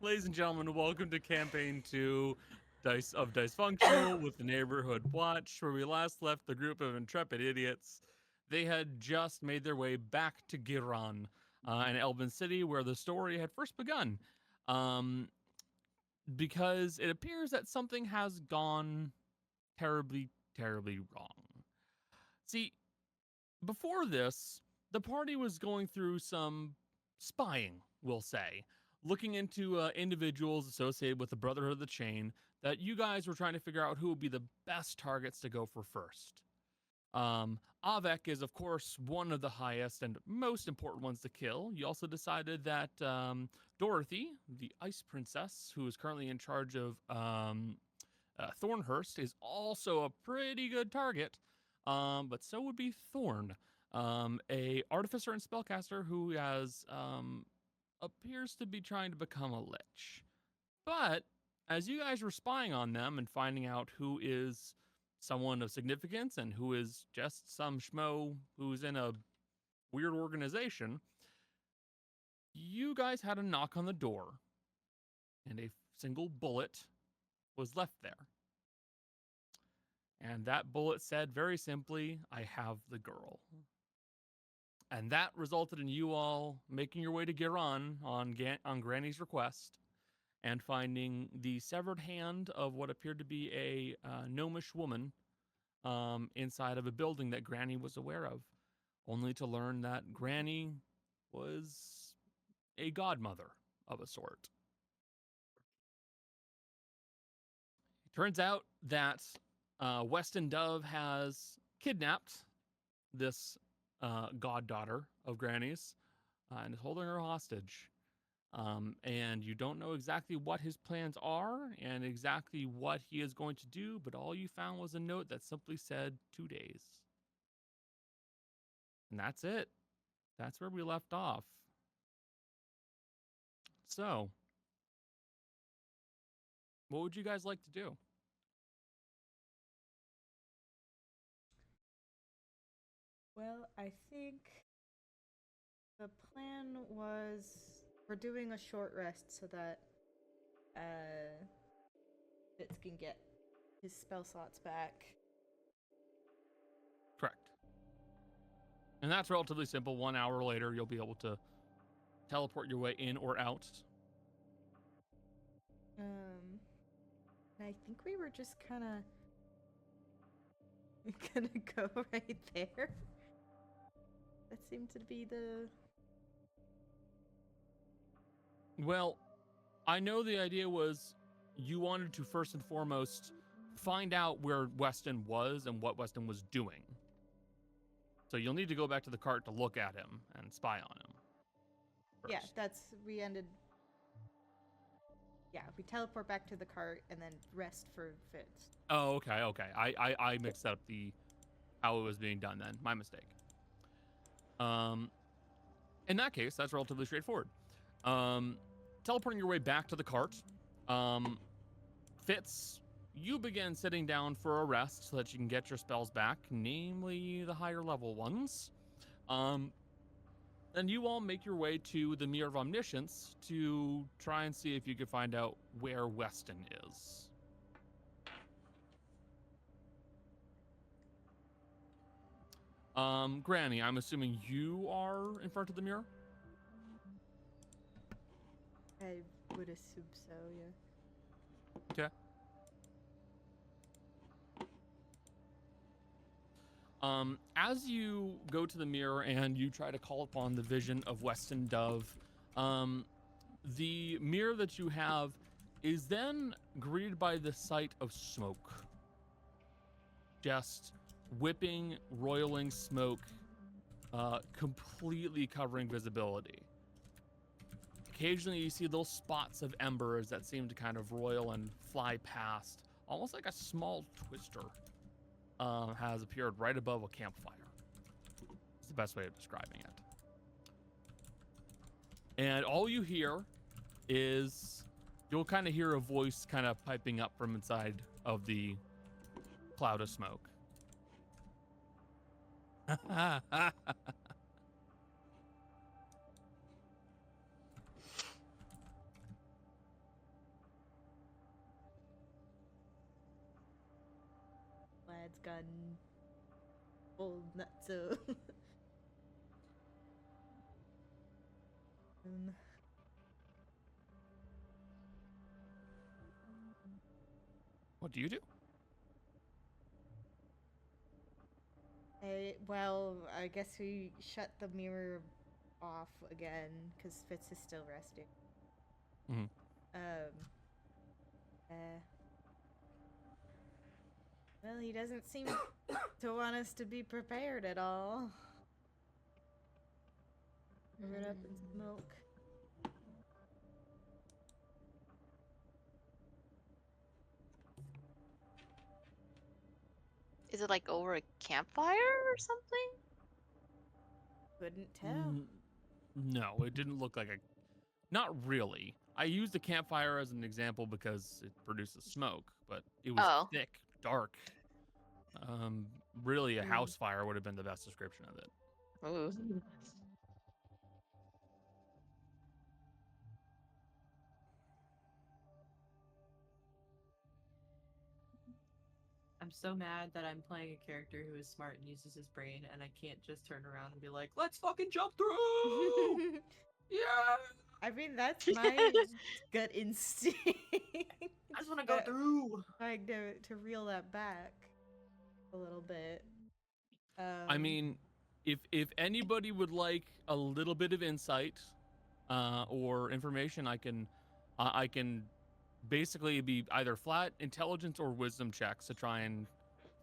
Ladies and gentlemen, welcome to campaign 2 of Dicefunctional with the Neighborhood Watch, where we last left the group of intrepid idiots. They had just made their way back to Giran, an Elven city where the story had first begun. Because it appears that something has gone terribly, terribly wrong. See, before this, the party was going through some spying, we'll say, looking into individuals associated with the Brotherhood of the Chain that you guys were trying to figure out who would be the best targets to go for first. Avec is, of course, one of the highest and most important ones to kill. You also decided that Dorothy, the Ice Princess, who is currently in charge of Thornhurst, is also a pretty good target. But so would be Thorn, a artificer and spellcaster who has appears to be trying to become a lich. But as you guys were spying on them and finding out who is someone of significance and who is just some schmo who's in a weird organization, you guys had a knock on the door, and a single bullet was left there. And that bullet said very simply, "I have the girl." And that resulted in you all making your way to Giran on Granny's request and finding the severed hand of what appeared to be a gnomish woman inside of a building that Granny was aware of, only to learn that Granny was a godmother of a sort. It turns out that Weston Dove has kidnapped this goddaughter of Granny's and is holding her hostage. And you don't know exactly what his plans are and exactly what he is going to do, but all you found was a note that simply said 2 days. And that's it. That's where we left off. So, what would you guys like to do? Well, I think the plan was we're doing a short rest so that Fitz can get his spell slots back. Correct. And that's relatively simple. 1 hour later, you'll be able to teleport your way in or out. And I think we were just kind of gonna go right there. That seemed to be the. Well, I know the idea was you wanted to first and foremost find out where Weston was and what Weston was doing. So you'll need to go back to the cart to look at him and spy on him. First. Yeah, we ended. Yeah, we teleport back to the cart and then rest for Fitz. Oh, okay. I mixed up how it was being done then. My mistake. In that case, that's relatively straightforward. Teleporting your way back to the cart. Fitz, you begin sitting down for a rest so that you can get your spells back, namely the higher level ones. And you all make your way to the Mirror of Omniscience to try and see if you can find out where Weston is. Granny, I'm assuming you are in front of the mirror? I would assume so, yeah. Okay. As you go to the mirror and you try to call upon the vision of Weston Dove, the mirror that you have is then greeted by the sight of smoke. Just whipping, roiling smoke, completely covering visibility. Occasionally you see those spots of embers that seem to kind of roil and fly past, almost like a small twister has appeared right above a campfire. It's the best way of describing it. And all you hear is, you'll kind of hear a voice kind of piping up from inside of the cloud of smoke. it's gone full nutso. What do you do? I guess we shut the mirror off again because Fitz is still resting. Mhm. Well, he doesn't seem to want us to be prepared at all. Cover it up in smoke. Is it like over a campfire or something? Couldn't tell. No, it didn't look like a. Not really. I used the campfire as an example because it produces smoke, but it was Oh. thick, dark. Really, a house fire would have been the best description of it. Ooh. I'm so mad that I'm playing a character who is smart and uses his brain, and I can't just turn around and be like, "Let's fucking jump through!" Yeah. I mean, that's my gut instinct. I just want to go through. Trying to reel that back a little bit. I mean, if anybody would like a little bit of insight or information, I can basically be either flat intelligence or wisdom checks to try and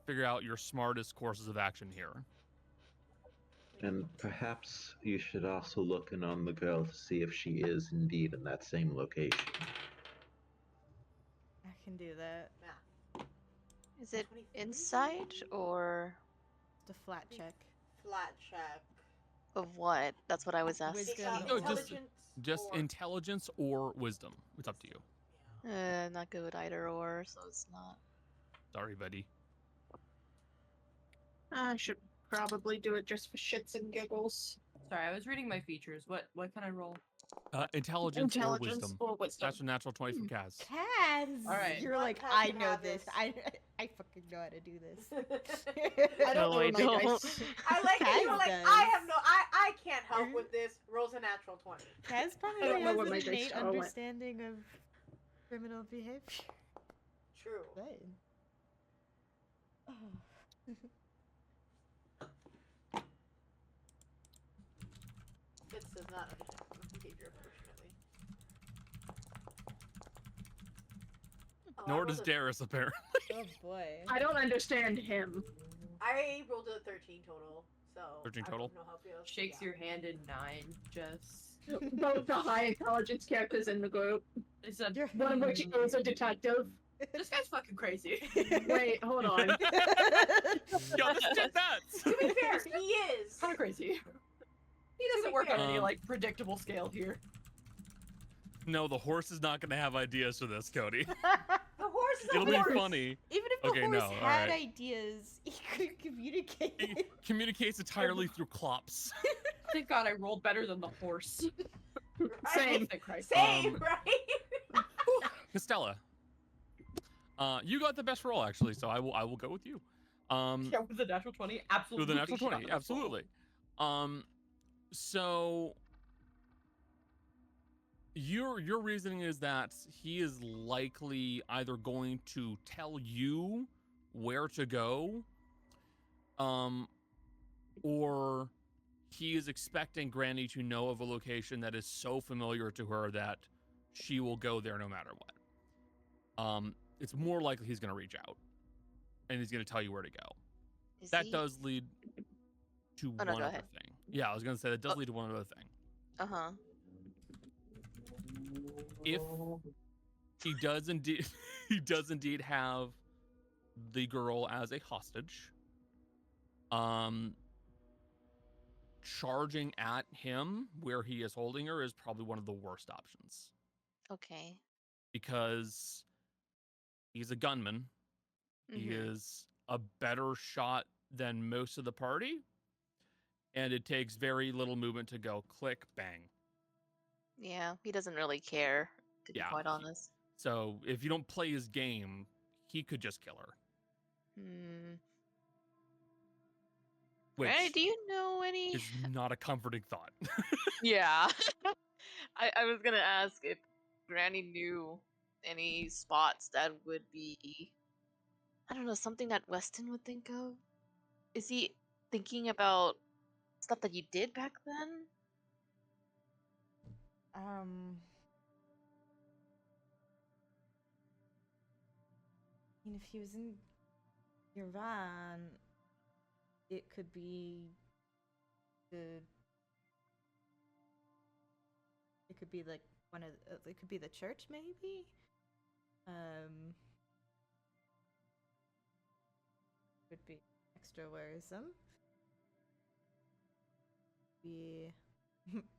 figure out your smartest courses of action here. And perhaps you should also look in on the girl to see if she is indeed in that same location. I can do that. Yeah. Is it insight or Just a flat check. Flat check. of what? That's what I was asking. Wisdom. No, Intelligence Just or- intelligence or wisdom. It's up to you. Not good with either or, so it's not. Sorry, buddy. I should probably do it just for shits and giggles. Sorry, I was reading my features. What can I roll? Intelligence or wisdom. or wisdom. That's a natural 20 from Kaz. Kaz! Alright. You're What like, Kaz I can know have this. this. I fucking know how to do this. I don't No, know I my don't. dice. I like it. You were Kaz like, does. I can't help with this. Rolls a natural 20. Kaz probably I don't know has where an my dice innate are went. understanding of criminal behavior. True. But... Fitz does not understand criminal behavior, unfortunately. Oh, I Nor rolled does a- Darius, apparently. Oh boy. I don't understand him. I rolled a 13 total, so 13 I total? don't know how it feels. Shakes Yeah. your hand in 9. Just. Both the high intelligence characters in the group, It's a. one of which is a detective. This guy's fucking crazy. Wait, hold on. Yo, this shit nuts! To be fair, he is. Kind of crazy. He doesn't work on any like predictable scale here. No, the horse is not going to have ideas for this, Cody. The horse is a It'll be horse. funny. Even if the Okay, horse no, had alright. ideas, he could He communicate. communicates entirely through clops. Thank God I rolled better than the horse. Right? Same. Christ. Same, Um, right? Costella, you got the best roll, actually, so I will go with you. Yeah, with the natural 20, absolutely. With the natural she got 20, the best roll. absolutely. So your reasoning is that he is likely either going to tell you where to go, or he is expecting Granny to know of a location that is so familiar to her that she will go there no matter what. It's more likely he's going to reach out and he's going to tell you where to go. Is That he? does lead to Oh, no, one go other ahead. thing. Yeah, I was going to say that does lead to one other thing. Uh-huh. If he does indeed he does indeed have the girl as a hostage, charging at him where he is holding her is probably one of the worst options, Okay. because he's a gunman. He Mhm. is a better shot than most of the party, and it takes very little movement to go click bang. Yeah, he doesn't really care, to be Yeah, quite honest. So if you don't play his game, he could just kill her. which Granny, do you know any? is not a comforting thought. Yeah. I was gonna ask if Granny knew any spots that would be, I don't know, something that Weston would think of. Is he thinking about stuff that you did back then? I mean, if he was in Iran, it could be the. It could be like one of. It could be the church, maybe. Would be extra worrisome. Be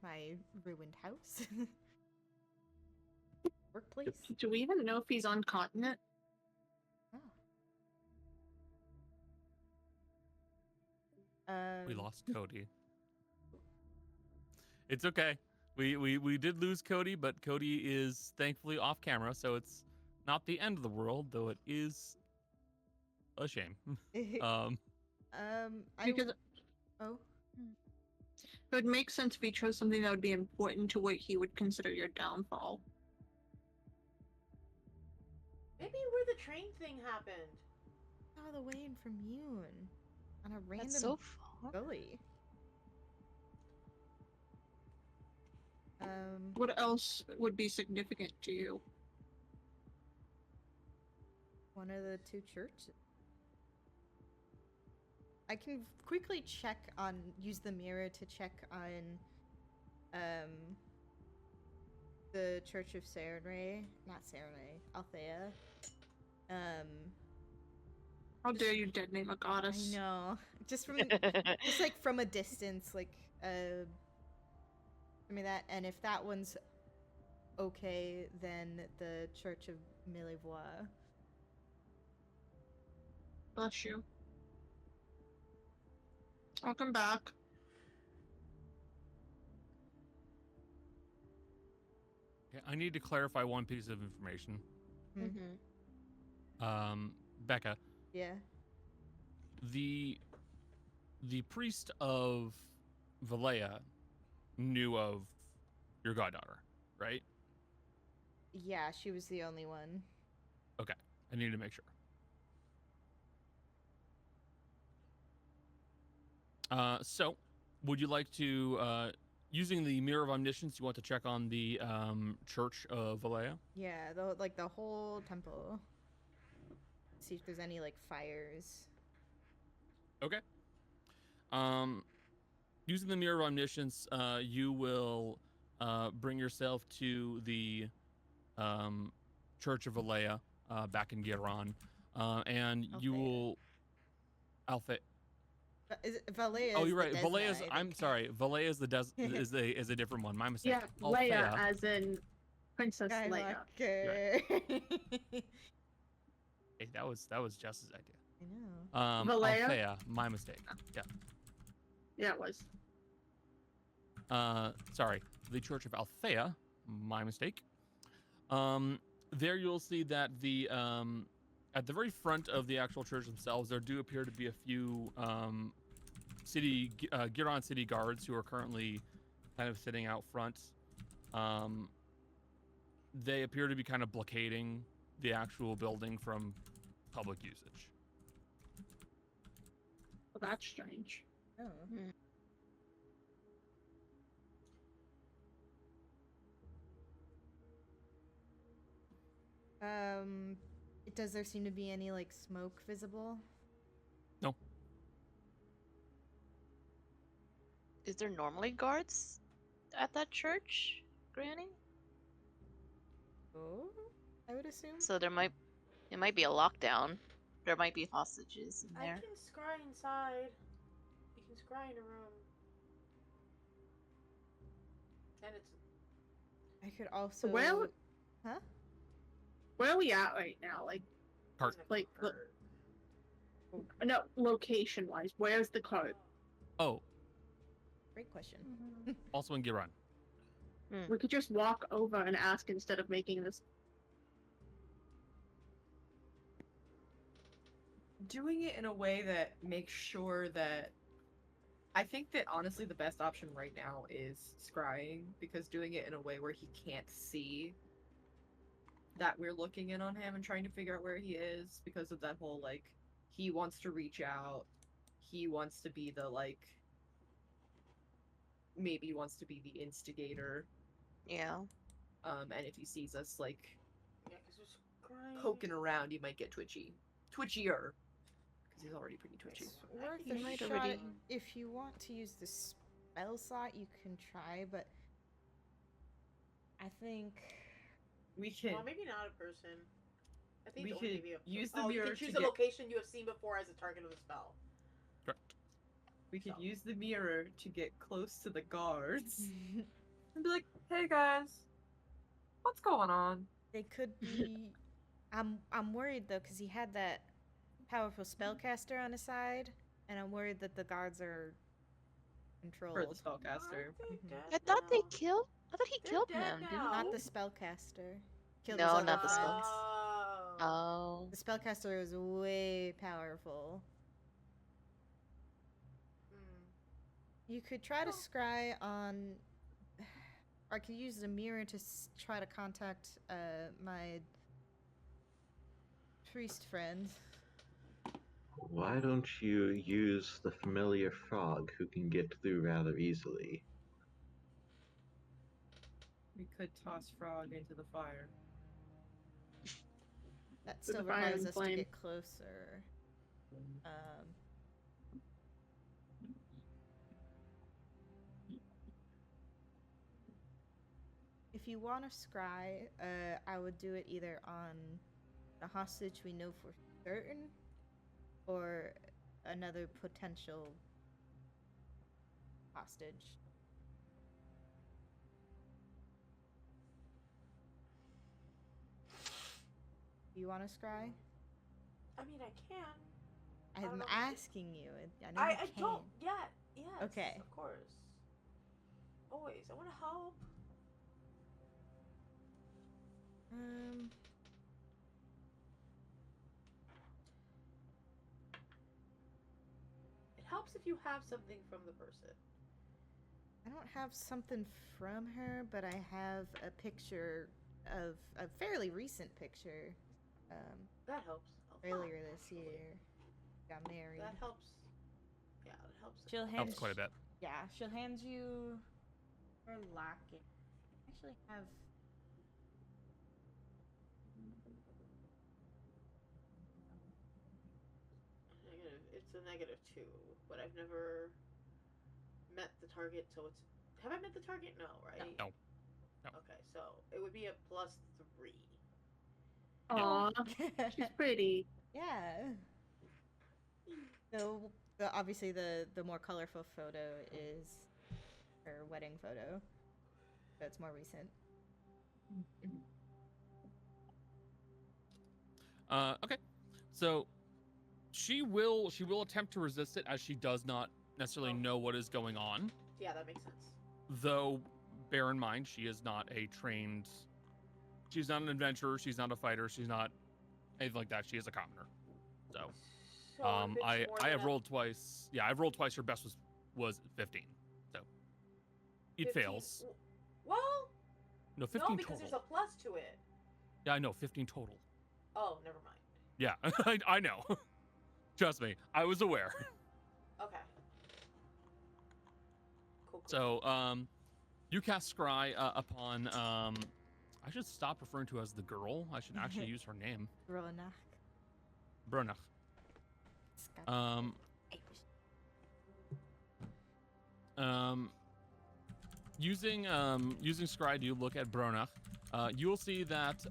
my ruined house. Workplace. Do we even know if he's on continent? We lost Cody. It's okay. We did lose Cody, but Cody is thankfully off camera, so it's not the end of the world, though it is a shame. Because Oh. it would make sense if he chose something that would be important to what he would consider your downfall. Maybe where the train thing happened. All the way in Vermune. On a random That's so far. gully. What else would be significant to you? One of the two churches. I can quickly check on, use the mirror to check on, the Church of Sarenrae, not Sarenrae, Althea. How dare you dead name a goddess? I know. Just from, just like from a distance, like, I mean that, and if that one's okay, then the Church of Millevoix. Bless you. I'll come back. Okay, I need to clarify one piece of information. Mm-hmm. Becca, Yeah. the priest of Valea knew of your goddaughter, right? Yeah, she was the only one. Okay, I need to make sure. So, would you like to, using the Mirror of Omniscience, you want to check on the Church of Valea? Yeah, the whole temple. See if there's any like fires. Okay. Using the Mirror of Omniscience, you will bring yourself to the Church of Valea back in Giron, and you Althea. will. Is it Valea? Oh, is you're the right. Desna, Valea's. I I'm think. sorry. Valea is is a different one. My mistake. Yeah, Leia, as in Princess Leia. Skywalker. Hey, that was Jess's idea. I know. Valea? Althea, my mistake. Yeah. Yeah, it was. Sorry. The Church of Althea, my mistake. There you'll see that the at the very front of the actual church themselves, there do appear to be a few Giron city guards who are currently kind of sitting out front. They appear to be kind of blockading the actual building from public usage. Well, that's strange. Oh. Does there seem to be any like smoke visible? No. Is there normally guards at that church, Granny? Oh, I would assume. So it might be a lockdown. There might be hostages in I there. can scry inside. You can scry in a room. And it's I could also. Well- Huh? Where are we at right now? Like, Cart. like, no, location-wise, where's the cart? Oh, Great question. also in Giron. We could just walk over and ask instead of making this. Doing it in a way that makes sure that I think that honestly the best option right now is scrying, because doing it in a way where he can't see that we're looking in on him and trying to figure out where he is, because of that whole like he wants to reach out, he wants to be the like maybe he wants to be the instigator. Yeah. And if he sees us like Yeah, because there's crying. poking around, he might get twitchier, because he's already pretty twitchy. It's worth You a might shot. already- If you want to use the spell slot, you can try, but I think We can Well, maybe not a person. I think we it's only could maybe a use the you mirror can choose to a get location you have seen before as a target of the spell. Correct. we could So. use the mirror to get close to the guards and be like, "Hey guys, what's going on?" they could be. I'm worried though because he had that powerful spellcaster on his side, and I'm worried that the guards are For the controlled. spellcaster. I thought they killed. I thought he They're killed dead him. Didn't now. Not he? the spellcaster. Killed No, his other not the friends. spell- Oh. The spellcaster is way powerful. You could try to scry on, or I could use the mirror to try to contact my priest friend. Why don't you use the familiar frog who can get through rather easily? We could toss Frog into the fire. That With still the fire requires and us to flame. get closer. If you want to scry, I would do it either on the hostage we know for certain, or another potential hostage. You want to scry? I mean, I can. I'm don't know if asking you. I know I you can. don't. Yeah. Yes. Okay. Of course. Always. I want to help. It helps if you have something from the person. I don't have something from her, but I have a picture of a fairly recent picture. That helps. Earlier this year, got married. That helps. Yeah, that helps. She'll hand Helps quite a bit. Yeah, she'll hand you her locket. I actually have. It's a -2, but I've never met the target, so it's. Have I met the target? No, right? No. No. Okay, so it would be a +3. Aw, she's pretty. Yeah. So obviously the more colorful photo is her wedding photo. So it's more recent. Okay. So she will attempt to resist it, as she does not necessarily know what is going on. Yeah, that makes sense. Though, bear in mind, she is not a trained. She's not an adventurer. She's not a fighter. She's not anything like that. She is a commoner. So, So if it's I more have than a rolled twice. Yeah, I've rolled twice. Her best was 15. So, it 15 fails. Well, No, 15 no, because total. there's a plus to it. Yeah, I know, 15 total. Oh, never mind. Yeah, I know. Trust me, I was aware. Okay. Cool. So, you cast Scry upon. I should stop referring to her as the girl. I should actually use her name, Ronach. Brunach. Using Scry, you look at Bronach. You will see that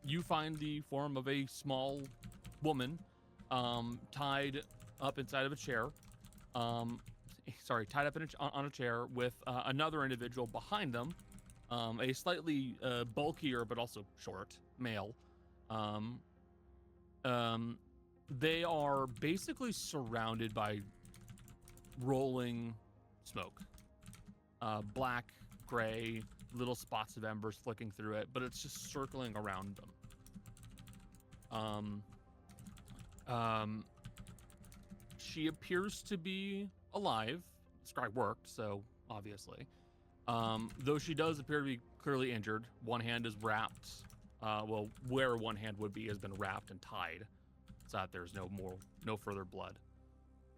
you find the form of a small woman tied up inside of a chair. Tied up on a chair with another individual behind them, a slightly bulkier but also short male. They are basically surrounded by rolling smoke. Black, gray, little spots of embers flicking through it, but it's just circling around them. She appears to be alive. Scry worked, so obviously. Though she does appear to be clearly injured. One hand is wrapped. Well, where one hand would be has been wrapped and tied, so that there's no further blood.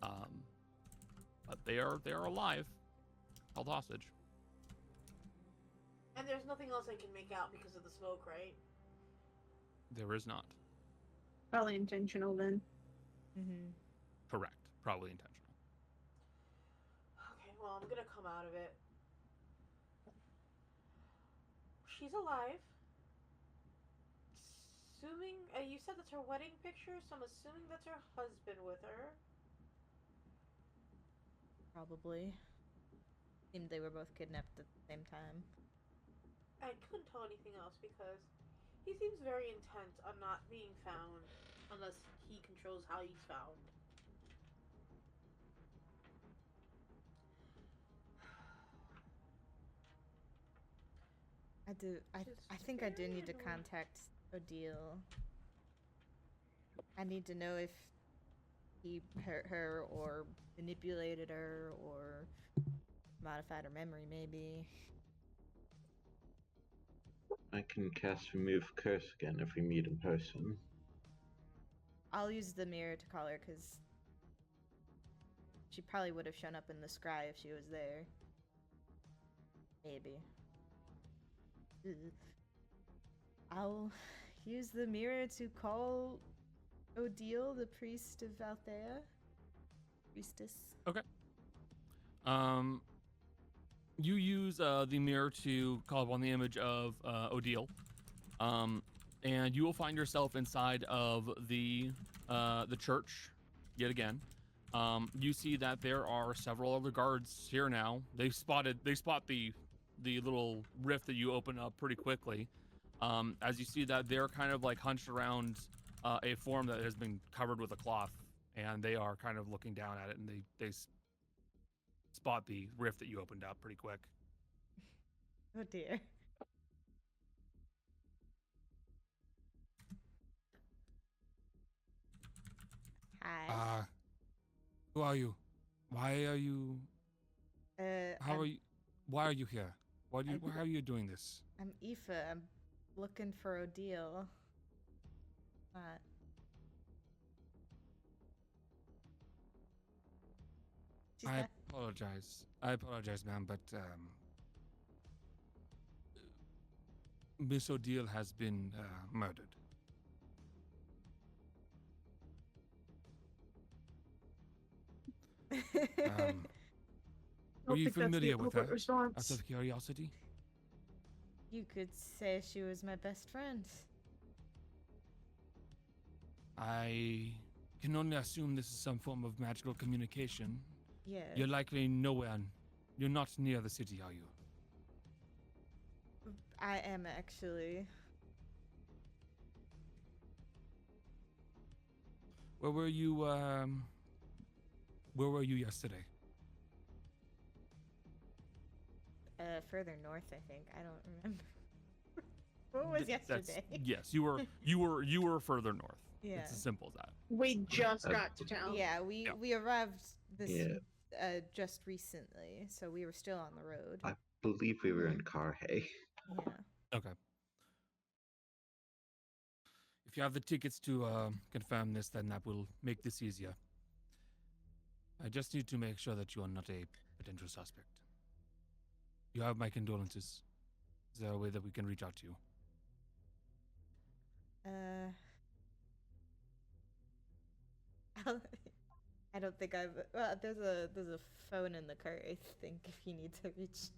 But they are alive, held hostage. And there's nothing else I can make out because of the smoke, right? There is not. Probably intentional then. Mm-hmm. Correct. Probably intentional. Okay, well, I'm gonna come out of it. She's alive. Assuming, you said that's her wedding picture, so I'm assuming that's her husband with her. Probably. Seemed they were both kidnapped at the same time. I couldn't tell anything else because he seems very intent on not being found unless he controls how he's found. I think I do need to contact Odile. I need to know if he hurt her or manipulated her or modified her memory, maybe. I can cast Remove Curse again if we meet in person. I'll use the mirror to call her because she probably would have shown up in the scry if she was there. Maybe. I'll use the mirror to call Odile, the priest of Althea. Priestess. Okay. You use the mirror to call upon the image of Odile, and you will find yourself inside of the church yet again. You see that there are several other guards here now. They spot the little rift that you open up pretty quickly. As you see that they're kind of like hunched around a form that has been covered with a cloth, and they are kind of looking down at it, and they spot the rift that you opened up pretty quick. Oh dear. Hi. Who are you? Why are you? I'm, Why are you here? Why are you doing this? I'm Aoife. I'm looking for Odile. She's I not. apologize, ma'am, but Miss Odile has been murdered. Were you familiar with her? Out of curiosity? You could say she was my best friend. I can only assume this is some form of magical communication. Yeah. You're likely nowhere. You're not near the city, are you? I am actually. Where were you? Where were you yesterday? Further north, I think. I don't remember. What was yesterday? Yes, you were further north. Yeah. It's as simple as that. We just got to town. Yeah, we Yeah. we arrived this Yeah. Just recently, so we were still on the road. I believe we were in Carhay. Yeah. Okay. If you have the tickets to confirm this, then that will make this easier. I just need to make sure that you are not a potential suspect. You have my condolences. Is there a way that we can reach out to you? I don't think I've. Well, there's a phone in the car. I think if you need to reach.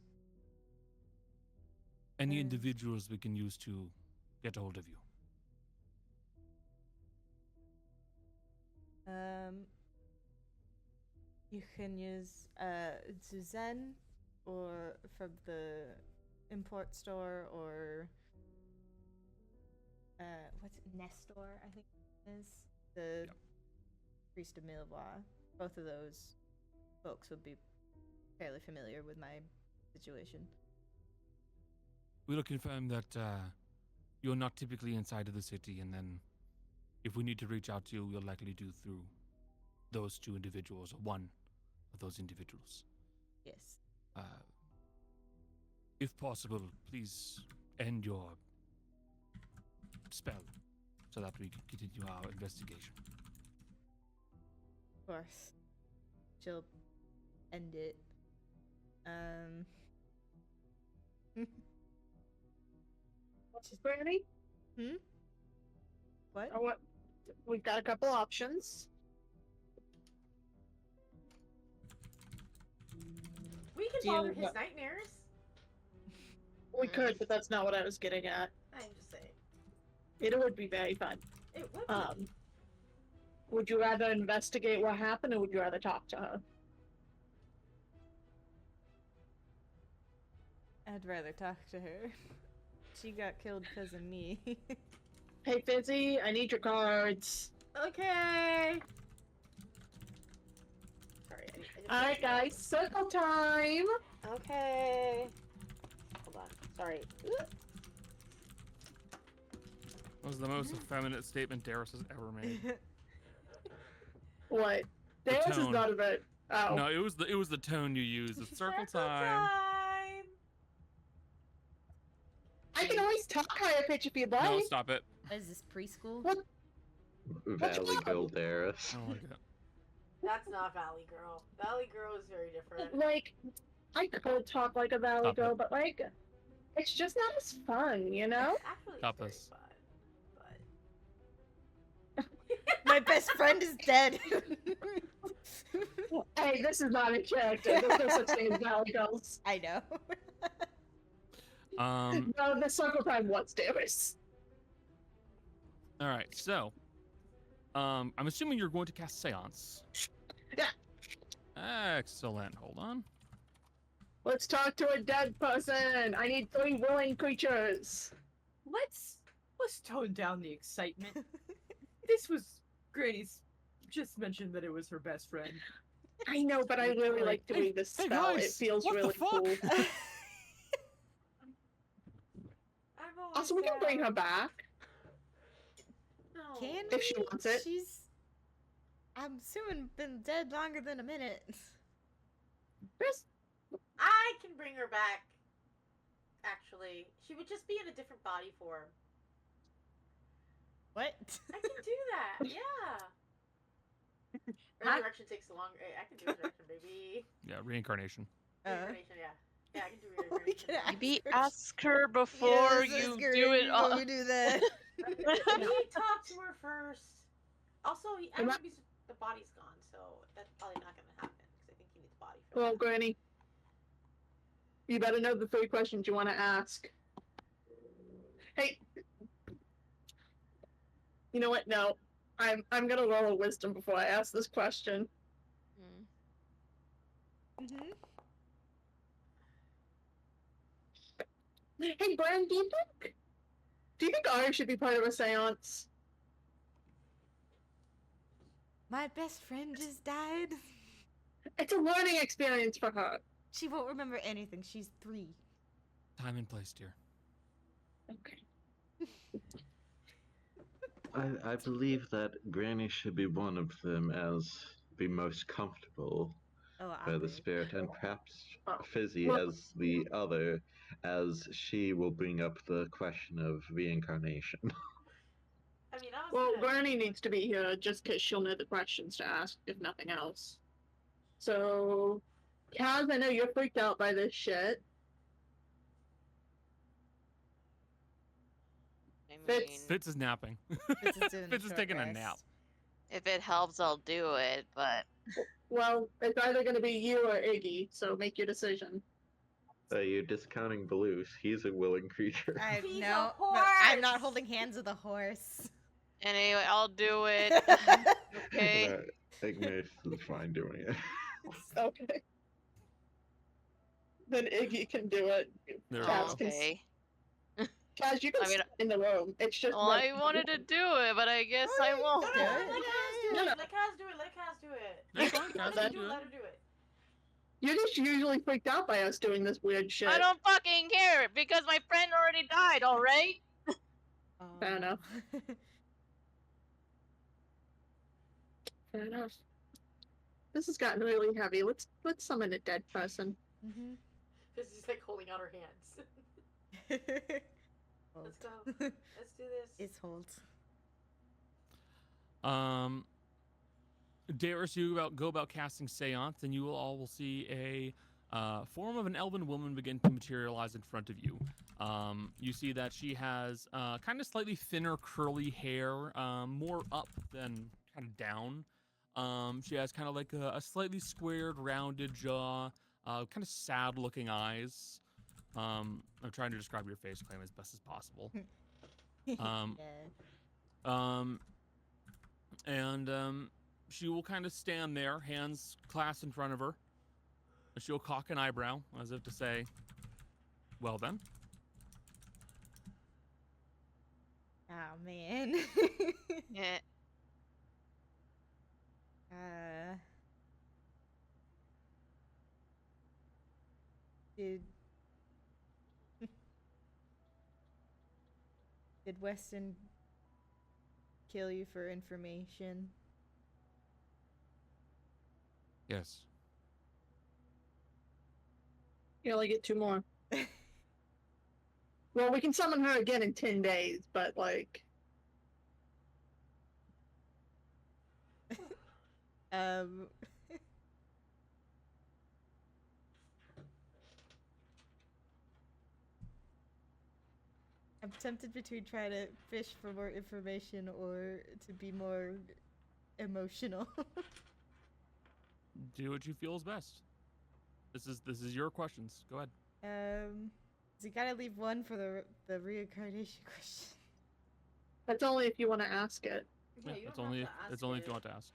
Any individuals we can use to get a hold of you? You can use Suzanne, or from the import store, or what's it, Nestor? I think it is the priest of Millevoix. Both of those folks would be fairly familiar with my situation. We'll confirm that you're not typically inside of the city, and then if we need to reach out to you, we'll likely do through those two individuals, or one of those individuals. Yes. If possible, please end your spell so that we can continue our investigation. Of course. She'll end it. Granny? What? Or what? We've got a couple options. We can Do you bother his wa- nightmares. We could, but that's not what I was getting at. I'm just saying. It would be very fun. It would be. Would you rather investigate what happened, or would you rather talk to her? I'd rather talk to her. She got killed because of me. Hey, Fizzy, I need your cards. Okay. Sorry. I just Alright, guys, circle time! Okay. Hold on. Sorry. That was the most effeminate statement Darius has ever made. What? The Dance is tone. not a bit. Oh. No, it was the tone you used. It's circle time. I can always talk higher pitch if you'd like. No, stop it. Is this preschool? What? Valley Girl Darius. I don't like it. That's not Valley Girl. Valley Girl is very different. Like, I could talk like a valley Stop girl, it. but like, it's just not as fun, you know? Actually, Stop it's very this. fun. My best friend is dead. Hey, this is not a character. There's no such thing as valley girls. I know. No, the circle time was Darius. All right. So, I'm assuming you're going to cast Seance. Yeah. Excellent. Hold on. Let's talk to a dead person. I need 3 willing creatures. Let's tone down the excitement. This was Granny's just mentioned that it was her best friend. I know, but I really like doing this hey spell. guys, It feels what the really fuck? cool. I'm always Also, we can bring her down. back. No. Can If she we? wants it. She's, I'm assuming, been dead longer than a minute. Chris, I can bring her back. Actually, she would just be in a different body form. What? I can do that. Yeah. Resurrection takes a long. I can do resurrection, baby. Yeah, reincarnation. Reincarnation, yeah. Yeah, I can do We reincarnation. can Maybe her. ask her before Yes, you ask her do it before all. we do that. He talked to her first. Also, Am I- the body's gone, so that's probably not gonna happen because I think you need the body for well, that. Granny, you better know the 3 questions you want to ask. Hey, you know what? No, I'm gonna roll a wisdom before I ask this question. Mhm. Hey, Brian, do you think Ari should be part of a seance? My best friend just died. It's a learning experience for her. She won't remember anything. She's 3. Time and place, dear. Okay. I believe that Granny should be one of them as the most comfortable Oh, by the Aubrey. spirit, and perhaps Oh, Fizzy well- as the other, as she will bring up the question of reincarnation. I mean, I was Well, gonna. Granny needs to be here just because she'll know the questions to ask, if nothing else. So, Kaz, I know you're freaked out by this shit. I Fitz- mean, Fitz is napping. Fitz is doing a Fitz is short taking a rest. nap. if it helps, I'll do it. But Well, it's either going to be you or Iggy, so make your decision. You're discounting Blues. He's a willing creature. I He's a know, but I'm not horse! holding hands with a horse. anyway, I'll do it. Okay. Ignace is fine doing it. Okay. Then Iggy can do it. There we Kaz go. can Okay. Kaz, you can I mean- stay in the room. It's just Well, I wanted to do it, but I guess I won't. do it. Let Kaz do No, it. no. Let Kaz do it. Let Kaz do it. That's fine, Let Kaz her can do do it. it. Let her do it. You're just usually freaked out by us doing this weird shit. I don't fucking care because my friend already died. All right. Fair enough. Fair enough. This has gotten really heavy. Let's summon a dead person. Mm-hmm. This is like holding out her hands. Let's go. Let's do this. It's hold. Darius, you go about casting Seance, and you will see a form of an elven woman begin to materialize in front of you. You see that she has kind of slightly thinner, curly hair, more up than kind of down. She has kind of like a slightly squared, rounded jaw, kind of sad-looking eyes. I'm trying to describe your face claim as best as possible. She will kind of stand there, hands clasped in front of her. She'll cock an eyebrow as if to say, "Well then." Oh man. Yeah. Did Weston kill you for information? Yes. You only get 2 more. Well, we can summon her again in 10 days, but like. I'm tempted between trying to fish for more information or to be more emotional. Do what you feel is best. This is your questions. Go ahead. So you gotta leave one for the reincarnation question. That's only if you want to ask it. Yeah, you don't have to ask it's only if it. you want to ask.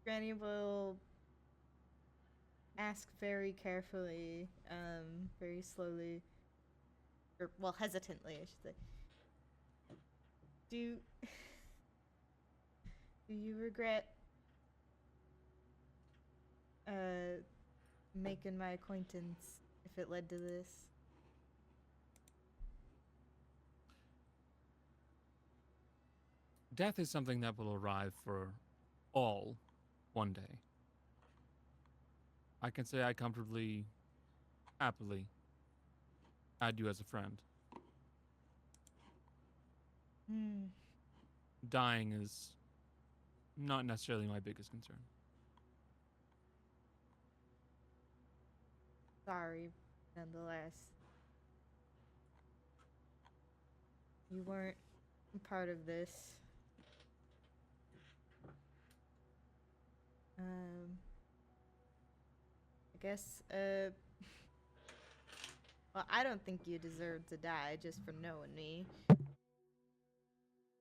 Granny will ask very carefully, very slowly, or well, hesitantly, I should say. Do you regret making my acquaintance if it led to this? Death is something that will arrive for all one day. I can say I comfortably, happily add you as a friend. Dying is not necessarily my biggest concern. Sorry, nonetheless. You weren't part of this. I guess, well, I don't think you deserve to die just for knowing me.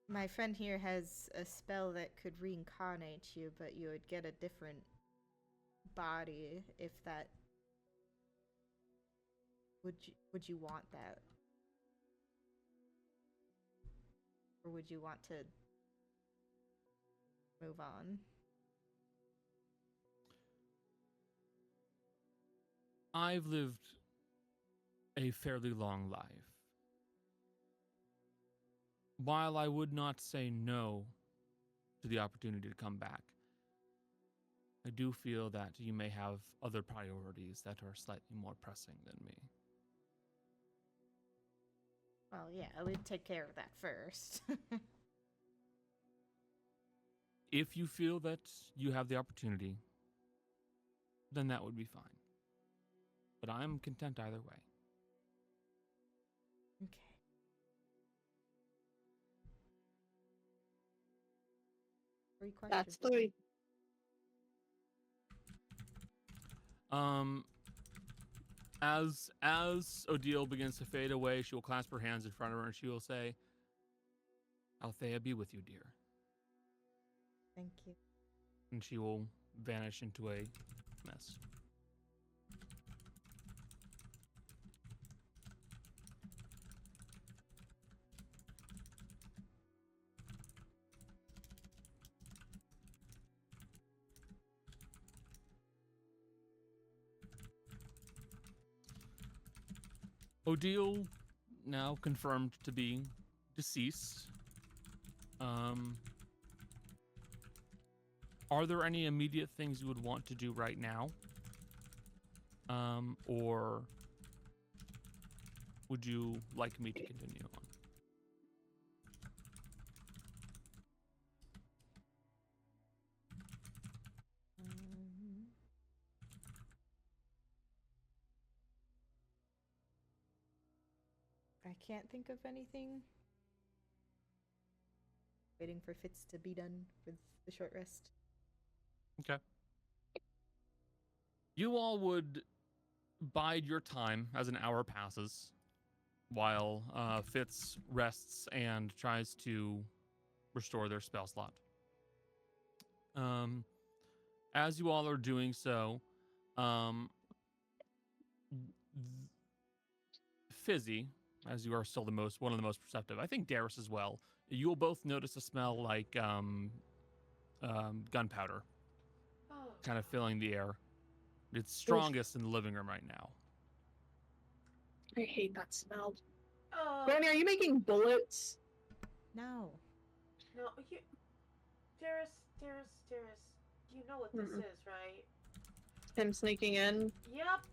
My friend here has a spell that could reincarnate you, but you would get a different body if that... Would you want that? Or would you want to move on? I've lived a fairly long life. While I would not say no to the opportunity to come back, I do feel that you may have other priorities that are slightly more pressing than me. Well, yeah, we'd take care of that first. If you feel that you have the opportunity, then that would be fine. But I'm content either way. Okay. Three questions. That's 3. As Odile begins to fade away, she will clasp her hands in front of her and she will say, "Althea be with you, dear." Thank you. And she will vanish into a mess. Odile, now confirmed to be deceased, Are there any immediate things you would want to do right now? Or would you like me to continue on? I can't think of anything. Waiting for Fitz to be done with the short rest. Okay. You all would bide your time as an hour passes while Fitz rests and tries to restore their spell slot. As you all are doing so, Fizzy, as you are still one of the most perceptive, I think Darius as well, you'll both notice a smell like gunpowder Oh, kind of filling the air. It's strongest in the living room right now. I hate that smell. oh. Granny, are you making bullets? No. No, you, Darius, you know what this Mm-mm. is, right? Him sneaking in? Yep.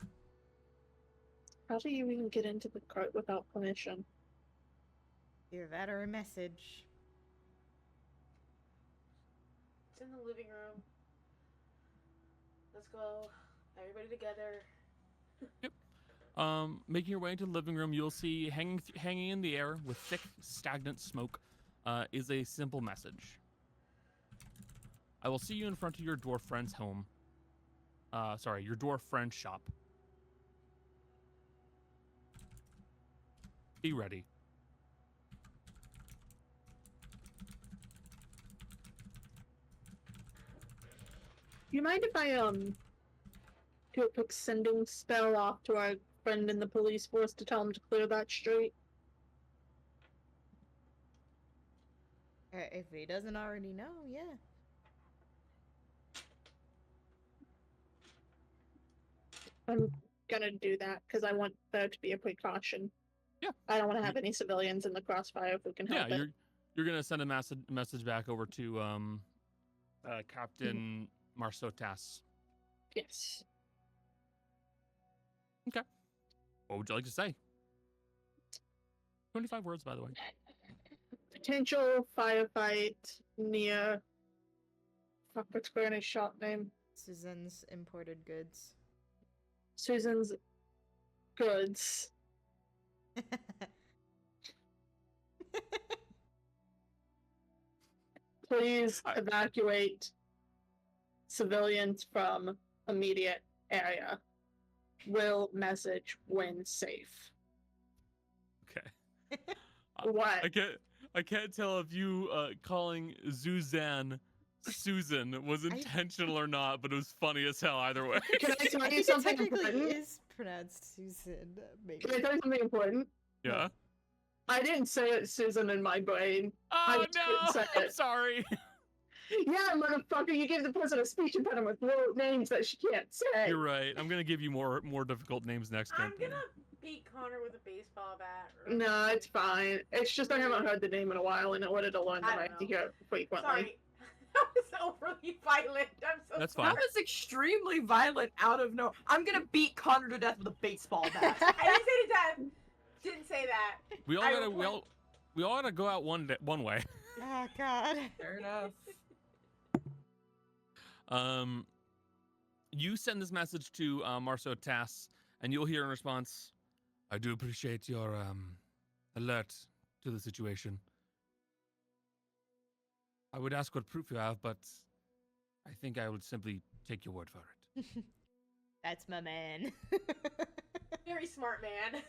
How do you even get into the cart without permission? Either that or a message. It's in the living room. Let's go. Everybody together. Making your way into the living room, you'll see hanging in the air with thick, stagnant smoke is a simple message. I will see you in front of your dwarf friend's home. Your dwarf friend's shop. Be ready. You mind if I do a quick sending spell off to our friend in the police force to tell him to clear that street? If he doesn't already know, yeah. I'm gonna do that because I want there to be a precaution. Yeah. I don't want to have any civilians in the crossfire if we can help it. You're gonna send a message back over to Captain Marsotas. Yes. Okay. What would you like to say? 25 words, by the way. Potential firefight near. Fuck, what's Granny's shop name? Susan's imported goods. Susan's goods. Please evacuate civilians from immediate area. Will message when safe. Okay. What? I can't tell if you calling Suzanne Susan was intentional or not, but it was funny as hell either way. Can I tell you It something technically important? is pronounced Susan, maybe. Can I tell you something important? Yeah. I didn't say it, Susan, in my brain. Oh just didn't no! say I'm it. sorry. Yeah, motherfucker, you gave the person a speech impediment with names that she can't say. You're right. I'm gonna give you more difficult names next I'm campaign. gonna beat Connor with a baseball bat. No, it's fine. It's just I haven't heard the name in a while, and I wanted to learn that I have to hear it frequently. Sorry. That was overly violent. I'm so That's sorry. fine. That was extremely violent out of no. I'm gonna beat Connor to death with a baseball bat. I didn't say to death. Didn't say that. We all gotta go out one way. Oh, God. Fair enough. You send this message to Marso Tass, and you'll hear in response, I do appreciate your alert to the situation. I would ask what proof you have, but I think I would simply take your word for it. That's my man. Very smart man.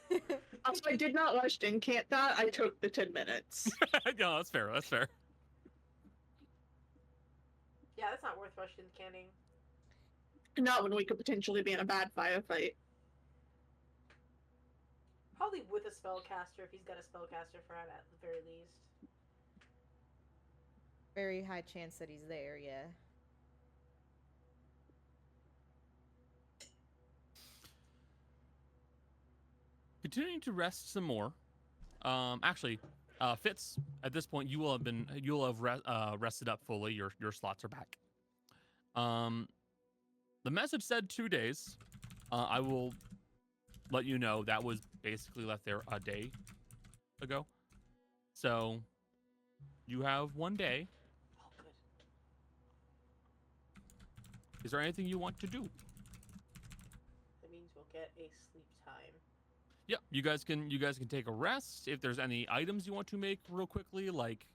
Also, I did not rush in, can't that? I took the 10 minutes. No, that's fair. That's fair. Yeah, that's not worth rushing canning. Not when we could potentially be in a bad firefight. Probably with a spellcaster if he's got a spellcaster for it at the very least. Very high chance that he's there, yeah. Continuing to rest some more. Actually, Fitz, at this point, you'll have rested up fully. Your slots are back. The message said 2 days. I will let you know that was basically left there a day ago. So you have 1 day. Oh, good. Is there anything you want to do? That means we'll get a sleep time. Yep, you guys can take a rest. If there's any items you want to make real quickly, like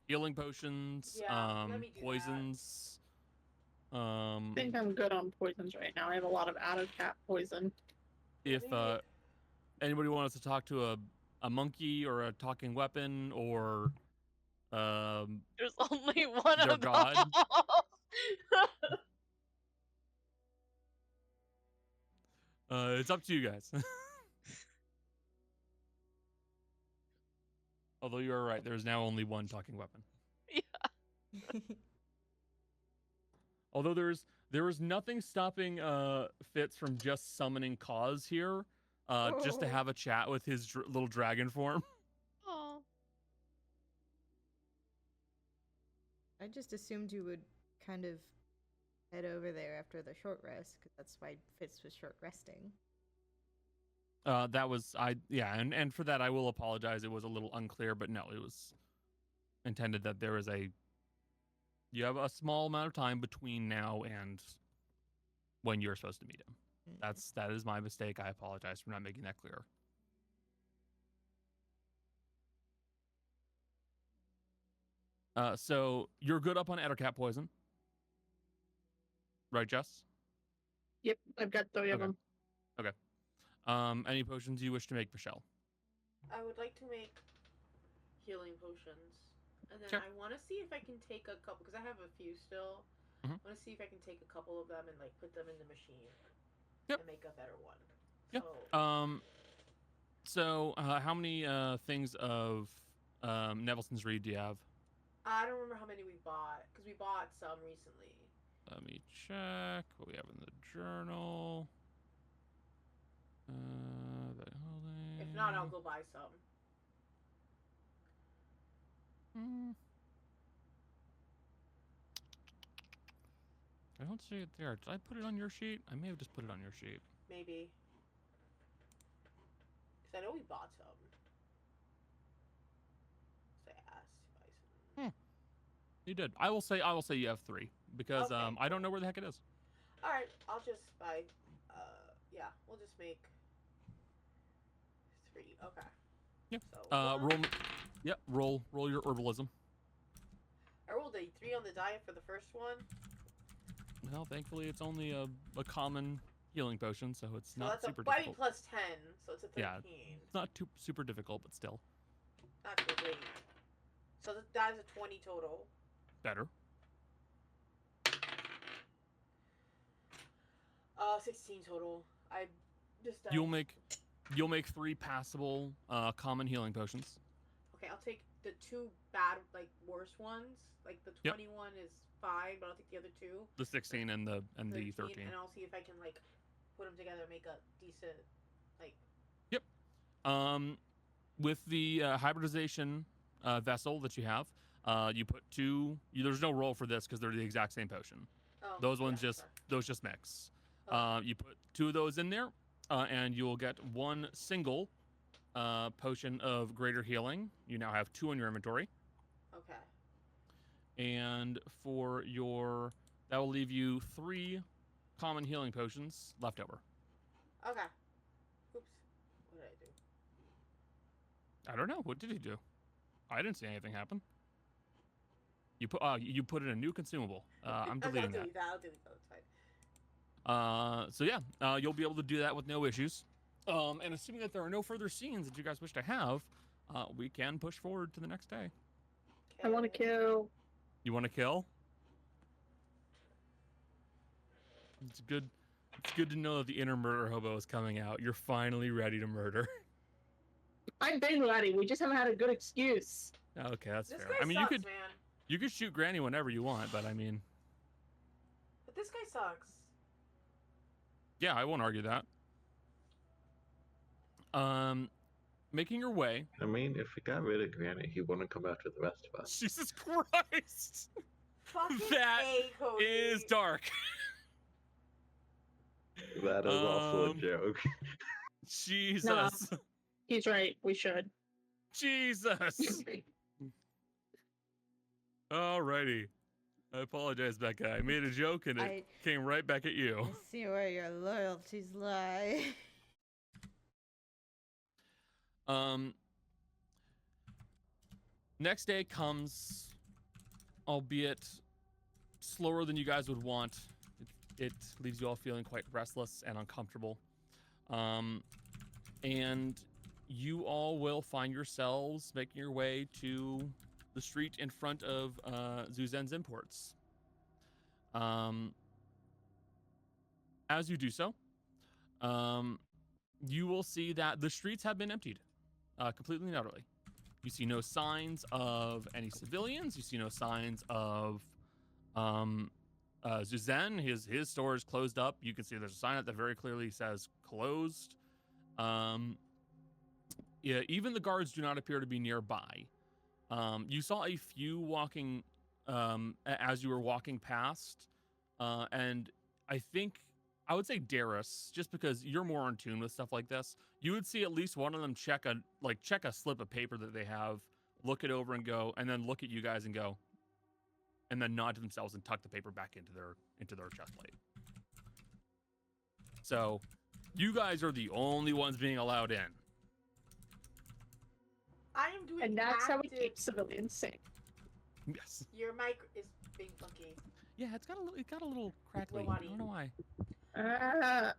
healing potions, Yeah, let me do that. poisons. I think I'm good on poisons right now. I have a lot of out of cap poison. If Me- anybody wants to talk to a monkey or a talking weapon or There's only one their of them. god. It's up to you guys. Although you are right, there's now only one talking weapon. Although there is nothing stopping Fitz from just summoning Cause here, just to Oh. have a chat with his little dragon form. Oh. I just assumed you would kind of head over there after the short rest, because that's why Fitz was short resting. That was and for that I will apologize. It was a little unclear, but no, it was intended that there is you have a small amount of time between now and when you're supposed to meet him. That is my mistake. I apologize for not making that clear. So you're good up on Ettercap poison, right, Jess? Yep, I've got 3 of Okay. them. Any potions you wish to make, Michelle? I would like to make healing potions. And then Sure. I want to see if I can take a couple, because I have a few still. Mhm. I want to see if I can take a couple of them and like put them in the machine. Yep. And make a better one. Yep. So, So how many things of Nevelson's Reed do you have? I don't remember how many we bought, because we bought some recently. Let me check what we have in the journal. If not, I'll go buy some. I don't see it there. Did I put it on your sheet? I may have just put it on your sheet. Maybe. Because I know we bought some. So I asked to buy some. You did. I will say you have 3 because Okay, I don't know where the heck it is. Alright, I'll just buy, yeah, we'll just make 3. Okay. Yep. So, Roll your herbalism. I rolled a 3 on the diet for the first one. Well, thankfully it's only a common healing potion, so it's So not that's super a biting difficult. plus 10, so it's a 13. Yeah. It's not too super difficult, but still Not so great. So that is a 20 total. better. 16 total. I just You'll make 3 passable common healing potions. Okay, I'll take the 2 bad, like, worse ones. Like, the Yep. 21 is fine, but I'll take the other 2. The 16 and the 13. And I'll see if I can, like, put them together and make a decent, like... With the hybridization vessel that you have, you put 2. There's no roll for this because they're the exact same potion. Oh, Those ones yeah, just mix. Okay. You put 2 of those in there, and you will get 1 single potion of greater healing. You now have 2 in your inventory. Okay. And for that will leave you 3 common healing potions left over. Okay. Oops. What did I do? I don't know. What did he do? I didn't see anything happen. You put in a new consumable. I'm deleting that. I'll delete that. It's fine. So yeah, you'll be able to do that with no issues. And assuming that there are no further scenes that you guys wish to have, we can push forward to the next day. I want to kill. You want to kill? It's good. It's good to know that the inner murder hobo is coming out. You're finally ready to murder. I've been ready. We just haven't had a good excuse. Okay, that's This fair. guy I mean, sucks, you man. could shoot Granny whenever you want, but I mean, But this guy sucks. yeah, I won't argue that. Making your way. I mean, if we got rid of Granny, he wouldn't come after the rest of us. Jesus Christ! Fucking That A, Cody. is dark. That is also a Um, joke. Jesus. He's right. We should. Jesus. Alrighty. I apologize, Becca. I made a joke and it came right back at you. I see where your loyalties lie. Next day comes, albeit slower than you guys would want. It leaves you all feeling quite restless and uncomfortable. And you all will find yourselves making your way to the street in front of Zuzen's Imports. As you do so, you will see that the streets have been emptied completely and utterly. You see no signs of any civilians. You see no signs of Zuzen. His store is closed up. You can see there's a sign that very clearly says closed. Yeah, even the guards do not appear to be nearby. You saw a few walking as you were walking past, and I would say Darius, just because you're more in tune with stuff like this. You would see at least one of them check a slip of paper that they have, look it over and go, and then look at you guys and go, and then nod to themselves and tuck the paper back into their chest plate. So, you guys are the only ones being allowed in. I am doing And that's how we active- keep civilians safe. Yes. Your mic is being funky. Yeah, it got a little crackly. Well, I don't know why. I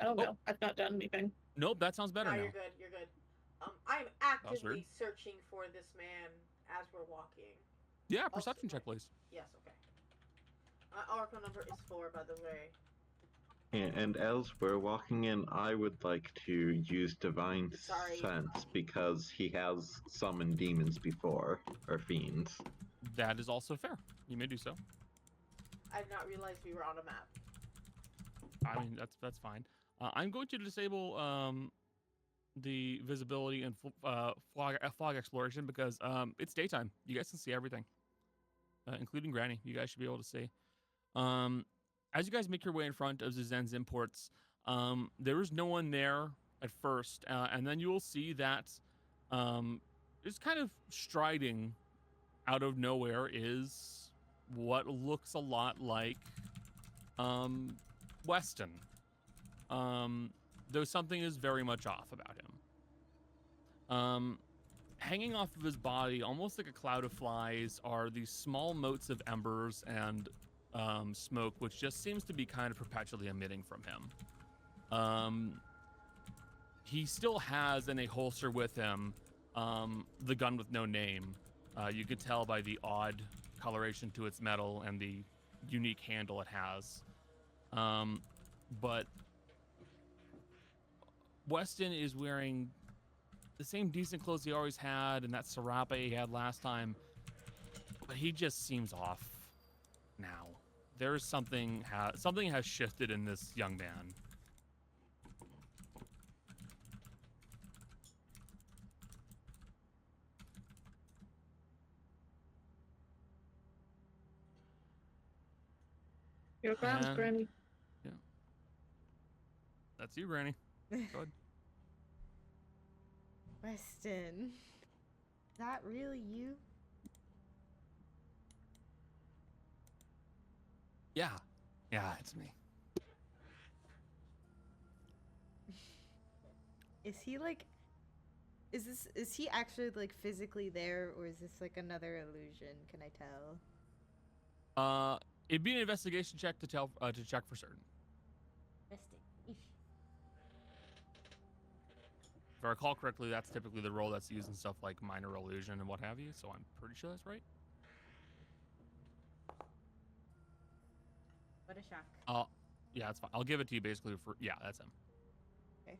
don't know. I've not done anything. Nope, that sounds better No, now. you're good. You're good. I'm weird. actively searching for this man as we're walking. Yeah, perception check, please. Yes. Okay. Oracle number is 4, by the way. And as we're walking in, I would like to use Divine Sorry. Sense because he has summoned demons before, or fiends. That is also fair. You may do so. I did not realize we were on a map. I mean, that's fine. I'm going to disable the visibility and fog exploration because it's daytime. You guys can see everything, including Granny. You guys should be able to see. As you guys make your way in front of Zuzen's Imports, there is no one there at first, and then you will see that just kind of striding out of nowhere is what looks a lot like Weston. Though something is very much off about him. Hanging off of his body, almost like a cloud of flies, are these small motes of embers and smoke, which just seems to be kind of perpetually emitting from him. He still has in a holster with him the gun with no name. You could tell by the odd coloration to its metal and the unique handle it has. But Weston is wearing the same decent clothes he always had and that serape he had last time, but he just seems off now. There's something has shifted in this young man. Your grounds, And- Granny. Yeah. That's you, Granny. Go ahead. Weston, is that really you? Yeah, it's me. Is he like? Is he actually like physically there, or is this like another illusion? Can I tell? It'd be an investigation check to check for certain. Weston. If I recall correctly, that's typically the role that's used in stuff like minor illusion and what have you. So I'm pretty sure that's right. What a shock. Yeah, that's fine. I'll give it to you basically for that's him. Okay.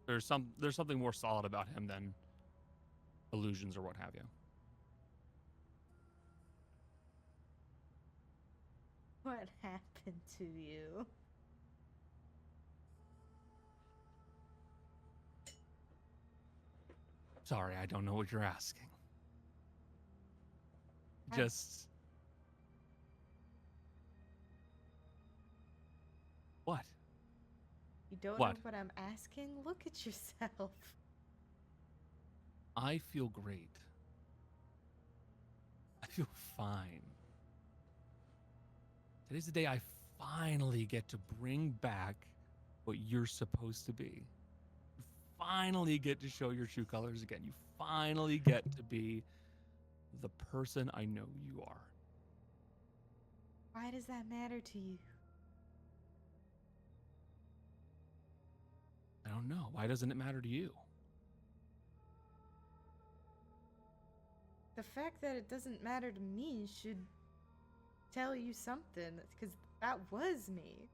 There's something more solid about him than illusions or what have you. What happened to you? Sorry, I don't know what you're asking. I- Just You don't What? know what I'm asking? Look at yourself. I feel great. I feel fine. Today's the day I finally get to bring back what you're supposed to be. You finally get to show your true colors again. You finally get to be the person I know you are. Why does that matter to you? I don't know. Why doesn't it matter to you? The fact that it doesn't matter to me should tell you something, because that was me.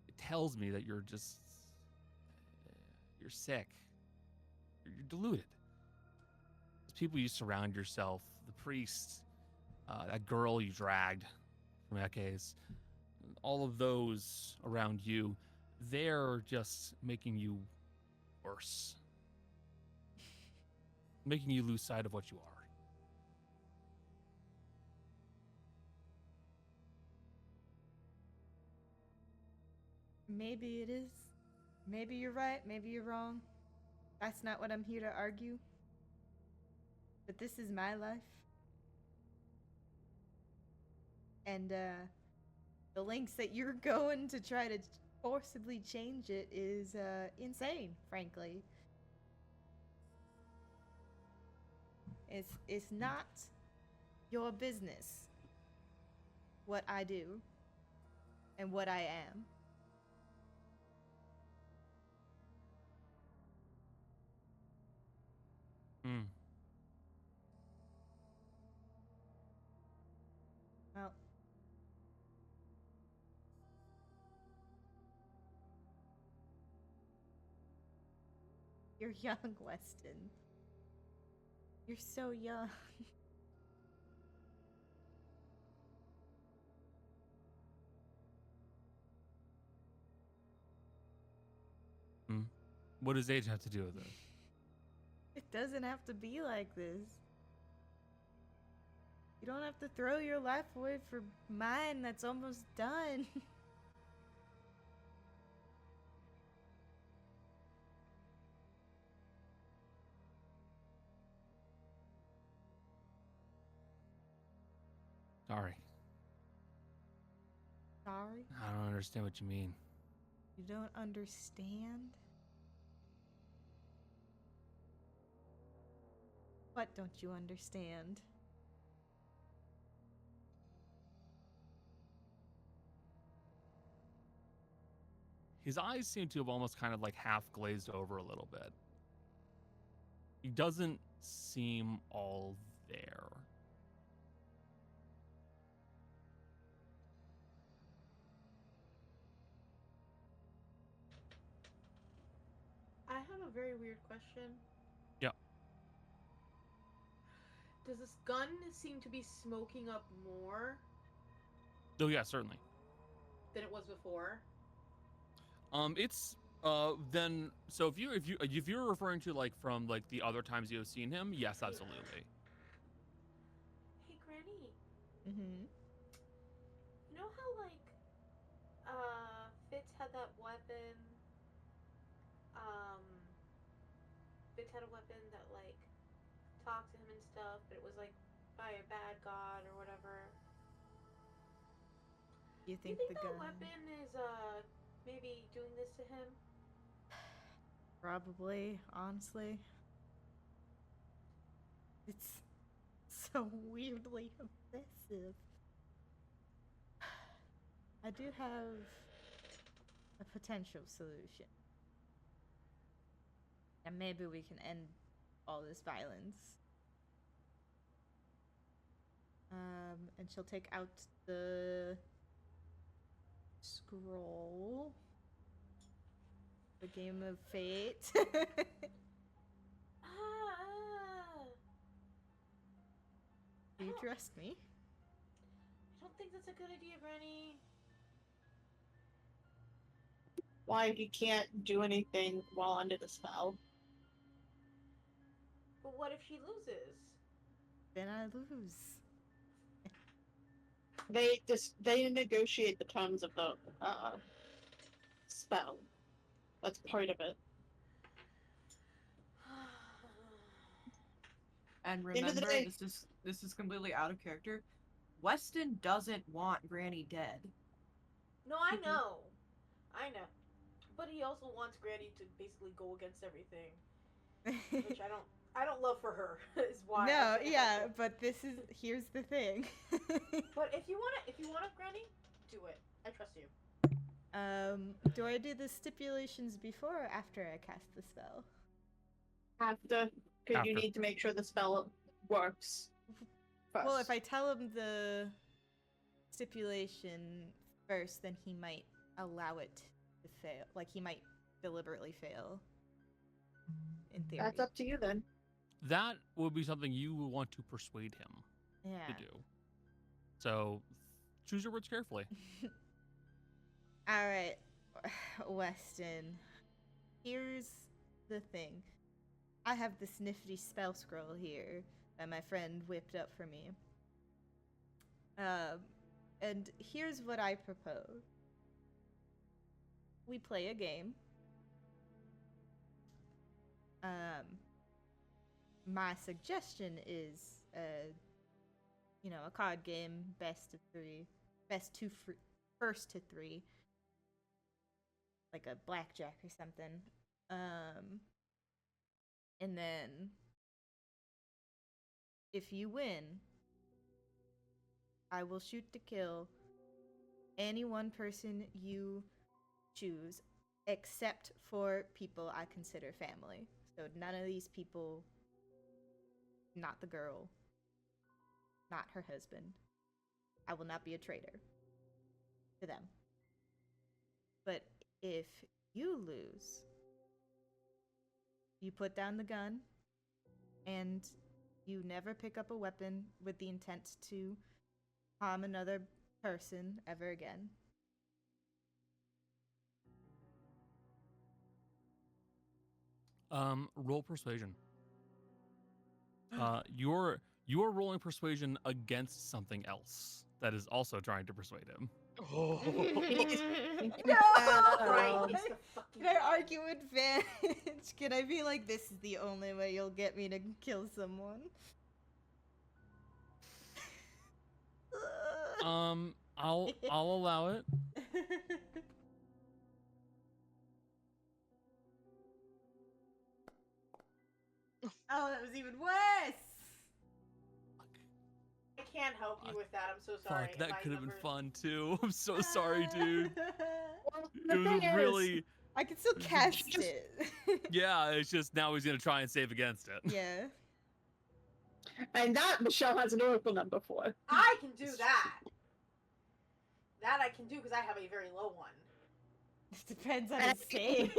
It tells me that you're just you're sick. You're deluded. Those people you surround yourself, the priest, that girl you dragged from Eke's, all of those around you, they're just making you worse. Making you lose sight of what you are. Maybe it is. Maybe you're right, maybe you're wrong. That's not what I'm here to argue. But this is my life. And the lengths that you're going to try to forcibly change it is insane, frankly. It's not your business what I do and what I am. Hmm. Well, you're young, Weston. You're so young. What does age have to do with this? It doesn't have to be like this. You don't have to throw your life away for mine that's almost done. Sorry. Sorry? I don't understand what you mean. You don't understand? What don't you understand? His eyes seem to have almost kind of like half glazed over a little bit. He doesn't seem all there. I have a very weird question. Yeah. Does this gun seem to be smoking up more Oh yeah, certainly. than it was before? It's then so if you're referring to like from like the other times you have seen him, yes, absolutely. Hey, Granny. Mm-hmm. You know how Fitz had that weapon? Fitz had a weapon that like talked to him and stuff, but it was like by a bad god or whatever. You Do you think think the that gun? weapon is maybe doing this to him? Probably, honestly. It's so weirdly obsessive. I do have a potential solution. And maybe we can end all this violence. And she'll take out the scroll. The game of fate. Do you trust me? I don't think that's a good idea, Granny. Why he can't do anything while under the spell? But what if she loses? Then I lose. They negotiate the terms of the spell. That's part of it. And End of the remember, day- this is completely out of character. Weston doesn't want Granny dead. No, I know. I know. But he also wants Granny to basically go against everything. Which I don't love for her, is why. No, yeah, but here's the thing. But if you want a Granny, do it. I trust you. Do I do the stipulations before or after I cast the spell? After, because you After. need to make sure the spell works. First. Well, if I tell him the stipulation first, then he might allow it to fail. Like, he might deliberately fail. In theory. That's up to you then. That would be something you would want to persuade him Yeah. to do. So choose your words carefully. Alright, Weston. Here's the thing. I have this nifty spell scroll here that my friend whipped up for me. And here's what I propose. We play a game. My suggestion is, a card game, best of three, first to three, like a blackjack or something. And then, if you win, I will shoot to kill any one person you choose, except for people I consider family. So none of these people, not the girl, not her husband. I will not be a traitor to them. But if you lose, you put down the gun and you never pick up a weapon with the intent to harm another person ever again. Roll persuasion. You're rolling persuasion against something else that is also trying to persuade him. No! Uh-oh. Right, it's the fucking Can I argue advantage? Can I be like, this is the only way you'll get me to kill someone? I'll allow it. Oh, that was even worse! I can't help you with that. I'm so sorry. Fuck, that My could have been numbers- fun too. I'm so sorry, dude. Well, It the was thing is, really, I can still cast it. yeah. It's just now he's gonna try and save against it. Yeah. and that Michelle has an oracle number for. I can do that. That I can do because I have a very low one. It depends on And his save.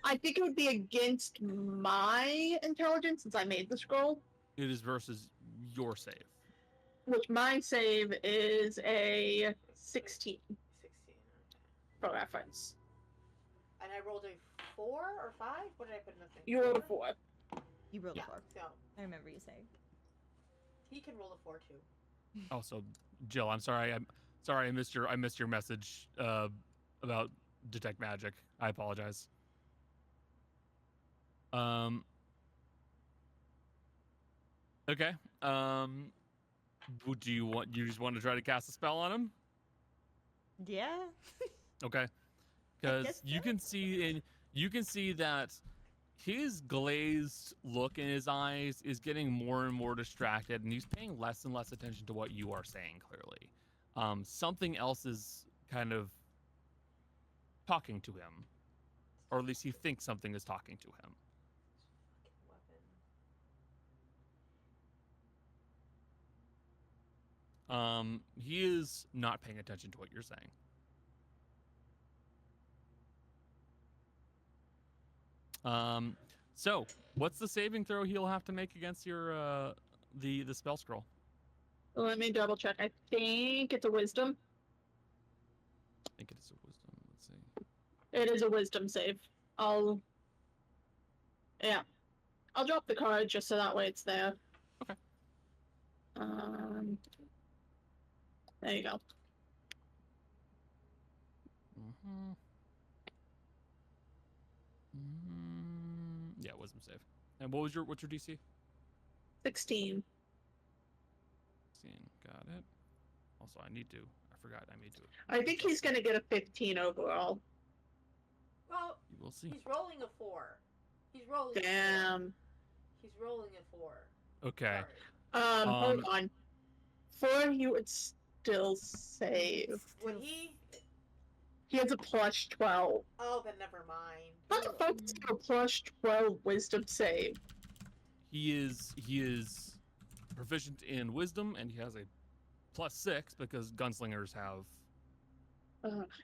I think it would be against my intelligence since I made the scroll, It is versus your save. which my save is a 16 16. for reference. And I rolled a 4 or 5? What did I put in the thing? You rolled a 4. You rolled Yeah. a 4. So I remember you saying. he can roll a 4 too. Also, Jill, I'm sorry. I'm sorry. I missed your message about detect magic. I apologize. Okay. Do you just want to try to cast a spell on him? Yeah. Okay. Because guess you so. can see that his glazed look in his eyes is getting more and more distracted, and he's paying less and less attention to what you are saying. Clearly, something else is kind of talking to him, or at least he thinks something is talking to him. He is not paying attention to what you're saying. So what's the saving throw he'll have to make against your the spell scroll? Let me double check. I think it's a wisdom. I think it is a wisdom. Let's see. It is a wisdom save. I'll drop the card just so that way it's there. Okay. There you go. Mm-hmm. Yeah, wisdom save. And what's your DC? 16. 16. Got it. Also, I forgot I need to. I think he's gonna get a 15 overall. Well, You will see. he's rolling a 4. He's rolling a 4. Damn. He's rolling a 4. Okay. Sorry. Hold on. 4, he would still save. Would he? He has a plus 12. Oh, then never mind. How the fuck is he a plus 12 wisdom save? He is proficient in wisdom, and he has a +6 because gunslingers have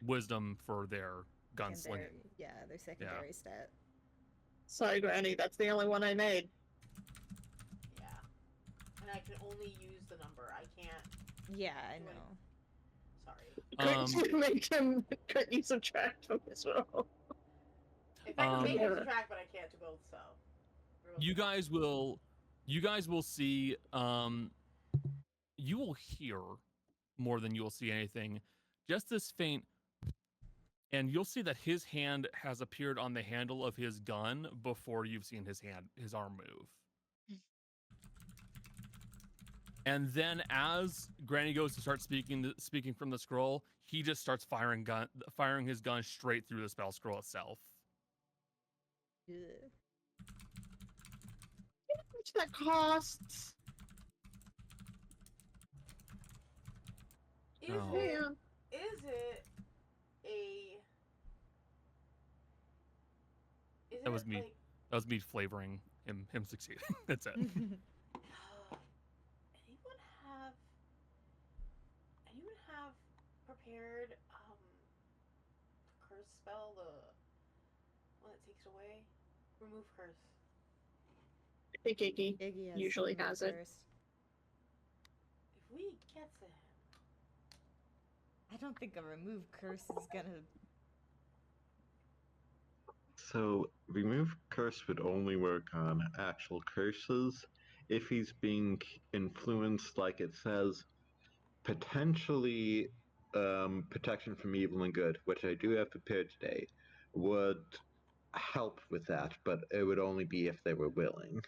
wisdom for their gunslinging. Yeah, their secondary stat. Sorry, Granny, that's the only one I made. Yeah. And I can only use the number. I can't. Yeah, I know. Sorry. Couldn't you subtract from this roll? If I can make it subtract, but I can't do both, so. You guys will see, you will hear more than you will see anything. Just this faint, and you'll see that his hand has appeared on the handle of his gun before you've seen his arm move. And then as Granny goes to start speaking from the scroll, he just starts firing his gun straight through the spell scroll itself. Yeah. How much that costs? Is Oh. it a... Is That was it, me. like... That was me flavoring him succeeding. That's it. Anyone have prepared curse spell, the one that takes away? Remove curse. I think Iggy Iggy usually has it. First. If we get to him. I don't think a remove curse is gonna. So, remove curse would only work on actual curses. If he's being influenced, like it says, potentially protection from evil and good, which I do have prepared today, would help with that, but it would only be if they were willing.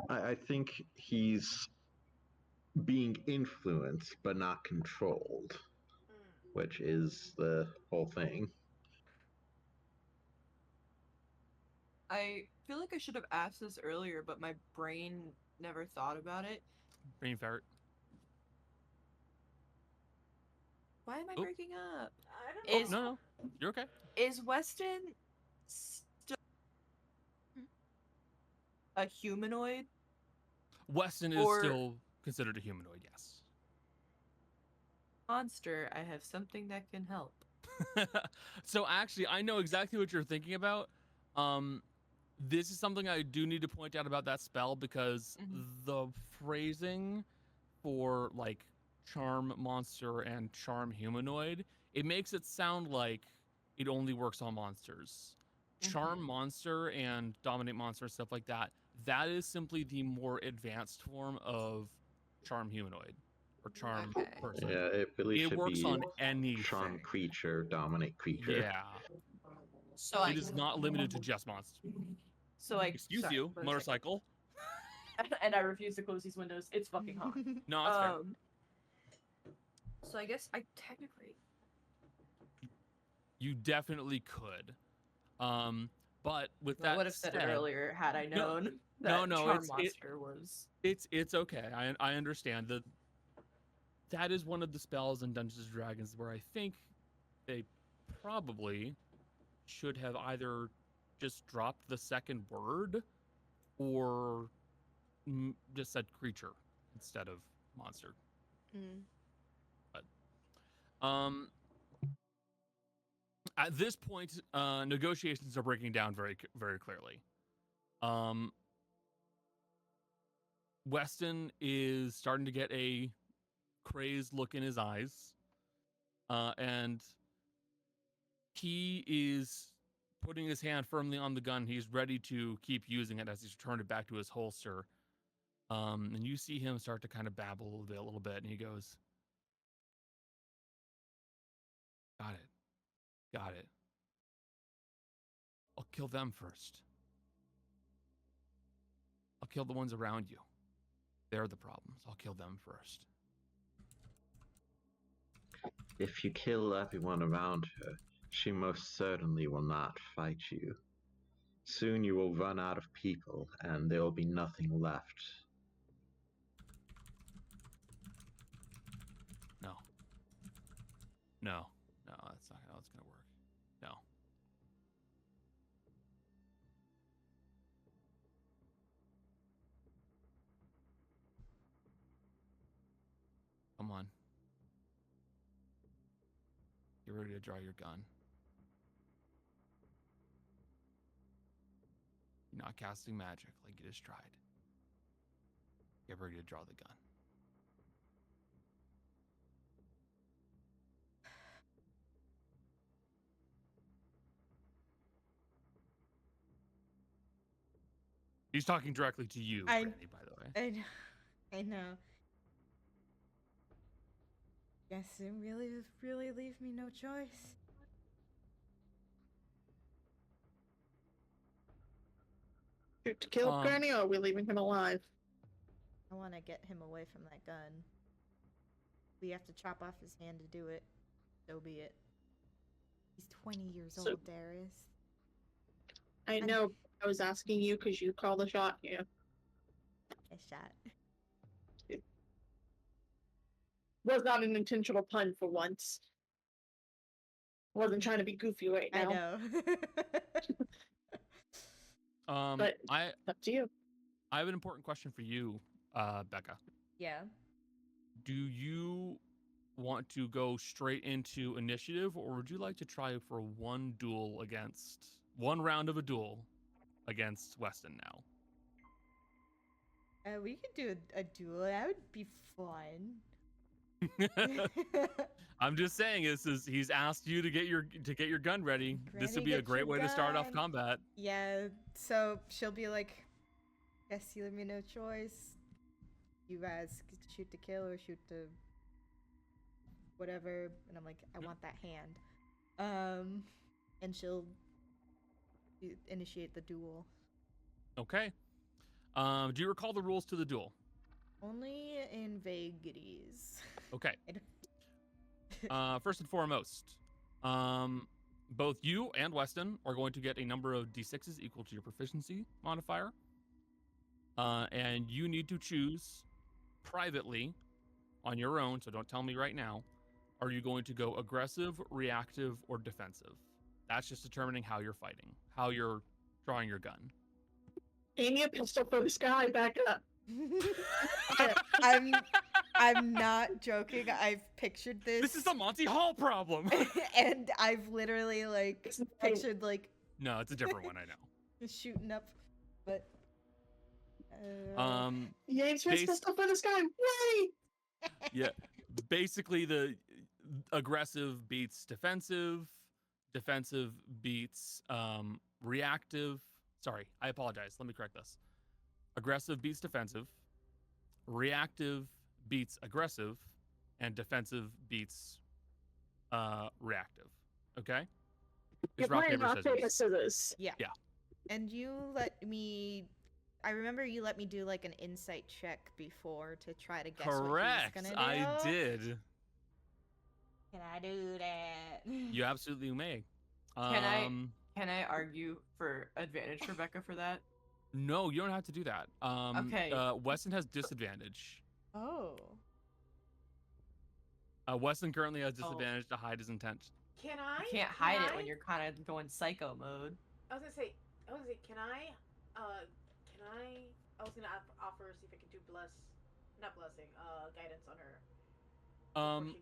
I think he's being influenced but not controlled, which is the whole thing. I feel like I should have asked this earlier, but my brain never thought about it. Brain fart. Why am I breaking up? I don't know. No, you're okay. Is Weston still a humanoid? Weston is still considered a humanoid, yes. Monster, I have something that can help. So actually, I know exactly what you're thinking about. This is something I do need to point out about that spell because the phrasing for like charm monster and charm humanoid, it makes it sound like it only works on monsters. Charm monster and dominate monster and stuff like that, that is simply the more advanced form of charm humanoid or charm person. Yeah, it really should works be on anything. charm creature, dominate creature. Yeah. So it is not limited to just monsters. So Excuse you, motorcycle. And I refuse to close these windows. It's fucking hot. No, it's fair. So I guess I technically. You definitely could. But with that I would have said it earlier had I known that Charm Monster was. It's okay. I understand that is one of the spells in Dungeons and Dragons where I think they probably should have either just dropped the second word or just said creature instead of monster. But at this point, negotiations are breaking down very, very clearly. Weston is starting to get a crazed look in his eyes, and he is putting his hand firmly on the gun. He's ready to keep using it as he's returned it back to his holster. And you see him start to kind of babble a little bit, and he goes, "Got it. Got it. I'll kill them first. I'll kill the ones around you. They're the problems. I'll kill them first." If you kill everyone around her, she most certainly will not fight you. Soon you will run out of people, and there will be nothing left. No. No. No, that's not how it's going to work. No. Come on. Get ready to draw your gun. You're not casting magic like you just tried. Get ready to draw the gun. He's talking directly to you, Granny, by the way. I know. Guess it really leave me no choice. Shoot to kill Granny, or are we leaving him alive? I want to get him away from that gun. We have to chop off his hand to do it. So be it. He's 20 years old, Darius. I know. I was asking you because you called the shot here. A shot. Was not an intentional pun for once. Wasn't trying to be goofy right now. I know. But up to you. I have an important question for you, Becca. Yeah. Do you want to go straight into initiative, or would you like to try for one round of a duel against Weston now? We could do a duel. That would be fun. I'm just saying, he's asked you to get your gun ready. This would be a great way to start off combat. Yeah, so she'll be like, "Guess you leave me no choice. You guys shoot to kill or shoot to whatever." And I'm like, "I want that hand." And she'll initiate the duel. Okay. Do you recall the rules to the duel? Only in vagaries. Okay. First and foremost, both you and Weston are going to get a number of d6s equal to your proficiency modifier. And you need to choose privately on your own, so don't tell me right now. Are you going to go aggressive, reactive, or defensive? That's just determining how you're fighting, how you're drawing your gun. Aim your pistol for the sky, back up. I'm not joking. I've pictured this. This is a Monty Hall problem. And I've literally pictured No, it's a different one, I know. Shooting up, but he aims his pistol for the sky. Wait! Yeah. Basically the aggressive beats defensive beats reactive. Sorry, I apologize. Let me correct this. Aggressive beats defensive, reactive beats aggressive, and defensive beats reactive. Okay? You're playing rock, paper, scissors. Yeah. And you let me. I remember you let me do an insight check before to try to guess Correct. what he's gonna do. I did. Can I do that? You absolutely may. Can I argue for advantage for Becca for that? No, you don't have to do that. Okay. Weston has disadvantage. Oh. Weston currently has disadvantage to hide his intent. Can I? You can't hide it when you're kind of going psycho mode. I was gonna say, can I? I was gonna offer see if I could do guidance on her.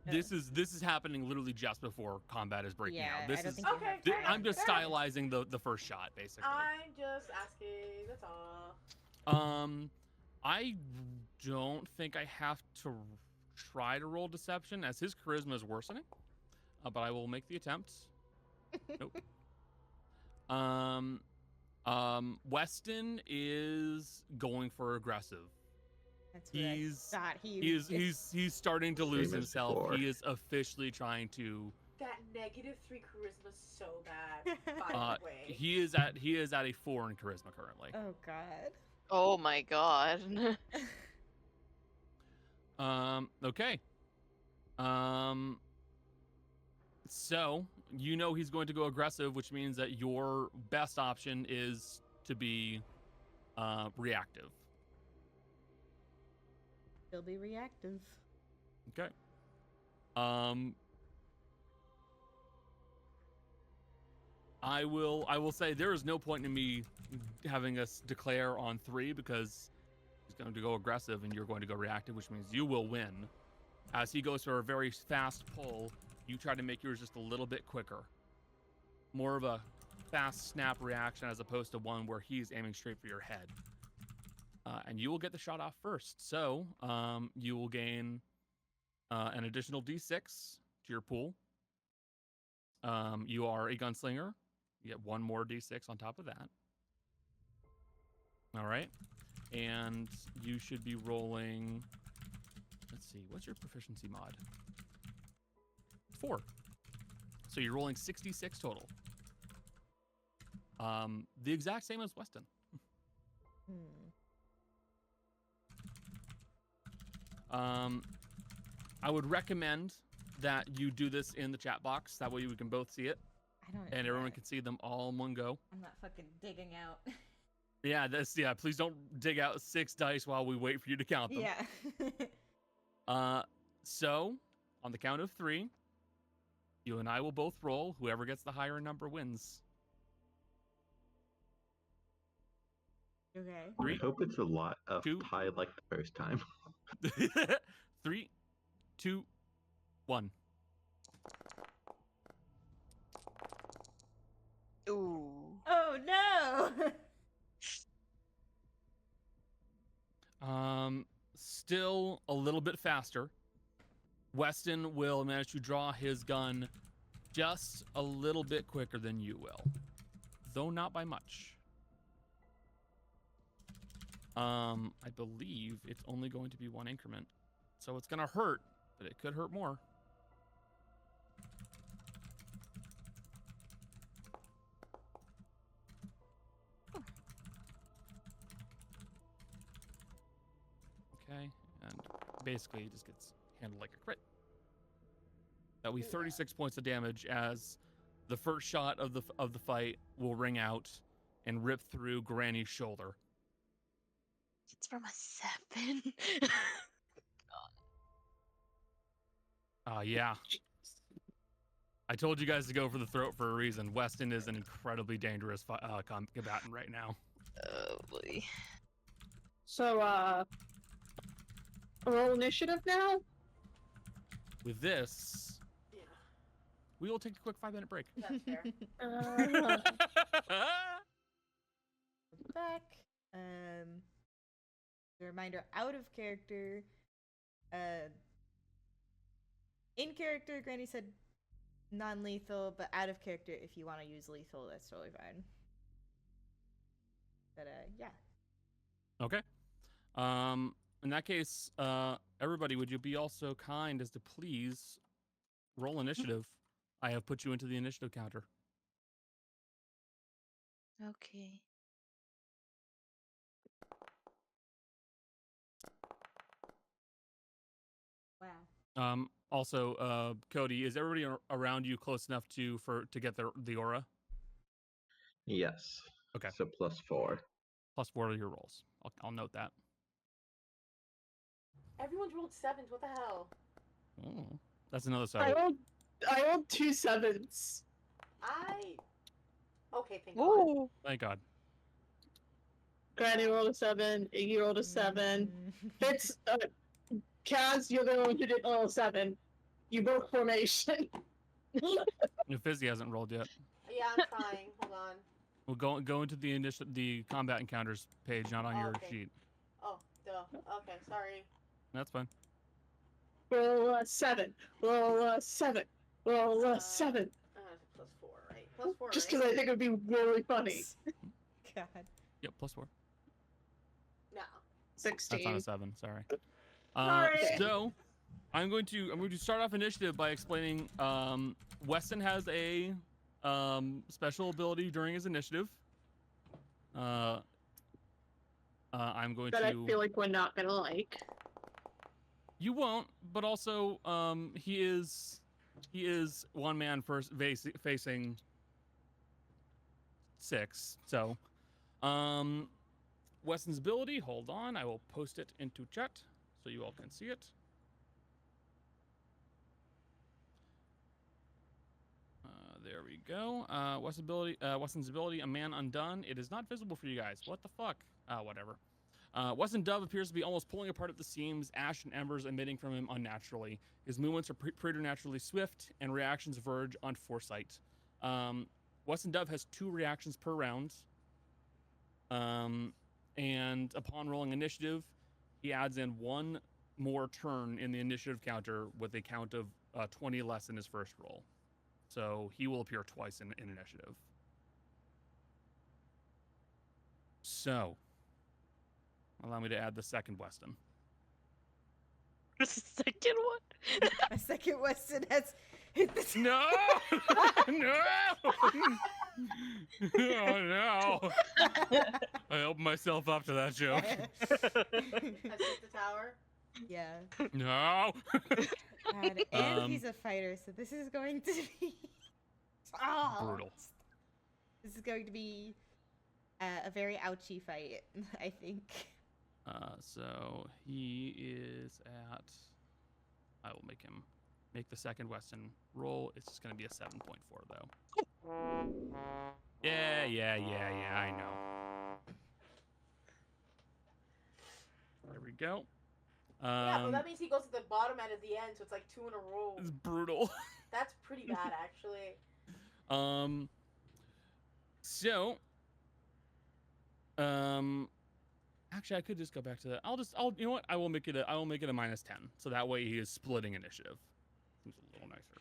This is happening literally just before combat is breaking out. This is okay. I'm just stylizing the first shot, basically. I'm just asking. That's all. I don't think I have to try to roll deception as his charisma is worsening, but I will make the attempt. Nope. Weston is going for aggressive. That's what He's I thought he's starting to lose Same as himself. before. He is officially trying to. That -3 charisma is so bad. By the way. He is at a 4 in charisma currently. Oh god. Oh my god. Okay. So you know he's going to go aggressive, which means that your best option is to be reactive. He'll be reactive. Okay. I will say there is no point in me having us declare on 3 because he's going to go aggressive and you're going to go reactive, which means you will win. As he goes for a very fast pull, you try to make yours just a little bit quicker. More of a fast snap reaction as opposed to one where he's aiming straight for your head. And you will get the shot off first. So you will gain an additional d6 to your pool. You are a gunslinger. You get 1 more d6 on top of that. All right. And you should be rolling... Let's see. What's your proficiency mod? 4. So you're rolling 66 total. The exact same as Weston. I would recommend that you do this in the chat box. That way we can both see it. I don't. And everyone can see them all in one go. I'm not fucking digging out. Yeah, please don't dig out 6 dice while we wait for you to count them. Yeah. So on the count of 3, you and I will both roll. Whoever gets the higher number wins. Okay. 3, I hope it's a lot of 2. tie like the first time. 3, 2, 1. Ooh. Oh no. Still a little bit faster. Weston will manage to draw his gun just a little bit quicker than you will, though not by much. I believe it's only going to be 1 increment, so it's gonna hurt, but it could hurt more. Okay, and basically it just gets handled like a crit. That'll be 36 points of damage as the first shot of the fight will ring out and rip through Granny's shoulder. It's from a 7. Yeah. I told you guys to go for the throat for a reason. Weston is an incredibly dangerous combatant right now. Oh boy. So, roll initiative now? With this, Yeah, we will take a quick 5-minute break. that's fair. Back. The reminder, out of character. In character, Granny said non-lethal, but out of character, if you want to use lethal, that's totally fine. But yeah. Okay. In that case, everybody, would you be also kind as to please roll initiative? I have put you into the initiative counter. Okay. Wow. Also, Cody, is everybody around you close enough to get the aura? Yes. Okay. So +4. +4 to your rolls. I'll note that. Everyone's rolled 7s. What the hell? Oh, that's another I 7. rolled 2 7s. Okay, thank God. Ooh. Thank God. Granny rolled a 7. Iggy rolled a 7. Fitz, Kaz, you're the one who did roll a 7. You broke formation. Fizzy hasn't rolled yet. Yeah, I'm trying. Hold on. We'll go into the combat encounters page, not on your Okay. sheet. Oh, duh. Okay, sorry. That's fine. Roll a 7. Roll a 7. Roll a 7. +4, right? +4, Just right? because I think it would be really funny. God. Yep, +4. No. That's not 16. a 7. Sorry. Sorry. So I'm going to start off initiative by explaining. Weston has a special ability during his initiative. I'm going That to. I feel like we're not gonna like. You won't, but also he is one man first facing 6. So Weston's ability. Hold on, I will post it into chat so you all can see it. There we go. Weston's ability, A Man Undone. It is not visible for you guys. What the fuck? Whatever. Weston Dove appears to be almost pulling apart at the seams, ash and embers emitting from him unnaturally. His movements are preternaturally swift, and reactions verge on foresight. Weston Dove has 2 reactions per round. And upon rolling initiative, he adds in 1 more turn in the initiative counter with a count of 20 less than his first roll. So he will appear twice in initiative. So, allow me to add the second Weston. There's a second one. A second Weston has hit the No! No! Oh, no. I opened myself up to that joke. Has hit the tower. Yeah. No! God, and he's a fighter, so this is going to be Brutal. This is going to be a very ouchy fight, I think. So he is at. I will make the second Weston roll. It's just going to be a 7.4 though. Yeah, I know. There we go. Yeah, but that means he goes to the bottom and at the end, so it's like 2 in a row. It's brutal. That's pretty bad, actually. So, actually, I could just go back to that. You know what? I will make it a -10, so that way he is splitting initiative. Seems a little nicer.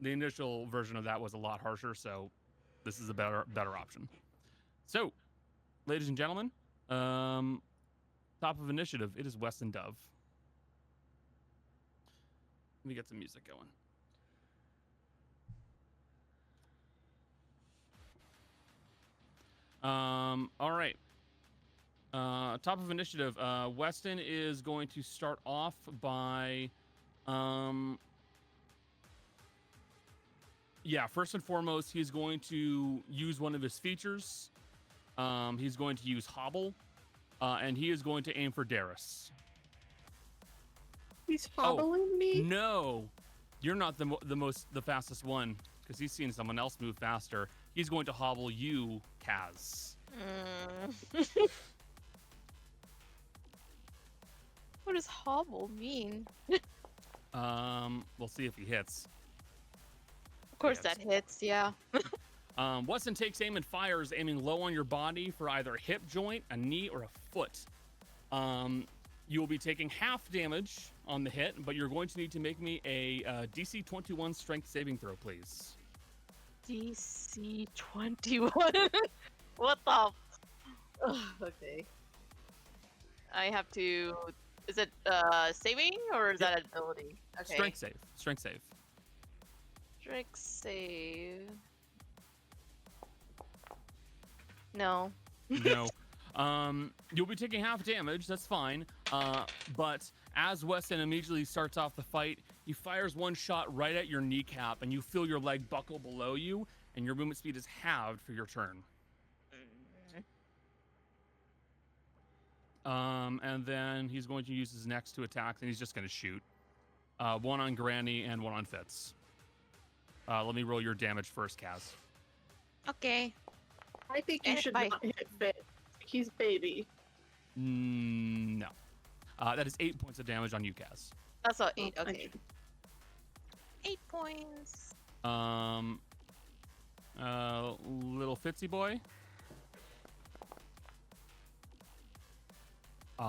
The initial version of that was a lot harsher, so this is a better option. So, ladies and gentlemen, top of initiative, it is Weston Dove. Let me get some music going. All right. Top of initiative, Weston is going to start off by, first and foremost, he's going to use one of his features. He's going to use Hobble, and he is going to aim for Darius. He's hobbling me? No, you're not the fastest one, because he's seen someone else move faster. He's going to hobble you, Kaz. What does hobble mean? We'll see if he hits. Of course that hits, yeah. Weston takes aim and fires, aiming low on your body for either a hip joint, a knee, or a foot. You will be taking half damage on the hit, but you're going to need to make me a DC 21 strength saving throw, please. DC 21? What the? Ugh, okay. I have to. Is it saving or is that an ability? Okay. Strength save. Strength save. Strength save. No. No. You'll be taking half damage. That's fine. But as Weston immediately starts off the fight, he fires one shot right at your kneecap, and you feel your leg buckle below you, and your movement speed is halved for your turn. And then he's going to use his next 2 attacks, and he's just going to shoot. One on Granny and one on Fitz. Let me roll your damage first, Kaz. Okay. I think you should not hit Fit. He's baby. No. That is 8 points of damage on you, Kaz. That's all 8. Okay. 8 points. Little Fitzy boy. Yeah,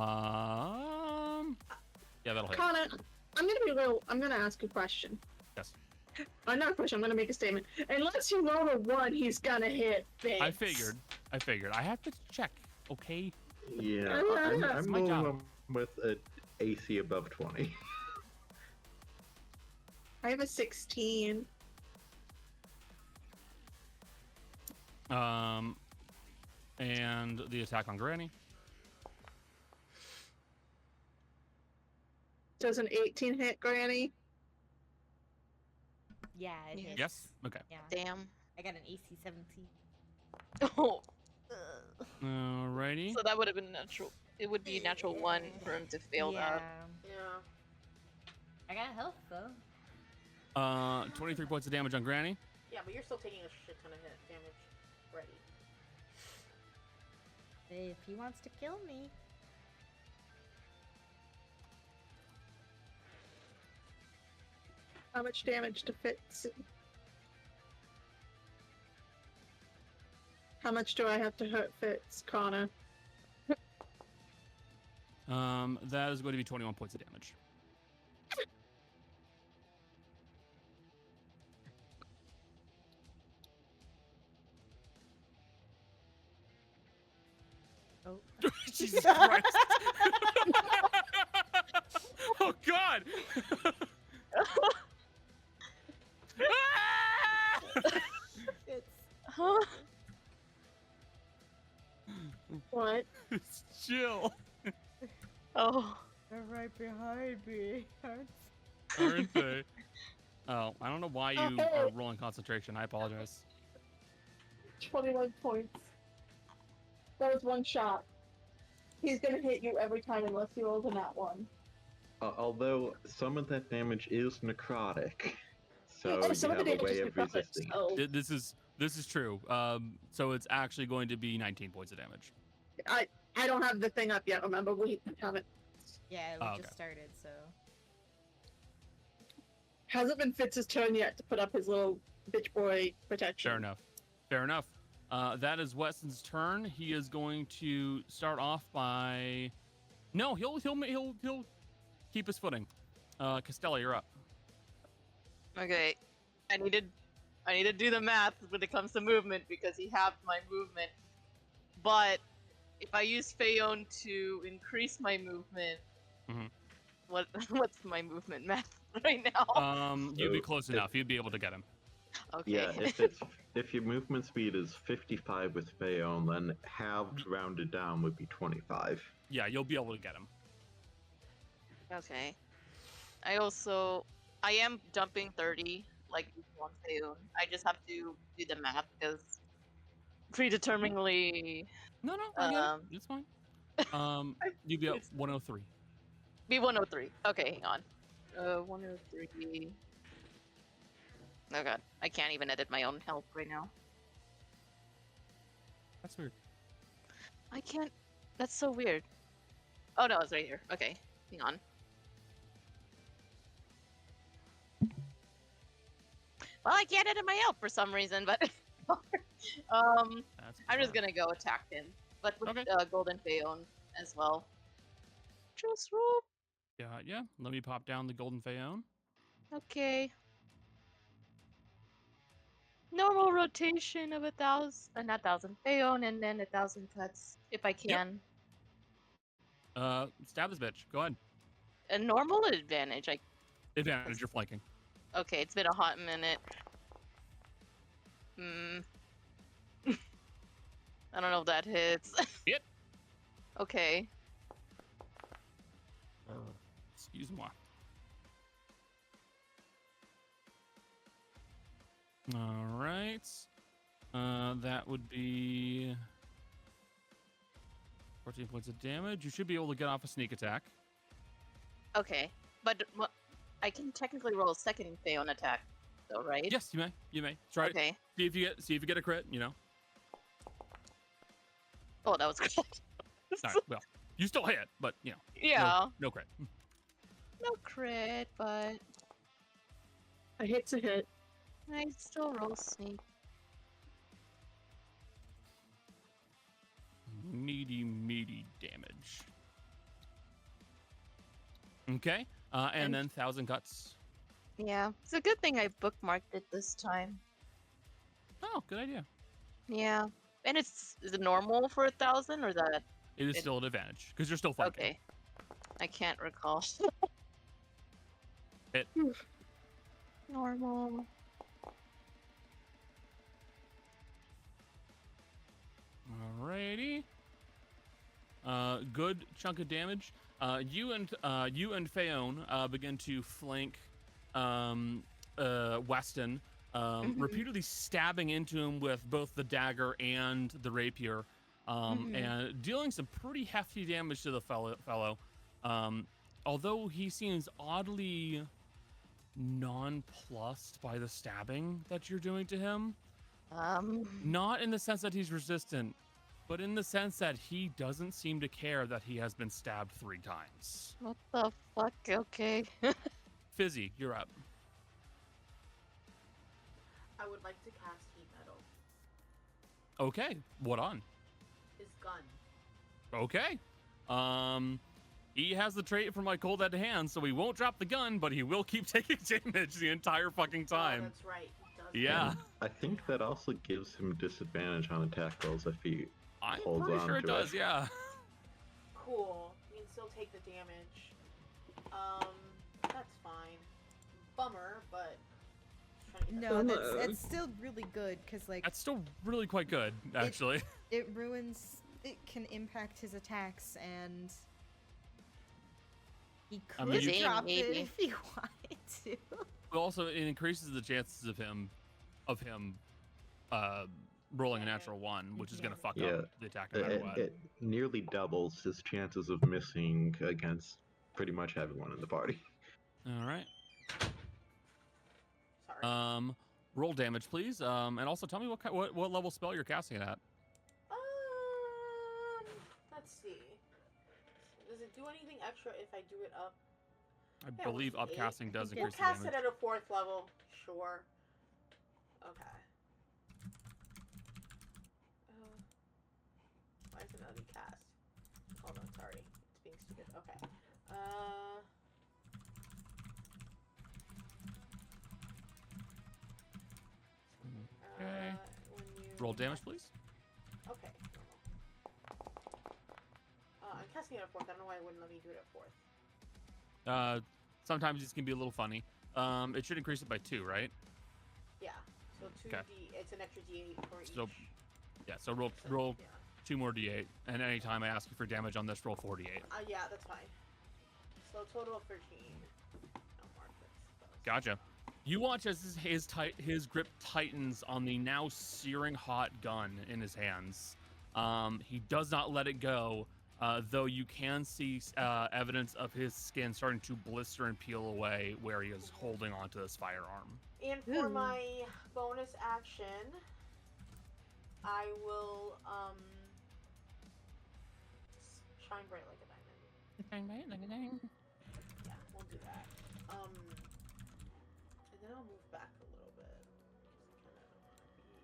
that'll hit. Connor, I'm gonna ask a question. Yes. Another question. I'm gonna make a statement. Unless you roll a 1, he's gonna hit Fitz. I figured. I have to check. Okay. Yeah, I'm my rolling job. one with an AC above 20. I have a 16. And the attack on Granny. Does an 18 hit Granny? Yeah, it hits. Yes. Okay. Yeah. Damn. I got an AC 17. Oh. Alrighty. So that would have been natural. It would be a natural 1 for him to fail that. Yeah. I got health though. 23 points of damage on Granny. Yeah, but you're still taking a shit ton of hit damage already. If he wants to kill me. How much damage to Fitz? How much do I have to hurt Fitz, Connor? That is going to be 21 points of damage. Oh. Jesus Christ. Oh God. It's Huh? What? Chill. Oh. they're right behind me. Aren't they? Oh, I don't know why you are rolling concentration. I apologize. 21 points. That was one shot. He's gonna hit you every time unless he rolls a nat 1. Although some of that damage is necrotic, so Oh, some you of the have a damage way is of necrotic, resisting. so This is true. So it's actually going to be 19 points of damage. I don't have the thing up yet. Remember, we haven't. Yeah, we Oh, just okay. started, so. Hasn't been Fitz's turn yet to put up his little bitch boy protection. Fair enough. Fair enough. That is Weston's turn. He is going to start off by. No, he'll keep his footing. Costello, you're up. Okay. I need to do the math when it comes to movement because he halved my movement. But if I use Phaeon to increase my movement, Mhm. what's my movement math right now? You'd be So close enough. You'd be able to get him. Okay. Yeah, if your movement speed is 55 with Phaeon, then halved rounded down would be 25. Yeah, you'll be able to get him. Okay. I am jumping 30 like on Phaeon. I just have to do the math because predeterminedly No, I get it. It's fine. You'd be at 103. be 103. Okay, hang on. 103. Oh god, I can't even edit my own health right now. That's weird. I can't. That's so weird. Oh no, it's right here. Okay, hang on. Well, I can't edit my health for some reason, but That's I'm just bizarre. gonna go attack him, but with Okay. Golden Phaeon as well. Just roll. Yeah. Let me pop down the golden Phaeon. Okay. Normal rotation of 1,000, not 1,000 Phaeon, and then 1,000 cuts if I can. Stab this bitch. Go ahead. A normal advantage. Advantage, you're flanking. Okay, it's been a hot minute. I don't know if that hits. Hit. Okay. Excuse-moi. All right. That would be 14 points of damage. You should be able to get off a sneak attack. Okay, but I can technically roll a second Phaeon attack, though, right? Yes, you may. You may. Try it. Okay. See if you get a crit. You know. Oh, that was good. All right. Well, you still hit, but you know. Yeah. No crit. No crit, but A hit's a hit. I still roll sneak. Meaty damage. Okay. And then 1,000 cuts. Yeah, it's a good thing I bookmarked it this time. Oh, good idea. Yeah, and is it normal for 1,000 or that? It is It- still an advantage because you're still flanking. Okay, I can't recall. Hit. Normal. Alrighty. Good chunk of damage. You and Phaon begin to flank Weston, repeatedly stabbing into him with both the dagger and the rapier, and dealing some pretty hefty damage to the fellow. Although he seems oddly nonplussed by the stabbing that you're doing to him. Not in the sense that he's resistant, but in the sense that he doesn't seem to care that he has been stabbed 3 times. What the fuck? Okay. Fizzy, you're up. I would like to cast heat metal. Okay, what on? His gun. Okay. He has the trait from my cold dead hand, so he won't drop the gun, but he will keep taking damage the entire fucking Oh, time. that's right. He does. Yeah. And I think that also gives him disadvantage on attack rolls if he I'm holds pretty on sure it to does, yeah. Cool. You can still take the damage. That's fine. Bummer, but. Trying to get No, Hello. that's still really good because like That's still really quite good, actually. it ruins. It can impact his attacks and. He I could mean, you- drop it Maybe. if he wanted to. But also, it increases the chances of him rolling a natural 1, which is going to fuck Yeah. up the attack no matter what. It nearly doubles his chances of missing against pretty much everyone in the party. All right. Sorry. Roll damage, please. And also tell me what level spell you're casting it at. Let's see. Does it do anything extra if I do it up? I Yeah, believe what's it, upcasting does think We'll increase the cast damage. it at a 4th level. Sure. Okay. Why is it not letting me cast? Hold on, sorry. It's being stupid. Okay. Okay. When you Roll damage, please. Okay. I'm casting it at 4th. I don't know why it wouldn't let me do it at 4th. Sometimes these can be a little funny. It should increase it by 2, right? Yeah. So 2d. Okay. It's an extra d8 for each. So, yeah. So roll Yeah. 2 more d8, and anytime I ask you for damage on this, roll 4d8. Yeah, that's fine. So total of 13. No more. That's Gotcha. You watch as his grip tightens on the now searing hot gun in his hands. He does not let it go, though you can see evidence of his skin starting to blister and peel away where he is holding onto this firearm. And for my bonus action, I will shine bright like a diamond. Yeah, we'll do that. And then I'll move back a little bit. I kind of don't want to be.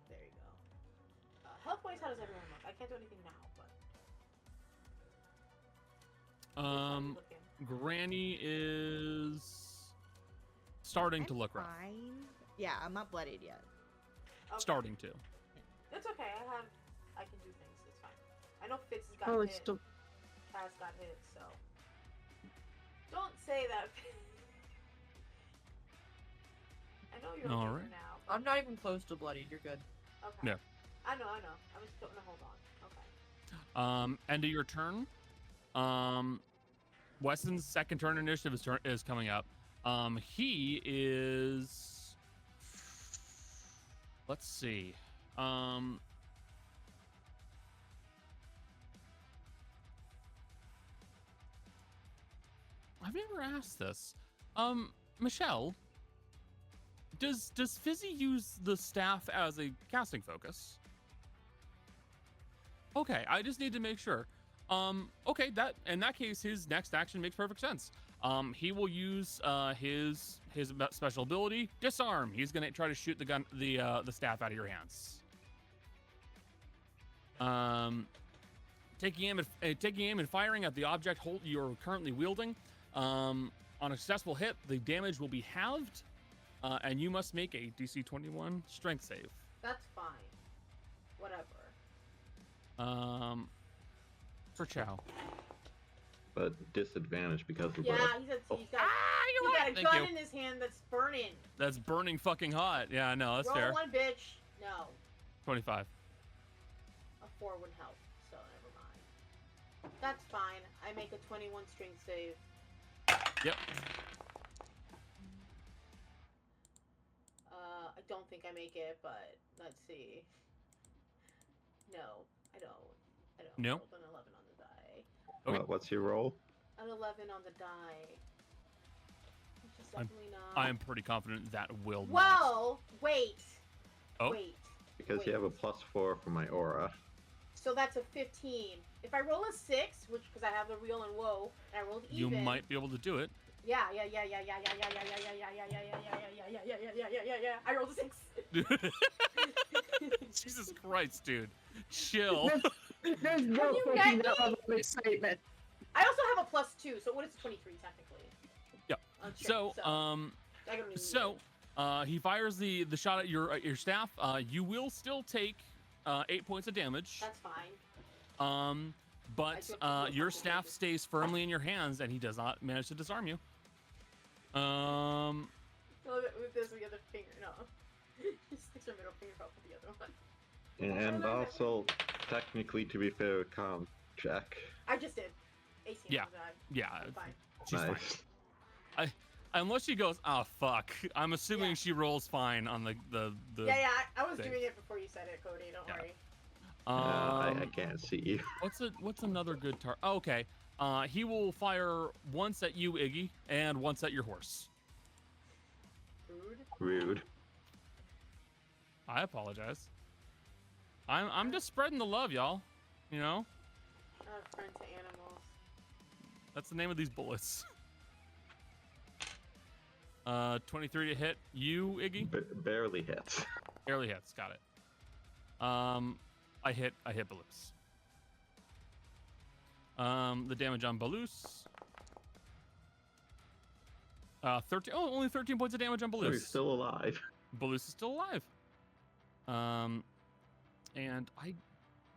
There you go. Health-wise, how does everyone look? I can't do anything now, but. How's he looking? Granny is starting to I'm look rough. fine. Yeah, I'm not bloodied yet. Okay. Starting to. It's okay. I can do things. It's fine. I know Fitz has got Oh, hit. it's still. Kaz got hit, so. Don't say that. I know you're All okay right. for now. I'm not even close to bloodied. You're good. Okay. Yeah. I know. I was still gonna hold on. Okay. End of your turn. Weston's second turn initiative is coming up. He is. Let's see. I've never asked this. Michelle, does Fizzy use the staff as a casting focus? Okay, I just need to make sure. Okay, that in that case, his next action makes perfect sense. He will use his special ability, disarm. He's gonna try to shoot the staff out of your hands. Taking aim and firing at the object you're currently wielding. On On a successful hit, the damage will be halved, and you must make a DC 21 strength save. That's fine. Whatever. For Chow. But disadvantage because of Yeah, the. he's got, you're he right. got a Thank gun you. in his hand that's burning. That's burning fucking hot. Yeah, no, that's Roll fair. one, bitch. No, 25. a 4 wouldn't help, so never mind. That's fine. I make a 21 strength save. Yep. I don't think I make it, but let's see. No, I don't. No? I rolled an 11 on the die. Okay. What's your roll? An 11 on the die. Which is I'm- definitely not. I am pretty confident that will not. Well, wait. Oh. Wait. Because you have a +4 for my aura. So that's a 15. If I roll a 6, which because I have the real and woe, and I rolled You even. might be able to do it. Yeah. I rolled a 6. Jesus Christ, dude. Chill. There's no you fucking get me? level of excitement. I also have a +2, so what is 23 technically? Yeah. On So, strength, I don't even need it. he fires the shot at your staff. You will still take 8 points of damage. That's fine. But took the your fucking staff damage. stays firmly in your hands, and he does not manage to disarm you. With this, the other finger. No. He sticks her middle finger up with the other one. And also, technically, to be fair, con check. I just did. AC Yeah. on the die. Yeah, I'm fine. she's Nice. fine. Unless she goes, oh fuck. I'm assuming Yeah. she rolls fine on the Yeah, I was thing. doing it before you said it, Cody. Don't Yeah. worry. I can't see you. What's another good target? Oh, okay. He will fire once at you, Iggy, and once at your horse. Rude. Rude. I apologize. I'm just spreading the love, y'all. You know, Not a friend to animals. that's the name of these bullets. 23 to hit you, Iggy. Barely hits. Barely hits. Got it. I hit Balus. The damage on Balus. 13. Oh, only 13 points of damage on So Balus. he's still alive. Balus is still alive. And I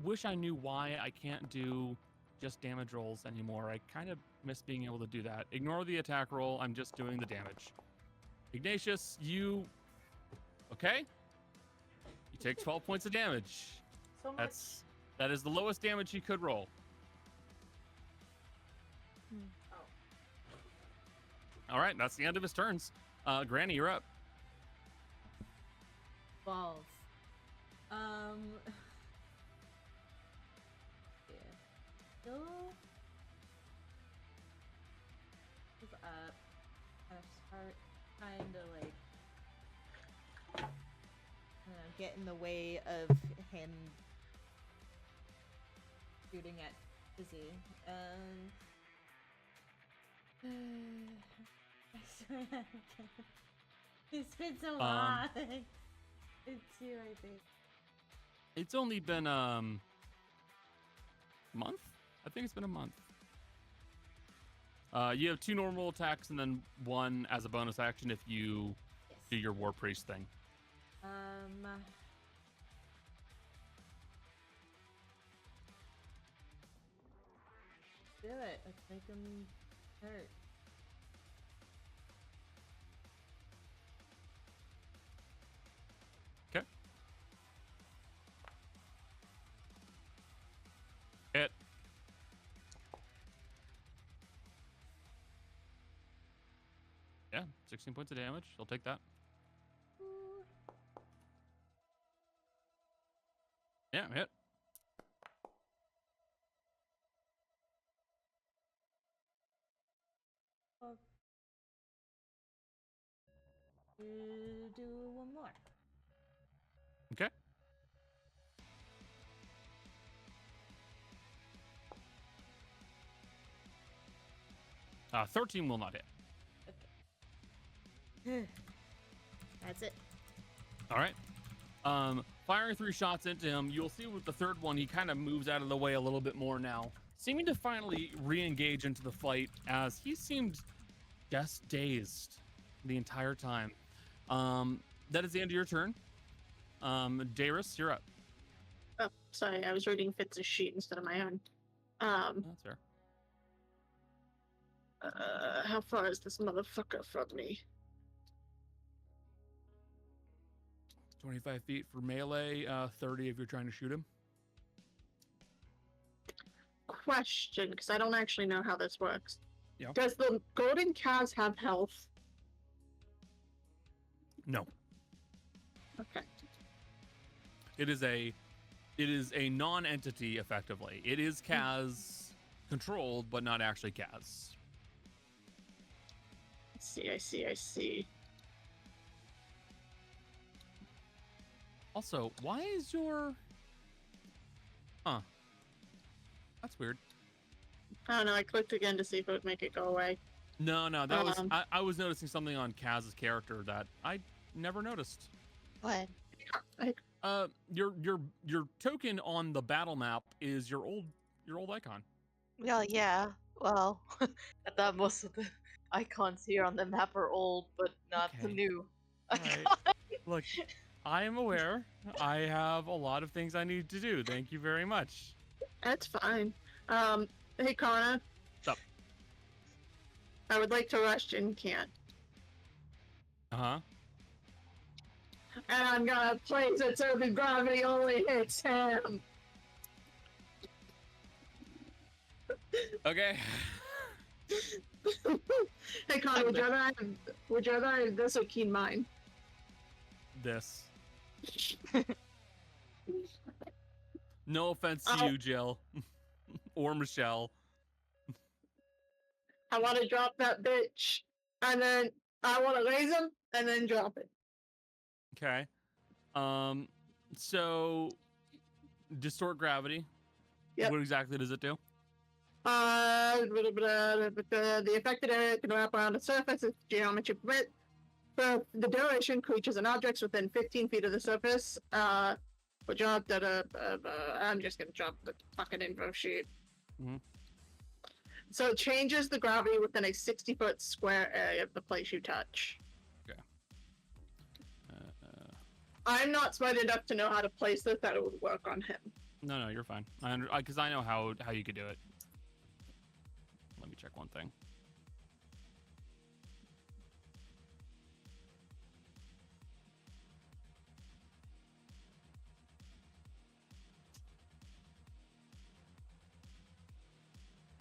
wish I knew why I can't do just damage rolls anymore. I kind of miss being able to do that. Ignore the attack roll. I'm just doing the damage. Ignatius, you okay? You take 12 points of damage. So much. That is the lowest damage he could roll. Oh. All right, that's the end of his turns. Granny, you're up. Balls. Yeah. Still is up. I start trying to like get in the way of him shooting at Izzy. I swear I can't. It's been so long. It's you, I think. It's only been month? I think it's been a month. You have 2 normal attacks and then 1 as a bonus action if you Yes. do your war priest thing. Do it. Let's make him hurt. Okay. Hit. Yeah, 16 points of damage. I'll take that. Yeah, hit. Do one more. Okay. Uh, 13 will not hit. That's it. All right. Firing 3 shots into him. You'll see with the third one, he kind of moves out of the way a little bit more now, seeming to finally re-engage into the fight as he seemed Just dazed the entire time. That is the end of your turn. Darius, you're up. Oh, sorry, I was reading Fitz's sheet instead of my own. That's fair. How far is this motherfucker from me? 25 feet for melee, 30 if you're trying to shoot him. Question, because I don't actually know how this works. Yeah. Does the golden Kaz have health? No. Okay. It is a non-entity effectively. It is Kaz controlled, but not actually Kaz. I see. Also, why is your... Huh. That's weird. I don't know, I clicked again to see if it would make it go away. No, that was... I was noticing something on Kaz's character that I never noticed. What? Your token on the battle map is your old icon. Well, yeah. Well, I thought most of the icons here on the map are old, but not the Okay. new icon. Right. Look, I am aware. I have a lot of things I need to do. Thank you very much. That's fine. Hey Connor. What's up? I would like to rush and can't. Uh-huh. And I'm gonna place it so the gravity only hits him. Okay. Hey Connor, would you rather have this or keen mine? This. No offense to you, Jill. Or Michelle. I want to drop that bitch, and then I want to raise him, and then drop it. Okay. So distort gravity. Yep. What exactly does it do? The affected area can wrap around the surface if geometry permit. For the duration, creatures and objects within 15 feet of the surface. I'm just gonna drop the fucking info sheet. Mhm. So it changes the gravity within a 60-foot square area of the place you touch. Okay. I'm not smart enough to know how to place this that it would work on him. No, you're fine. Because I know how you could do it. Let me check one thing.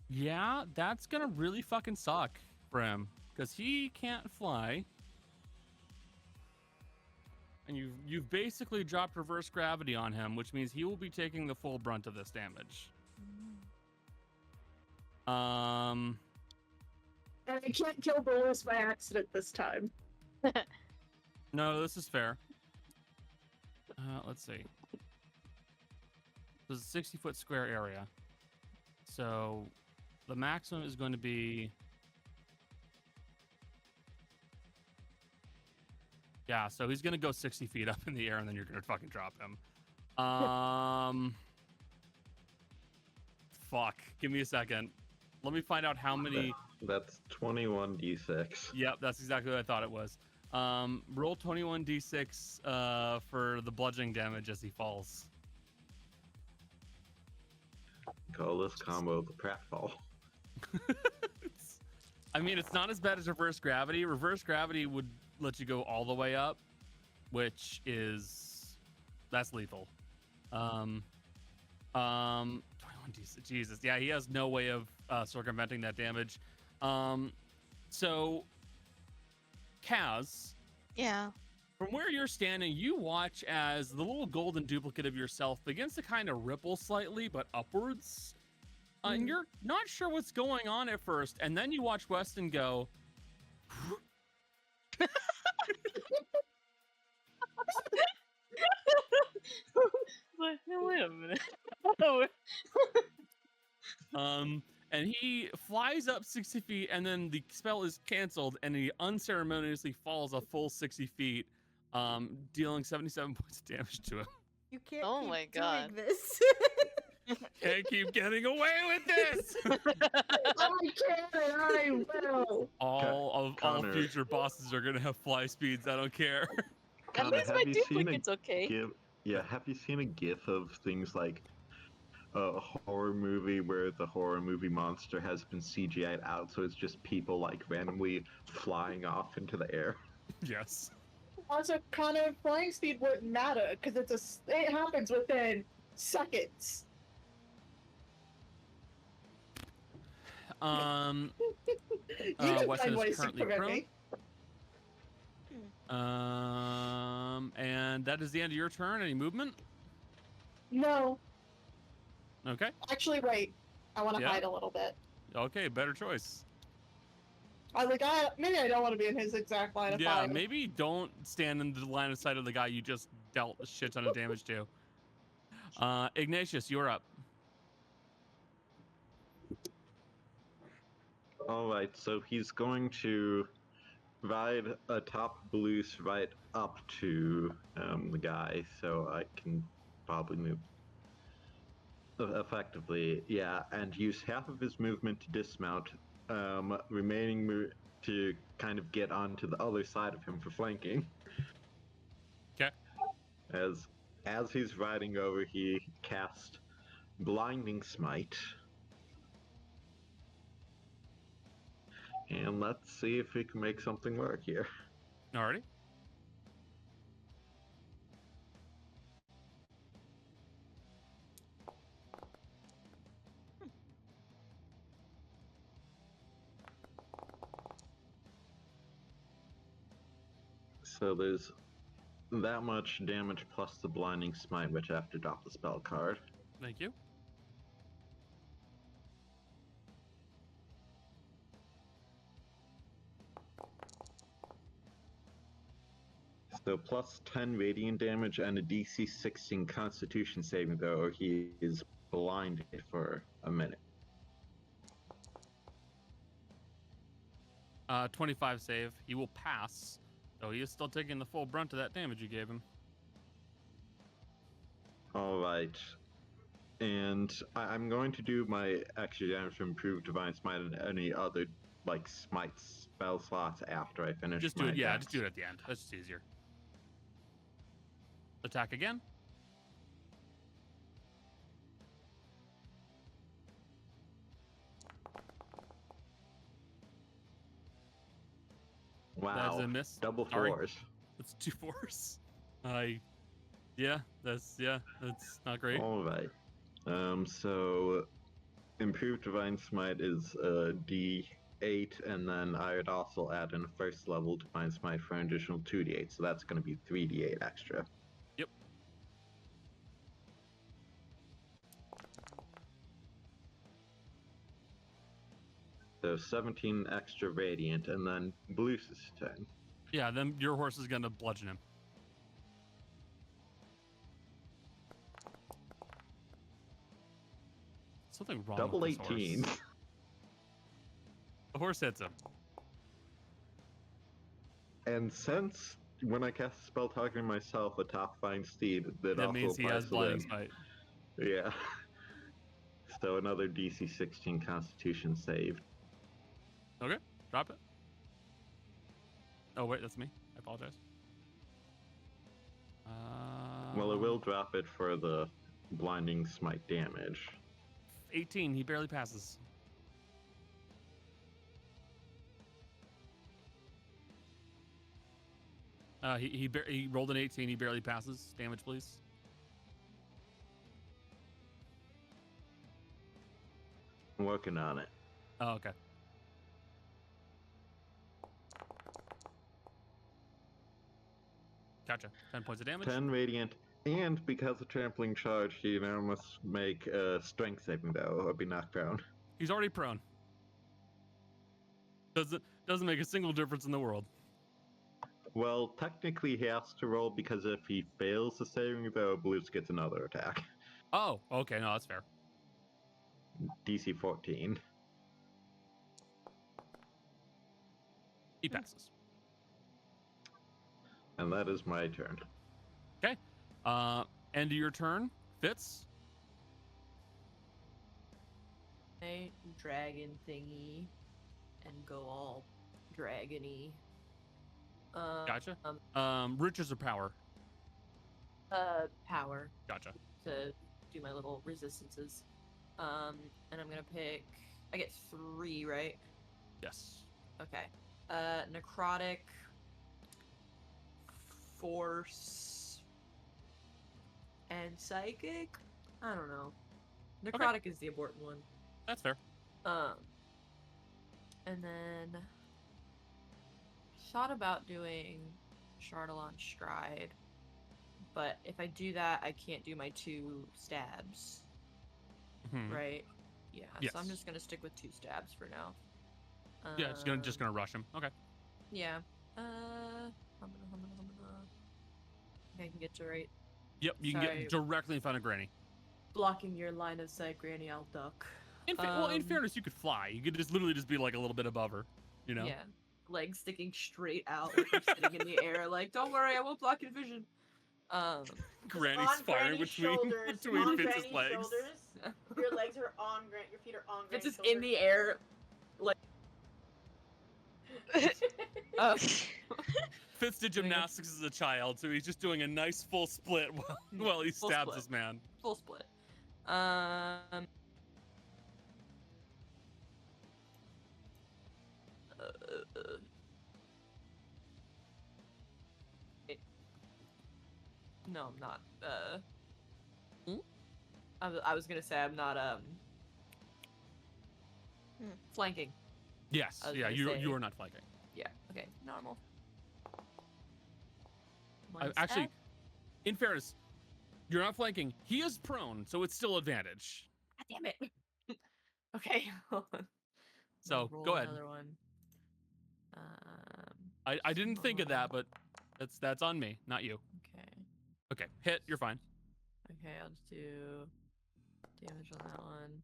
Yeah, that's gonna really fucking suck for him because he can't fly, and you've basically dropped reverse gravity on him, which means he will be taking the full brunt of this damage. And I can't kill Bolus by accident this time. No, this is fair. Let's see. This is a 60-foot square area, so the maximum is going to be... Yeah, so he's going to go 60 feet up in the air, and then you're going to fucking drop him. Fuck. Give me a second. Let me find out how many... That's 21d6. Yep, that's exactly what I thought it was. Roll 21d6 for the bludgeoning damage as he falls. Call this combo the pratfall. I mean, it's not as bad as reverse gravity. Reverse gravity would let you go all the way up, which is... That's lethal. 21d6. Jesus. Yeah, he has no way of circumventing that damage. So, Kaz... Yeah. From where you're standing, you watch as the little golden duplicate of yourself begins to kind of ripple slightly, but upwards. And you're not sure what's going on at first, and then you watch Weston go... Wait a minute. And he flies up 60 feet, and then the spell is canceled, and he unceremoniously falls a full 60 feet, dealing 77 points of damage to him. You can't Oh keep my God. doing this. Can't keep getting away with this. I can and I will. All Connor. future bosses are gonna have fly speeds. I don't care. At Connor, least have my you seen a duplicate's okay. have you seen a GIF of things like a horror movie where the horror movie monster has been CGI'd out, so it's just people like randomly flying off into the air? Yes. Also, Connor, flying speed wouldn't matter because it happens within seconds. Weston find is ways to currently prevent prone. me. And that is the end of your turn. Any movement? No, Okay. actually, wait. I want to Yeah. hide a little bit. Okay, better choice. I was like, maybe I don't want to be in his exact line of Yeah, fire. maybe don't stand in the line of sight of the guy you just dealt a shit ton of damage to. Ignatius, you're up. Alright, so he's going to ride atop Blues right up to the guy, so I can probably move effectively, yeah, and use half of his movement to dismount, remaining to kind of get onto the other side of him for flanking. Okay. As he's riding over, he casts Blinding Smite. And let's see if we can make something work here. Alrighty. So there's that much damage plus the Blinding Smite, which I have to drop the spell card. Thank you. So plus 10 radiant damage and a DC 16 Constitution saving throw, or he is blinded for a minute. 25 save. He will pass, though he is still taking the full brunt of that damage you gave him. Alright. And I'm going to do my extra damage to improve Divine Smite and any other, like, smite spell slots after I finish Just my do it. Yeah, attacks. just do it at the end. That's just easier. Attack again. Wow. That's a miss. Double Sorry. fours. That's 2 4s. Yeah, that's not great. Alright. So improved Divine Smite is D8, and then I would also add in a first level Divine Smite for an additional 2D8, so that's going to be 3D8 extra. Yep. So 17 extra radiant, and then Blue's turn. Yeah, then your horse is gonna bludgeon him. Something wrong Double with this 18. horse. The horse hits him. And since when I cast a spell targeting myself, a top fine steed, That also means he applies has to blinding them. smite. Yeah. So another DC 16 Constitution save. Okay, drop it. Oh wait, that's me. I apologize. Well, it will drop it for the blinding smite damage. 18. He barely passes. He rolled an 18. He barely passes. Damage, please. I'm working on it. Oh, okay. Gotcha. 10 points of damage. 10 radiant, and because of trampling charge, he now must make a strength saving throw or be knocked prone. He's already prone. Doesn't make a single difference in the world. Well, technically he has to roll because if he fails the saving throw, Blues gets another attack. Oh, okay. No, that's fair. DC 14. He passes. And that is my turn. Okay. End of your turn. Fitz. dragon thingy and go all dragony. Gotcha. Riches or power? Power Gotcha. to do my little resistances. And I'm gonna pick. I get 3, right? Yes. Okay. Necrotic, Force, and Psychic. I don't know. Necrotic is the important one. That's fair. And then thought about doing Chardalon Stride, but if I do that, I can't do my 2 stabs, Mhm. right? Yeah. Yes. So I'm just gonna stick with 2 stabs for now. Yeah, just gonna rush him. Okay. Yeah. I think I can get to right. Yep, you can Sorry. get directly in front of Granny. Blocking your line of sight, Granny. I'll duck. Well, in fairness, you could fly. You could just literally just be like a little bit above her. You know. Yeah. Legs sticking straight out, like I'm sitting in the air. Like, don't worry, I won't block your vision. Granny's on firing Granny's between shoulders, between on Fitz's Granny's legs. shoulders. Your legs are on your feet are on It's Granny's just shoulders. in the air, like. Fitz did gymnastics as a child, so he's just doing a nice full split while he Full stabs split. this man. Full split. No, I'm not. I was gonna say I'm not flanking. Yes. I was Yeah. gonna You say- are not flanking. Yeah. Okay. Normal. Actually, in fairness, you're not flanking. He is prone, so it's still advantage. God damn it. Okay. hold on. So Roll go ahead. Another one. I didn't think of that, but that's on me, not you. Okay. Okay, hit. You're fine. Okay, I'll just do damage on that one.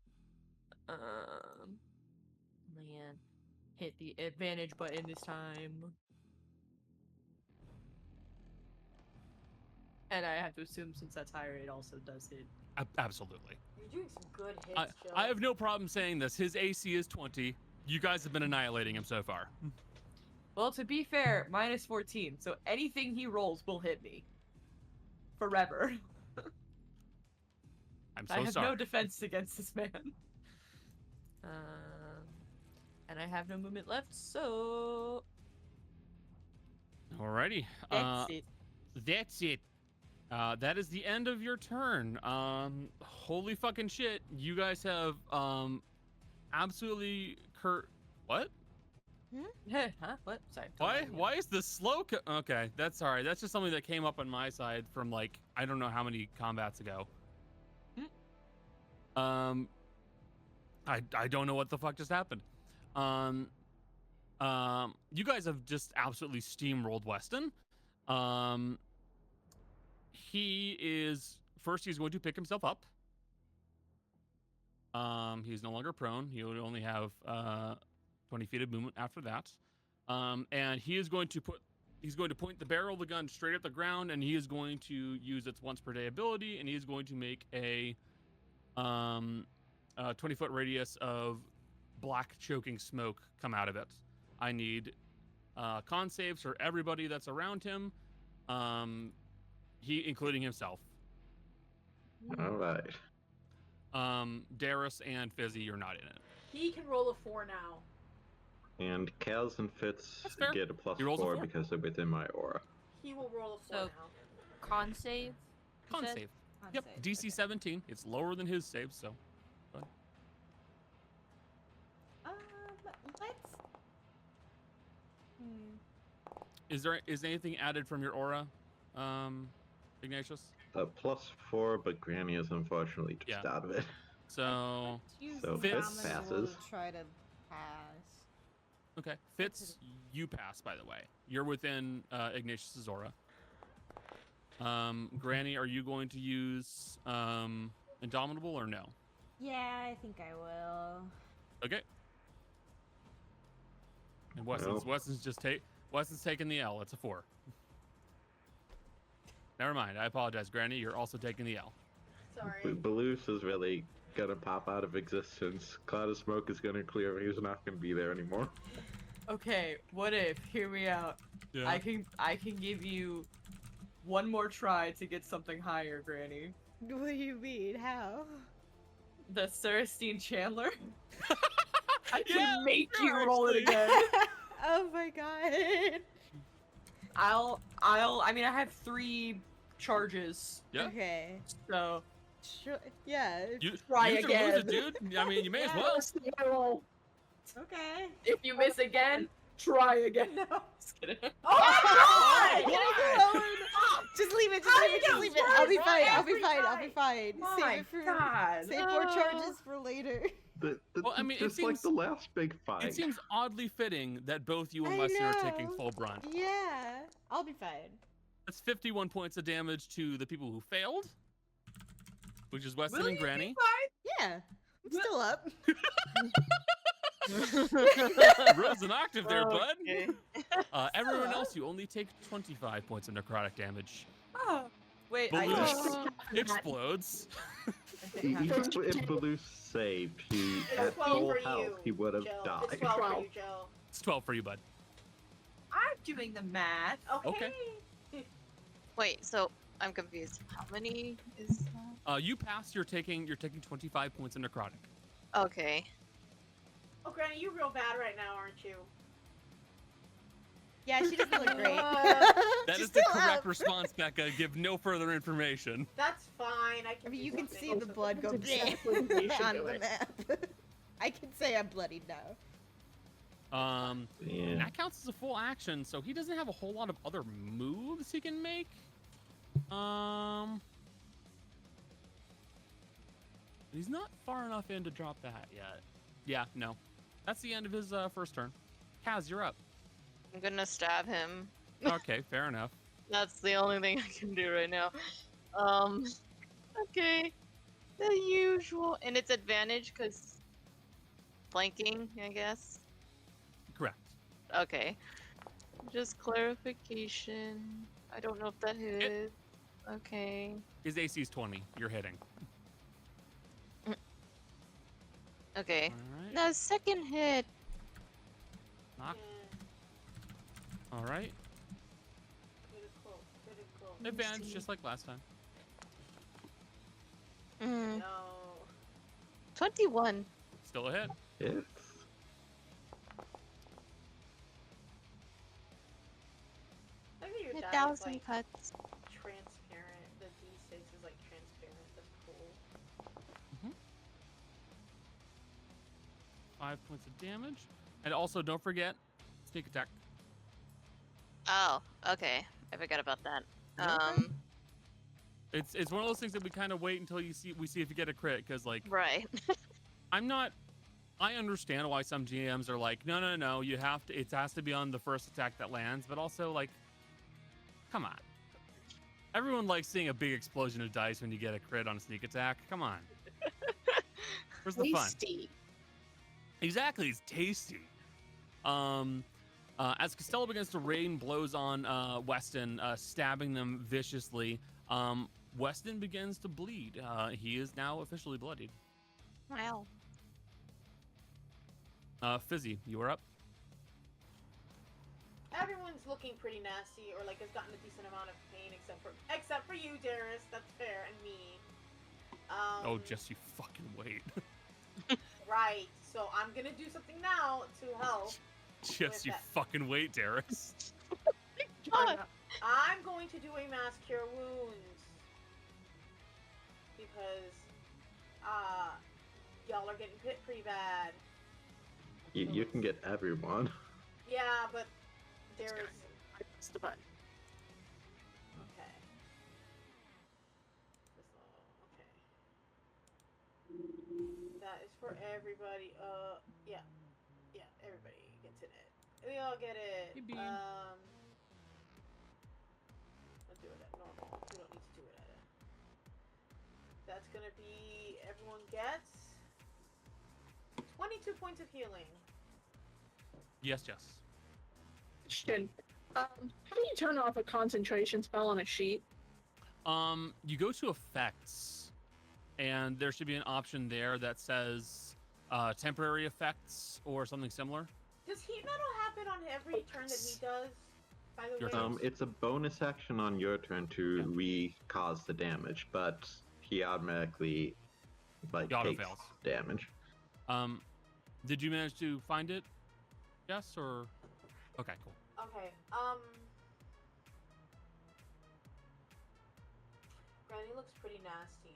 Man, hit the advantage button this time. And I have to assume since that's higher, it also does hit. Absolutely. You're doing some good hits, Joe. I have no problem saying this. His AC is 20. You guys have been annihilating him so far. Well, to be fair, minus 14, so anything he rolls will hit me. Forever. I'm so I have sorry. no defense against this man. And I have no movement left, so... Alrighty. That's it. That's it. That is the end of your turn. Holy fucking shit. You guys have, absolutely what? Huh? What? Sorry. Why is this slow? Okay, that's alright. That's just something that came up on my side from like, I don't know how many combats ago. I don't know what the fuck just happened. You guys have just absolutely steamrolled Weston. He's going to pick himself up. He's no longer prone. He would only have 20 feet of movement after that. And he is going to point the barrel of the gun straight at the ground, and he is going to use its once per day ability, and he is going to make a 20-foot radius of black choking smoke come out of it. I need con saves for everybody that's around him, including himself. All right. Darius and Fizzy, you're not in it. He can roll a 4 now. And Kaz and Fitz That's fair. get a plus He rolls a 4 4. because they're within my aura. He will roll a 4 So- now. Con save? you Con said? save. Con Yep, save, DC okay. 17. It's lower than his save, so. Let's. Is anything added from your aura, Ignatius? Plus 4, but Granny is unfortunately just Yeah. out of it. So, Let's use So Fitz Dominable passes. to try to pass. okay. Fitz, you pass, by the way. You're within Ignatius's aura. Granny, are you going to use Indomitable or no? Yeah, I think I will. Okay. And Well. Weston's taking the L. It's a 4. Never mind. I apologize, Granny. You're also taking the L. Sorry. Balloose is really gonna pop out of existence. Cloud of smoke is gonna clear. He's not gonna be there anymore. Okay, what if? Hear me out. Yeah. I can give you one more try to get something higher, Granny. What do you mean? How? The Cersei Chandler. I can Yeah, make sure, you roll it actually. again. Oh my god. I mean, I have 3 charges, Yeah. Okay. so Sure. Yeah. You Try use it or lose it, again. dude. I mean, you may as Yeah. well. Okay. if you miss again, try again. No. Just kidding. Oh my god! Oh, just leave it. Just How leave do it. you Just leave it. get I'll be worse fine. I'll every be fine. I'll be time? fine. Oh Save my it for. god. Save more charges for later. Well, I mean, it just like seems- the last big fight. It seems oddly fitting that both you and I Weston are taking know. full brunt. Yeah. I'll be fine. That's 51 points of damage to the people who failed, which is Weston Will and you be Granny. Yeah. I'm still up. Rose an octave there, bud. Okay. Everyone up. else, you only take 25 points of necrotic damage. Oh, wait, Baloo Oh. explodes. If Baloo saved, he It's at 12 full for health, you, he would have Joe. died. It's 12 for 12. you, Joe. It's 12 for you, bud. I'm doing the math. Okay. Wait, so I'm confused. How many is that? You pass. You're taking 25 points of necrotic. Okay. Oh, Granny, you real bad right now, aren't you? Yeah, she doesn't look great. That She's is the still correct up. response, Becca. Give no further information. That's fine. I can I mean, do you can something. see the blood go That's exactly what you should on do the it. map. I can say I'm bloodied now. And Yeah. that counts as a full action, so he doesn't have a whole lot of other moves he can make. He's not far enough in to drop that yet. Yeah, no. That's the end of his first turn. Kaz, you're up. I'm gonna stab him. Okay, fair enough. That's the only thing I can do right now. Okay. The usual. And it's advantage because flanking, I guess. Correct. Okay. Just clarification. I don't know if that hit. Okay. His AC is 20. You're hitting. Okay. All right. The second hit. Knock. Yeah, All right. critical, critical. Advantage, see. just like last time. Mm, No. 21. Still a hit. It's I think your die is 1,000 like cuts. transparent. The D6 is like transparent. That's cool. 5 points of damage. And also, don't forget, sneak attack. Oh, okay. I forgot about that. Okay. It's one of those things that we kind of wait until we see if you get a crit, because like Right. I understand why some GMs are like, no, you have to. It has to be on the first attack that lands, but also like, come on. Everyone likes seeing a big explosion of dice when you get a crit on a sneak attack. Come on. Where's the fun? Tasty. Exactly, it's tasty. As Costello begins to rain blows on Weston, stabbing them viciously, Weston begins to bleed. He is now officially bloodied. Wow. Fizzy, you are up. Everyone's looking pretty nasty, or like has gotten a decent amount of pain, except for you, Darius. That's fair, and me. Oh, just you fucking wait. Right. So I'm gonna do something now to help. Just you that. fucking wait, Darius. God. I'm going to do a mass cure wounds because y'all are getting hit pretty bad. you can get everyone. Yeah, but there's Press the button. okay. Okay. That is for everybody. Yeah, everybody gets it. We all get it. Hey, Bean. Let's do it at normal. We don't need to do it at it. That's gonna be everyone gets 22 points of healing. Yes. Question. How do you turn off a concentration spell on a sheet? You go to effects, and there should be an option there that says temporary effects or something similar. Does heat metal happen on every turn that he does? By the Your way, turn. It's a bonus action on your turn to re-cause the damage, but he automatically He auto takes fails. damage. Did you manage to find it? Yes or? Okay, cool. okay. Granny looks pretty nasty,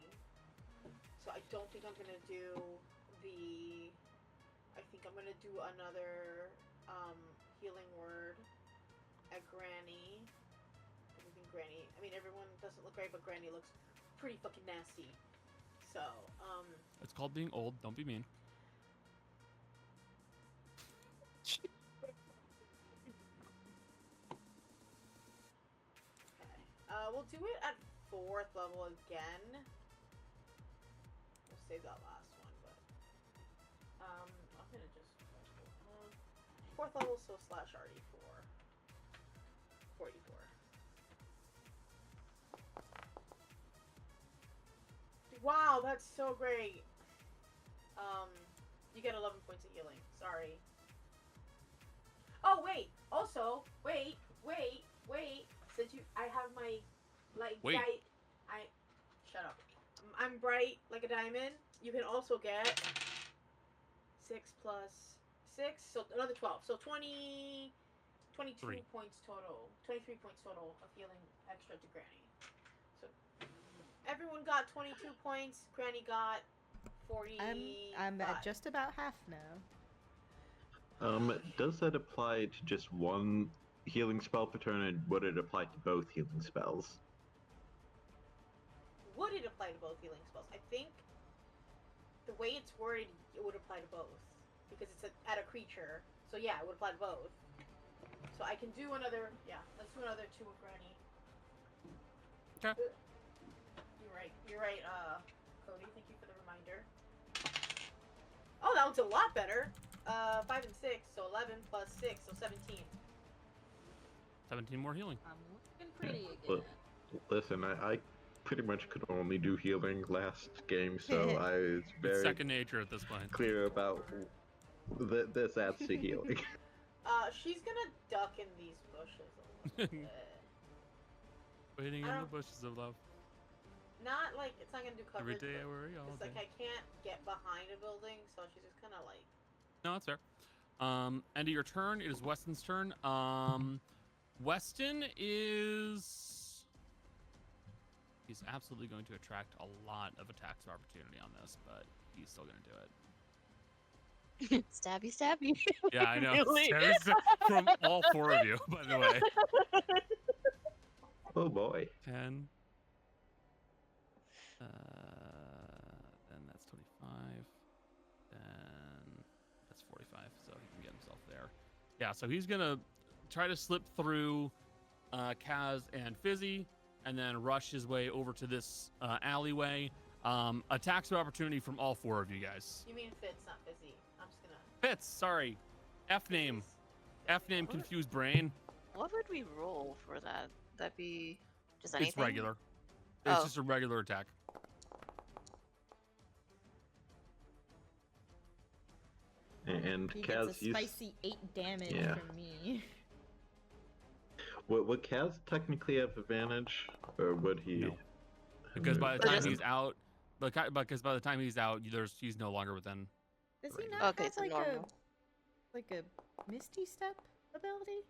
so I don't think I'm gonna do the. I think I'm gonna do another healing word at Granny. I think Granny. I mean, everyone doesn't look great, but Granny looks pretty fucking nasty. So, It's called being old. Don't be mean. okay. We'll do it at 4th level again. We'll save that last one, but I'm gonna just 4th level, so slash RD4. 44. Wow, that's so great. You get 11 points of healing. Sorry. Oh wait. Also, wait. Since I have my Wait. shut up. I'm bright like a diamond. You can also get 6 plus 6, so another 12. So 22 points total. 23 points total of healing extra to Granny. So everyone got 22 points. Granny got 40. I'm at just about half now. Does that apply to just one healing spell per turn, or would it apply to both healing spells? Would it apply to both healing spells? I think the way it's worded, it would apply to both. Because it's at a creature. So yeah, it would apply to both. So I can do another, let's do another 2 of Granny. Okay. You're right, Cody, thank you for the reminder. Oh, that one's a lot better. 5 and 6, so 11 plus 6, so 17. 17 more healing. I'm looking pretty Well, again. listen, I pretty much could only do healing last game, so I was It's very second nature at this point. clear about this adds to healing. She's gonna duck in these bushes a little bit. Waiting I in the don't- bushes of love. Not like, it's not gonna do Every coverage, day I but worry all it's day. like I can't get behind a building, so she's just kind of like... No, that's fair. End of your turn. It is Weston's turn. Weston is... He's absolutely going to attract a lot of attacks of opportunity on this, but he's still going to do it. Stabby, stabby. Yeah, I know. Really? From all 4 of you, by the way. Oh boy. 10. Then that's 25. Then that's 45, so he can get himself there. Yeah, so he's going to try to slip through Kaz and Fizzy, and then rush his way over to this alleyway. Attacks of opportunity from all 4 of you guys. You mean Fitz, not Fizzy. I'm just gonna... Fitz, sorry. F name. Fizz. F name, confused brain. What would we roll for that? That'd be just anything? It's regular. It's Oh. just a regular attack. And He Kaz, gets a spicy 8 damage Yeah. from me. would Kaz technically have advantage, or would he? No. Because by the But time doesn't- he's out, because by the time he's out, he's no longer within. Does he Right. not Okay, have so like normal. a Misty Step ability?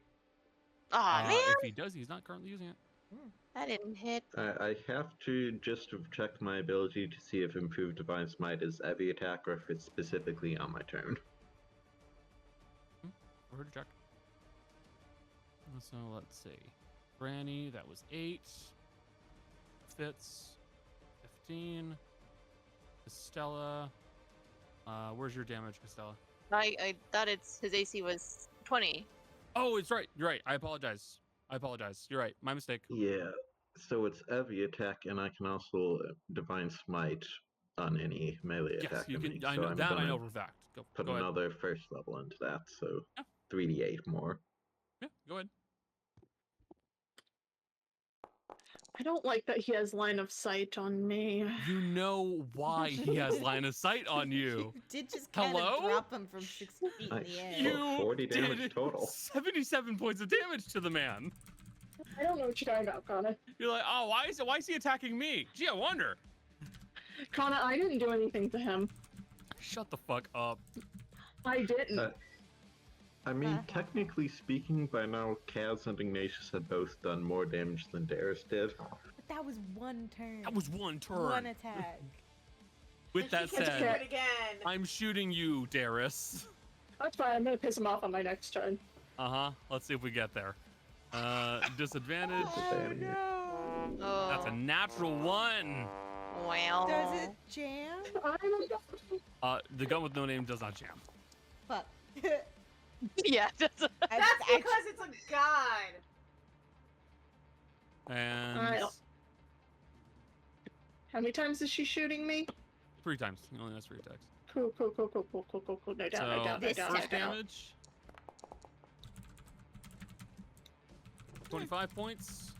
Aw, man, If he does, he's not currently using it. that didn't hit. I have to just check my ability to see if Improved Divine Smite is every attack or if it's specifically on my turn. For her to check. So let's see. Granny, that was 8. Fitz, 15. Costella. Where's your damage, Costella? I thought his AC was 20. Oh, it's right. You're right. I apologize. You're right. My mistake. Yeah, so it's every attack, and I can also Divine Smite on any melee Yes, attack. you I can. make, I so know I'm that. I gonna know for a fact. put Go ahead. another first level into that, so Yeah. 3d8 more. Yeah, go ahead. I don't like that he has line of sight on me. You know why he has line of sight on you. You did just kind Hello? of drop him from 6 feet in the Nice. air. You 40 damage did total. 77 points of damage to the man. I don't know what you're talking about, Connor. You're like, oh, why is he attacking me? Gee, I wonder. Connor, I didn't do anything to him. Shut the fuck up. I didn't. I mean, technically speaking, by now, Kaz and Ignatius had both done more damage than Darius did. But that was one turn. That was one turn. One attack. With that She can said, do it again. I'm shooting you, Darius. That's fine. I'm gonna piss him off on my next turn. Uh-huh. Let's see if we get there. Disadvantage. Oh no. Oh. That's a natural 1. Well. Does it jam? The gun with no name does not jam. Fuck. Yeah. That's because it's a god. And Alright. How many times is she shooting me? 3 times. He only has 3 attacks. Cool. No down, no down, no This down, no First down. damage. 25 points.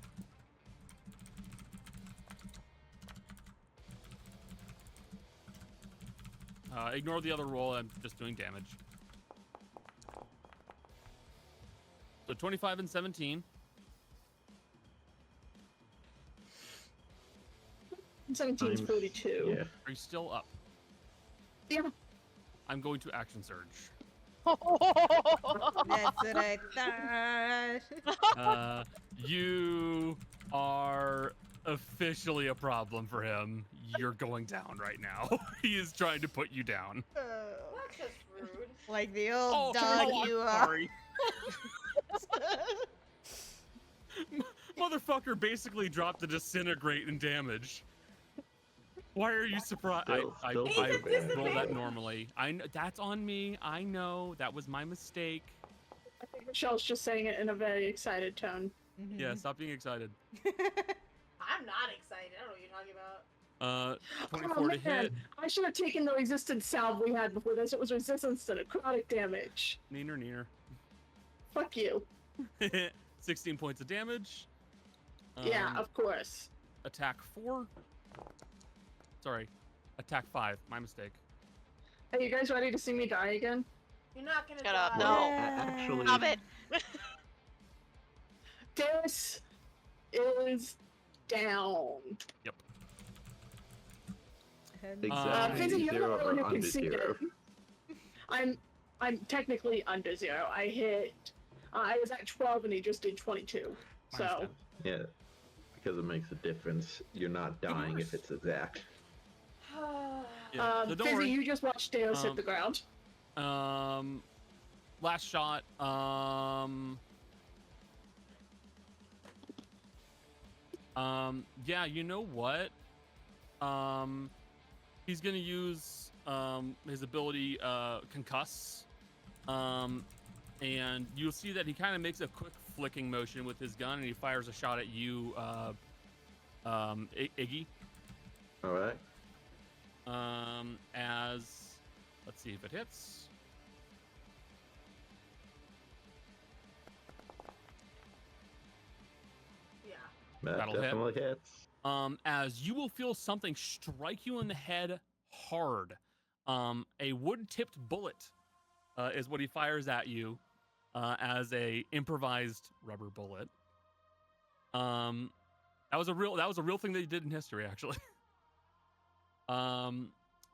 Ignore the other roll. I'm just doing damage. So 25 and 17. 17's 42. Yeah. Are you still up? Yeah. I'm going to action surge. That's what I thought. You are officially a problem for him. You're going down right now. He is trying to put you down. That's just rude. Like the old dog you I'm are. sorry. Motherfucker basically dropped to disintegrate in damage. Why are you surprised? I Still roll that disadvantage. normally. That's on me. I know that was my mistake. I think Michelle's just saying it in a very excited tone. Mhm. Yeah, stop being excited. I'm not excited. I don't know what you're talking about. 24 to hit. I should have taken the resistance salve we had before this. It was resistance to necrotic damage. Neener. Fuck you. 16 points of damage. Yeah, of course. Attack 4. Sorry, attack 5. My mistake. Are you guys ready to see me die again? You're not gonna Shut die. up, Well, no. actually, Stop it. This is down. exactly Fizzy, you're the 0 one or who can under see 0. it. I'm technically under 0. I hit. I was at 12 and he just did 22. Minus So 10. Yeah, because it makes a difference. You're not dying if it's exact. Yeah, so don't Fizzy, worry. you just watched Deos hit the ground. Last shot. Yeah, you know what? He's gonna use his ability Concuss. And you'll see that he kind of makes a quick flicking motion with his gun, and he fires a shot at you, Iggy. All right. Let's see if it hits. Yeah. That That'll hit. definitely hits. As you will feel something strike you in the head hard. A wood-tipped bullet is what he fires at you as a improvised rubber bullet. That was a real thing they did in history, actually.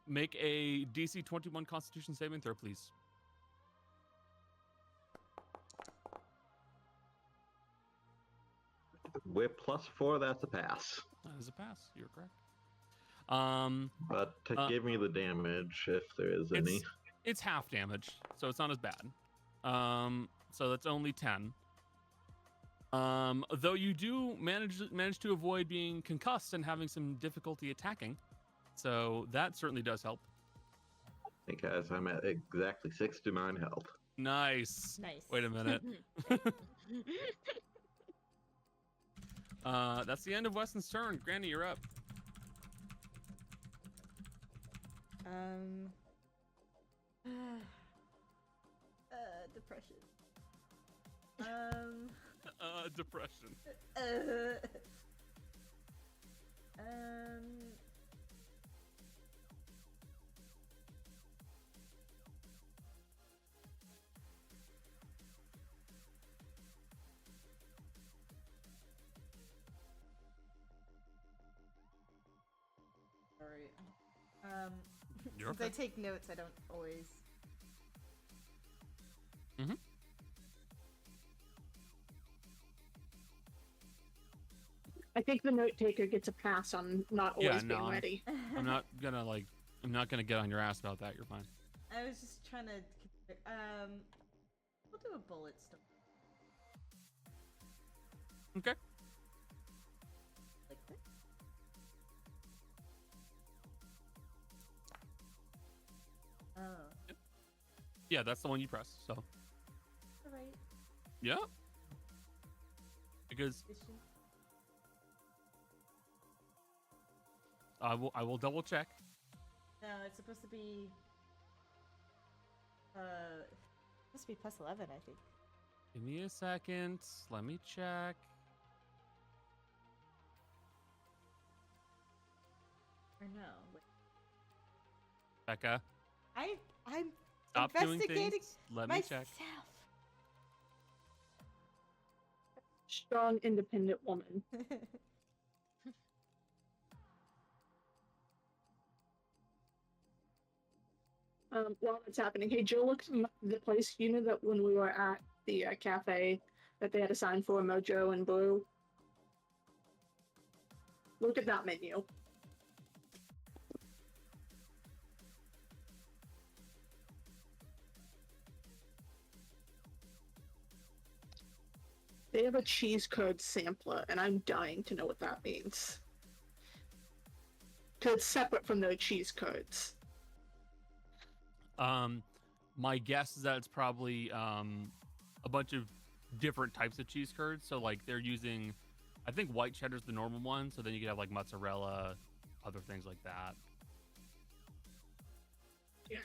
Make a DC 21 Constitution saving throw, please. With +4, that's a pass. That is a pass. You're correct. But to give me the damage, if there is any. It's half damage, so it's not as bad. So that's only 10. Though you do manage to avoid being concussed and having some difficulty attacking, so that certainly does help. Because I'm at exactly 69 health. Nice. Nice. Wait a minute. That's the end of Weston's turn. Granny, you're up. Depression. Depression. Sorry. You're Since okay. I take notes, I don't always. Mm-hmm. I think the note taker gets a pass on not always being I'm- ready. I'm not gonna get on your ass about that. You're fine. I was just trying to. We'll do a bullet storm. Okay. Like this. Oh. Yeah, that's the one you press. So. Alright. Yeah. Because I will double check. No, it's supposed to be. Supposed to be plus 11, I think. Give me a second. Let me check. Or no. Wait. Becca, I'm stop doing investigating things. Let me myself. check. Strong, independent woman. While that's happening, hey, Jill, look at the place. You know that when we were at the cafe that they had a sign for Mojo and Blue? Look at that menu. They have a cheese curd sampler, and I'm dying to know what that means. Because it's separate from the cheese curds. My guess is that it's probably a bunch of different types of cheese curds. So like they're using, I think white cheddar's the normal one. So then you could have like mozzarella, other things like that. Yeah.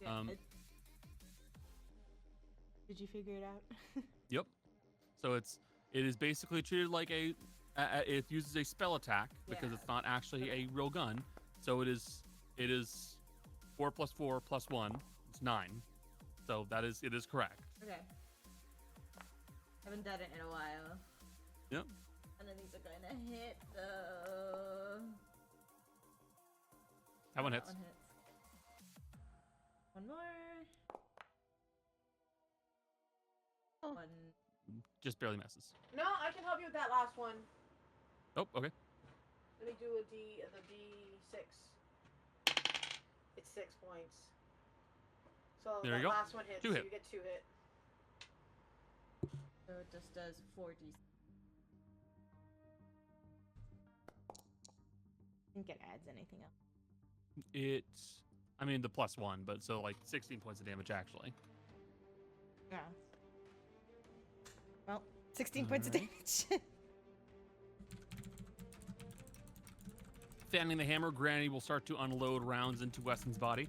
Yeah, did you figure it out? Yep. So it is basically treated like it uses a spell attack because Yeah. it's not actually a real gun. So it is 4 + 4 + 1. It's 9. So it is correct. Okay. Haven't done it in a while. Yep. And then these are going to hit the. That one hits. One hits. One more. Oh. One. Just barely misses. No, I can help you with that last one. Oh, okay. Let me do the D6. It's 6 points. So There that you go. last one hits. 2 so hit. you get 2 hit. So it just does 4d. I think it adds anything else. I mean the +1, but so like 16 points of damage actually. Yeah. Well, 16 points of damage. Fanning the hammer, Granny will start to unload rounds into Weston's body.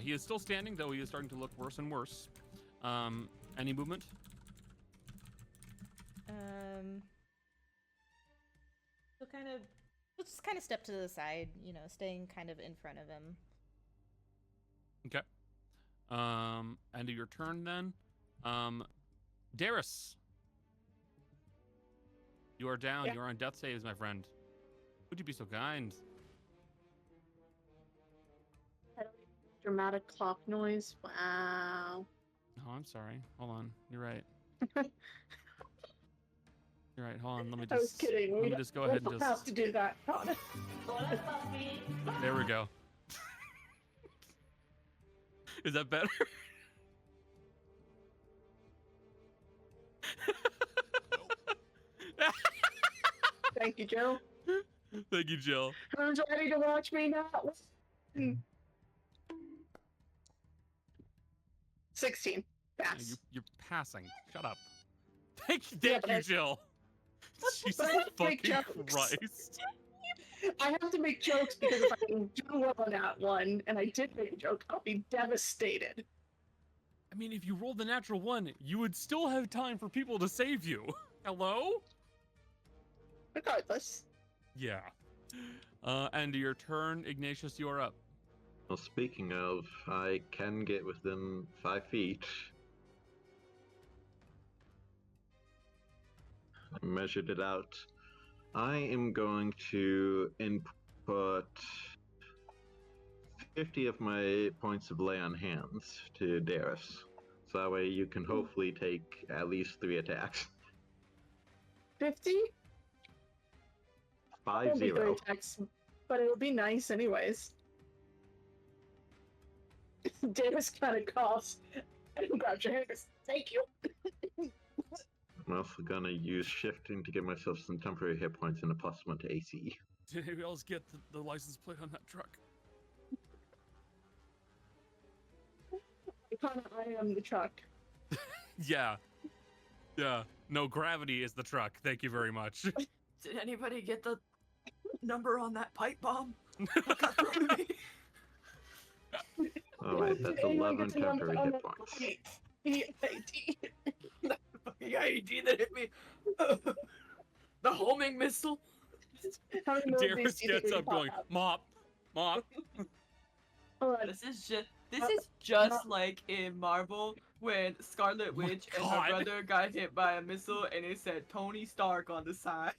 He is still standing, though he is starting to look worse and worse. Any movement? So we'll just kind of step to the side, staying kind of in front of him. Okay. End of your turn then. Darius. You are down. Yeah. You are on death saves, my friend. Would you be so kind? Dramatic clock noise. Wow. Oh, I'm sorry. Hold on. You're right. You're right. Hold on. Let me just. I was kidding. Let me just go ahead and We don't have to do that. There we go. Is that better? Thank you, Joe. Thank you, Jill. Who's ready to watch me now? 16. Yeah, Pass. you're passing. Shut up. Thank Yeah, you, Jill. Jesus But I have to make fucking jokes. Christ. I have to make jokes because if I can do well on that one, and I did make a joke, I'll be devastated. I mean, if you rolled the natural 1, you would still have time for people to save you. Hello? Regardless. Yeah. End of your turn, Ignatius, you're up. Well, speaking of, I can get within 5 feet. I measured it out. I am going to input 50 of my points of lay on hands to Darius. So that way you can hopefully take at least 3 attacks. 50? 5-0. Won't be 3 attacks, but it'll be nice anyways. Davis kind of coughs and grabs your hand and goes, thank you. I'm also gonna use shifting to give myself some temporary hit points and a +1 to AC. Did anybody else get the license plate on that truck? I am the truck. Yeah. Yeah. No, gravity is the truck. Thank you very much. Did anybody get the number on that pipe bomb? Alright, that's Did anyone 11 get the number temporary on hit the points. PID? Fucking IED that hit me. The homing missile. How many more of these Darius do you think gets we up can going, pop out? mop, mop. Hold on. This is just like in Marvel when Scarlet Oh my Witch and God. her brother got hit by a missile and it said Tony Stark on the side.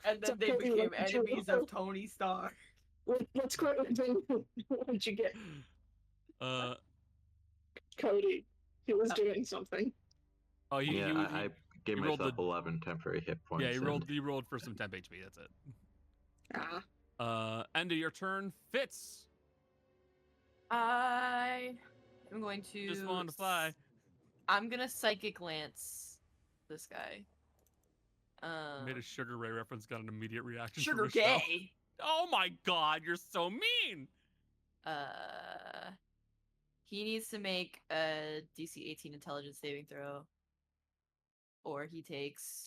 And then they Cody, became what did you enemies roll? of Tony Stark. What's going on? What did you get? Cody. He was doing something. Oh, I gave he rolled myself the- 11 temporary hit points. yeah, and he rolled for some temp HP, that's it. Ah. End of your turn, Fitz. I am going to Just wanted to fly. I'm gonna psychic lance this guy. Made a Sugar Ray reference, got an immediate reaction. Sugar from Rochelle. gay. Oh my God, you're so mean. He needs to make a DC 18 intelligence saving throw, or he takes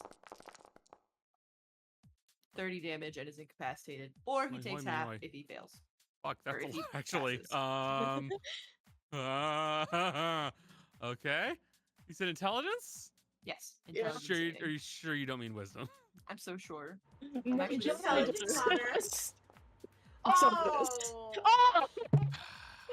30 damage and is incapacitated, or he Oi, takes oi, half oi. if he fails. Fuck, Or that's if a he lot, actually. passes. Okay. You said intelligence? Yes. Yeah. Intelligence Sure, saving. are you sure you don't mean wisdom? I'm so sure. No, actually just intelligence, Connor. Some of this. Oh! Oh!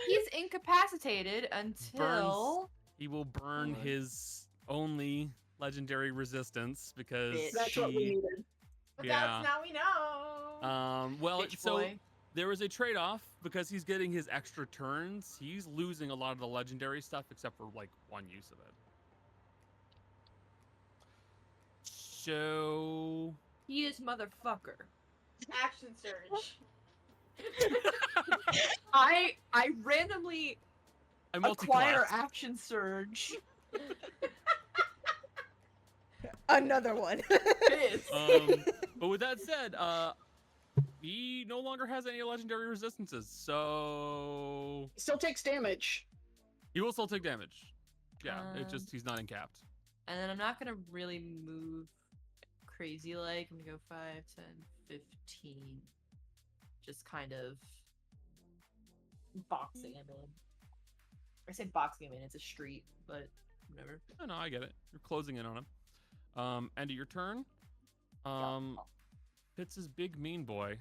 He's incapacitated until He will burn Hold on. his only legendary resistance because Bitch. That's what we needed. But Yeah. that's now we know. Well, bitch so boy. there is a trade-off because he's getting his extra turns. He's losing a lot of the legendary stuff except for like one use of it. So He is motherfucker. Action surge. I randomly I acquire multi-class. action surge. Another one. Piss. But with that said, he no longer has any legendary resistances, so Still takes damage. he will still take damage. Yeah, it's Um, just he's not encapped. And then I'm not gonna really move crazy like. I'm gonna go 5, 10, 15. Just kind of boxing him in. I say boxing him in, it's a street, but whatever. No, I get it. You're closing in on him. End of your turn. Fitz is big mean boy.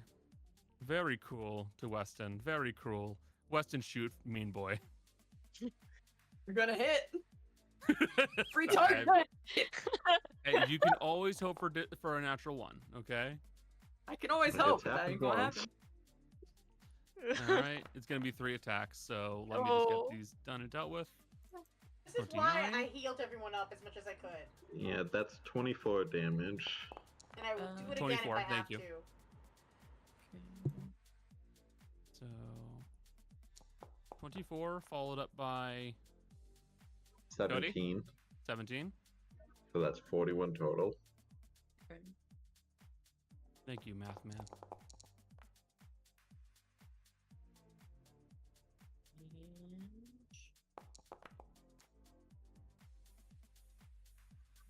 Very cool to Weston. Very cruel. Weston shoot mean boy. You're gonna hit! Free Okay. target! Hey, you can always hope for a natural one, okay? I can always It's hope, but that happened ain't gonna once. happen. Alright, it's gonna be 3 attacks, so let me just Oh. get these done and dealt with. This is why 29. I healed everyone up as much as I could. Yeah, that's 24 damage. And I will do it again 24, if I have thank you. to. So 24 followed up by 17. 17. So that's 41 total. Okay. Thank you, math man.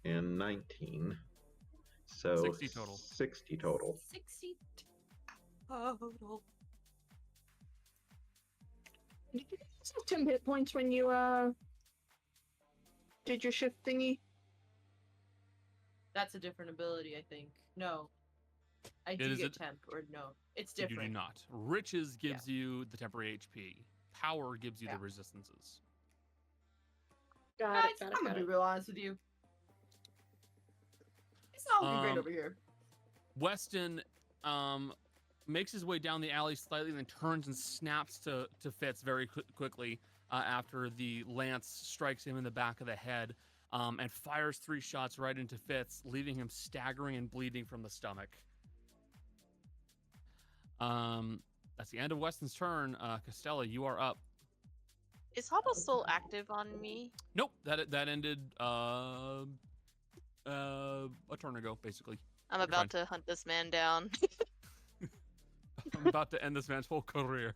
And 19. So 60 total. 60 total. 60 total. Did you guys have 10 hit points when you did your shift thingy? That's a different ability, I think. No. I do is get it? temp, or no. It's You different. do not. Riches gives you the temporary HP. Power gives you Yeah. the resistances. Got Guys, it, got it, I'm got gonna it. be real honest with you. It's not looking great Um, over here. Weston makes his way down the alley slightly, then turns and snaps to Fitz very quickly after the lance strikes him in the back of the head, and fires 3 shots right into Fitz, leaving him staggering and bleeding from the stomach. That's the end of Weston's turn. Costella, you are up. Is Hobble still active on me? Nope, that ended a turn ago, basically. I'm You're about to hunt this man down. I'm about to end this man's whole career.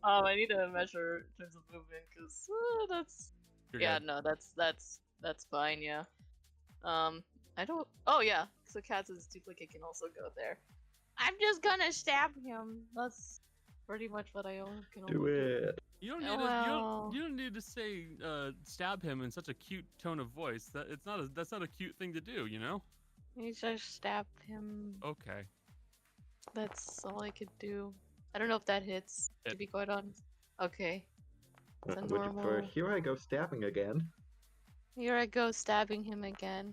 I need to measure in terms of movement because that's You're yeah, good. no, that's fine. Yeah. I don't. Oh yeah, so Katz's duplicate can also go there. I'm just gonna stab him. That's pretty much what I can only Do it. You don't need Oh, to. well. You don't need to say stab him in such a cute tone of voice. That's not a cute thing to do. You know. You just stab him. Okay. That's all I could do. I don't know if that hits. To Hit. be quite honest. Okay. It's a Would you prefer, normal. here I go stabbing again. Here I go stabbing him again.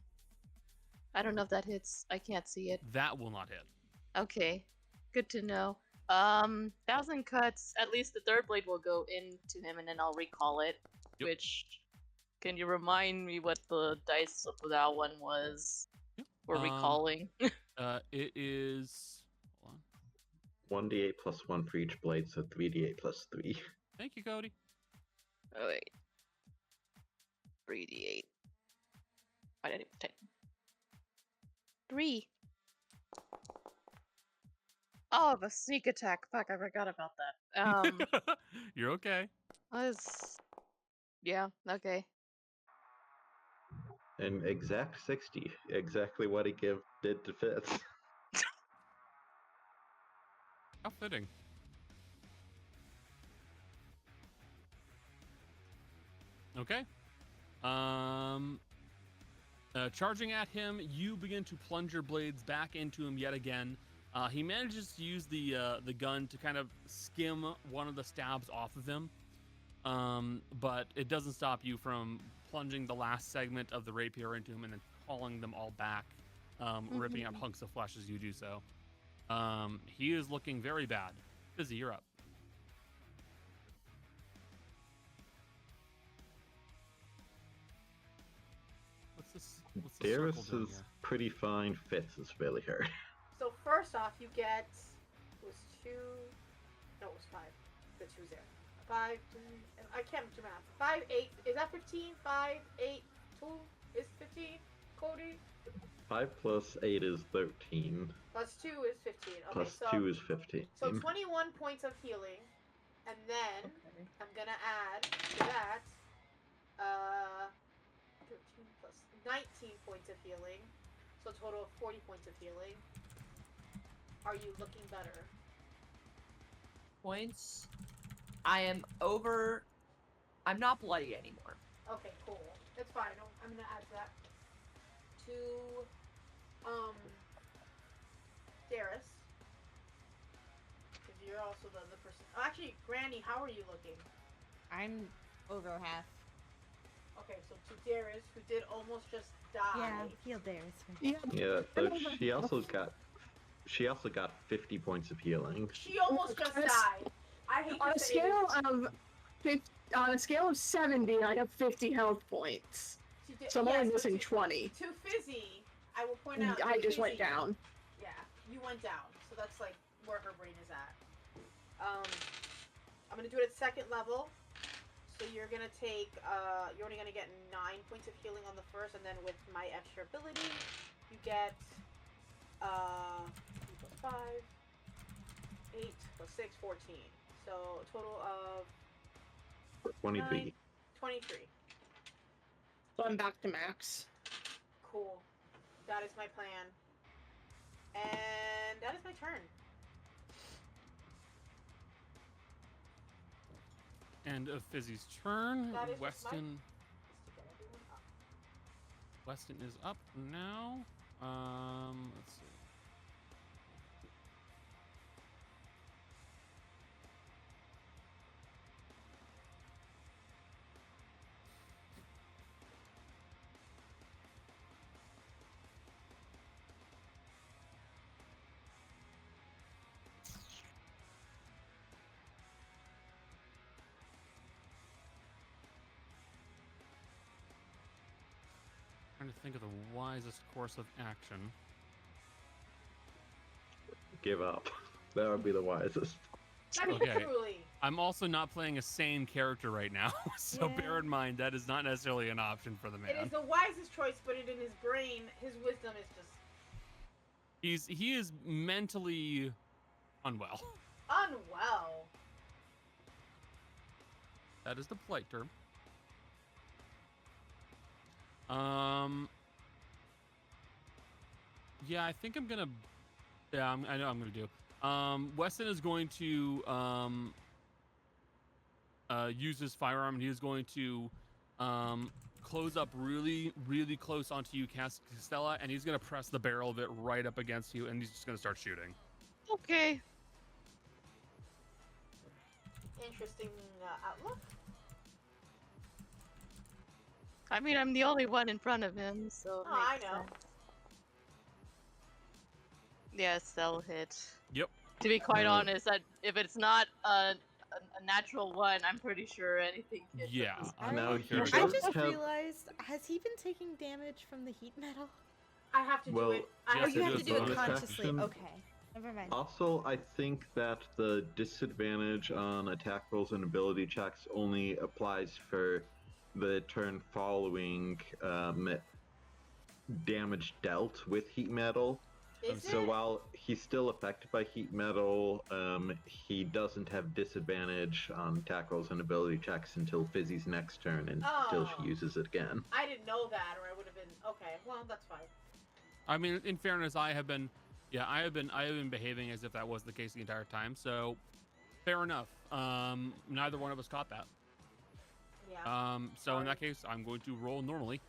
I don't know if that hits. I can't see it. That will not hit. Okay. Good to know. 1,000 cuts. At least the third blade will go into him and then I'll recall it. Yep. Which, can you remind me what the dice of that one was for recalling? It is. Hold on. 1d8 plus 1 for each blade, so 3d8 plus 3. Thank you, Cody. Oh wait. 3d8. I didn't even take 3. Oh, the sneak attack. Fuck, I forgot about that. You're okay. Yeah, okay. An exact 60. Exactly what he did to Fitz. How fitting. Okay. Charging at him, you begin to plunge your blades back into him yet again. He manages to use the gun to kind of skim one of the stabs off of him, but it doesn't stop you from plunging the last segment of the rapier into him and then calling them all back, ripping out hunks of flesh as you do so. He is looking very bad. Fizzy, you're up. What's the circle Darius doing is here? pretty fine. Fitz is really hurt. So first off, you get it was 2. No, it was 5. The 2's there. 5. I can't do math. 5, 8. Is that 15? 5, 8, 2 is 15. Cody. 5 plus 8 is 13. Plus 2 is 15. Okay, Plus so 2 is 15. so 21 points of healing, and then I'm gonna add to that 13 plus 19 points of healing, so a total of 40 points of healing. Are you looking better? Points. I am over. I'm not bloody anymore. Okay, cool. It's fine. I'm gonna add that to Darius, because you're also the person. Oh, actually, Granny, how are you looking? I'm over half. Okay, so to Darius, who did almost just die. Yeah, heal Darius. Yeah, but she also got 50 points of healing. She almost just died. I hate On to a say this. on a scale of 70, I have 50 health points. So I'm only but missing 20. To Fizzy, I will point out. I to just went Fizzy- down. Yeah, you went down. So that's like where her brain is at. I'm gonna do it at second level. So you're gonna take. You're only gonna get 9 points of healing on the first, and then with my extra ability, you get 3 plus 5, 8 plus 6, 14. So a total of 23. 23. So I'm back to max. Cool. That is my plan. And that is my turn. End of Fizzy's turn. That is just Weston. Let's get everyone up. Weston is up now. Let's see. Trying to think of the wisest course of action. Give up. That would be the wisest. I mean, Okay. truly. I'm also not playing a sane character right now, so Yeah. bear in mind that is not necessarily an option for the It man. is the wisest choice, but it in his brain, his wisdom is just He is mentally unwell. unwell. That is the polite term. Yeah, I think I'm gonna. Yeah, I know I'm gonna do. Weston is going to use his firearm, and he is going to close up really, really close onto you, Castella, and he's gonna press the barrel of it right up against you, and he's just gonna start shooting. Okay. Interesting outlook. I mean, I'm the only one in front of him, so. it Oh, I makes know. sense. Yes, that'll hit. Yep. To be quite Uh, honest, if it's not a natural one, I'm pretty sure anything hits. at Yeah, this I'm Now, not he sure. I does just have- realized, has he been taking damage from the heat metal? I have to do Well, it. I yes, Oh, have you to have it to is do it bonus consciously. action. Okay. Never mind. Also, I think that the disadvantage on attack rolls and ability checks only applies for the turn following damage dealt with heat metal. Is So it? while he's still affected by heat metal, he doesn't have disadvantage on attack rolls and ability checks until Fizzy's next turn and until Oh. she uses it again. I didn't know that, or I would have been okay. Well, that's fine. I mean, in fairness, I have been behaving as if that was the case the entire time. So, fair enough. Neither one of us caught that. Yeah. So in that case, I'm going to roll normally.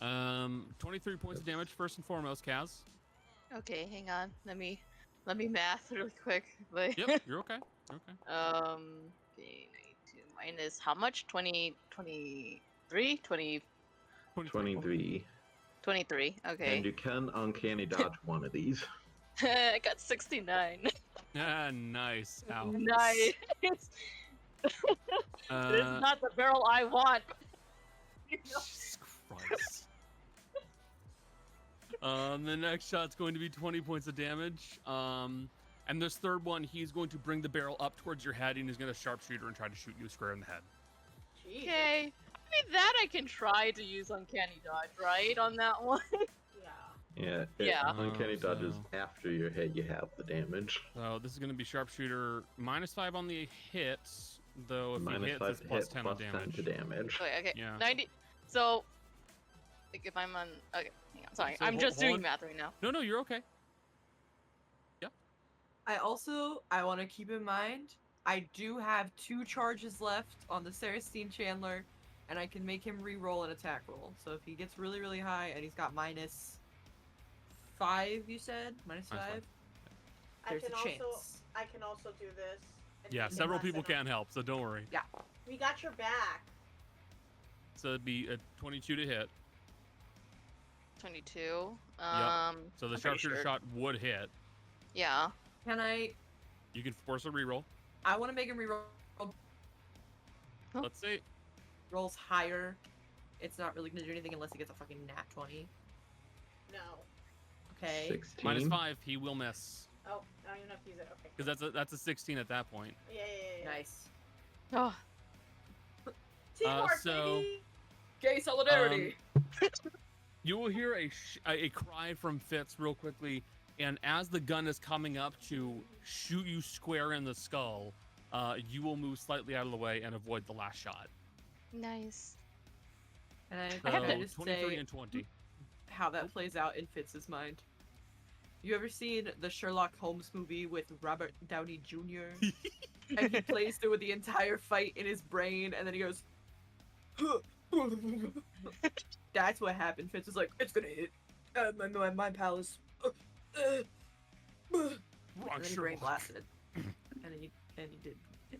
23 points of damage first and foremost, Kaz. Okay, hang on. Let me math really quick. But Yep, you're okay. You're okay. okay, 92 minus how much? 23? 23. 23. Okay. And you can uncanny dodge one of these. I got 69. Ah, nice. Ow. Nice. This is not the barrel I want. Jesus Christ. The next shot's going to be 20 points of damage. And this third one, he's going to bring the barrel up towards your head, and he's going to sharpshooter and try to shoot you square in the head. Jeez. Okay. I mean, that I can try to use uncanny dodge, right? On that one. Yeah. Yeah. Yeah. Uncanny dodge is So- after your hit, you have the damage. So this is going to be sharpshooter -5 on the hits, though if he Minus hits, 5 it's to plus hit, 10 on plus 10 damage. to damage. Okay. Yeah. 90. So, like if I'm on. Okay. Hang on. Sorry. So I'm just hold doing on. math right now. No, you're okay. I want to keep in mind, I do have 2 charges left on the Saracine Chandler, and I can make him re-roll an attack roll. So if he gets really, really high and he's got -5, you said? -5? -5. There's I can a also chance. do this. and Yeah, make it several less people than can't help, so don't worry. We got your back. So it'd be a 22 to hit. 22. So the I'm pretty sharpshooter sure. shot would hit. Yeah. Can I... You can force a reroll. I want to make him re-roll Huh? Let's see. rolls higher. It's not really going to do anything unless he gets a fucking nat 20. No. Okay. 16. -5, he will miss. Oh, I don't even have to use it. Okay. Because that's a 16 at that point. Yeah. Nice. Oh. Teamwork, so- baby. Gay solidarity! You will hear a cry from Fitz real quickly, and as the gun is coming up to shoot you square in the skull, you will move slightly out of the way and avoid the last shot. Nice. And I So have to just 23 say and 20. how that plays out in Fitz's mind. You ever seen the Sherlock Holmes movie with Robert Downey Jr.? And he plays through the entire fight in his brain, and then he goes, "Huh," That's what happened. Fitz is like, it's gonna hit. My palace. Wrong And then he brain blasted. and he did, you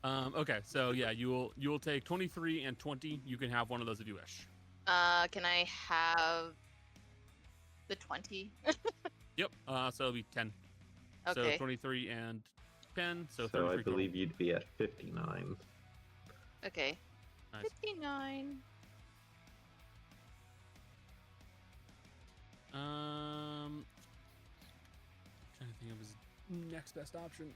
know. Okay, so yeah, you will take 23 and 20. You can have one of those if you wish. Can I have the 20? Yep. So it'll be 10. Okay. So 23 and 10. So So 33 I total. believe you'd be at 59. Okay. Nice. 59. Trying to think of his next best option.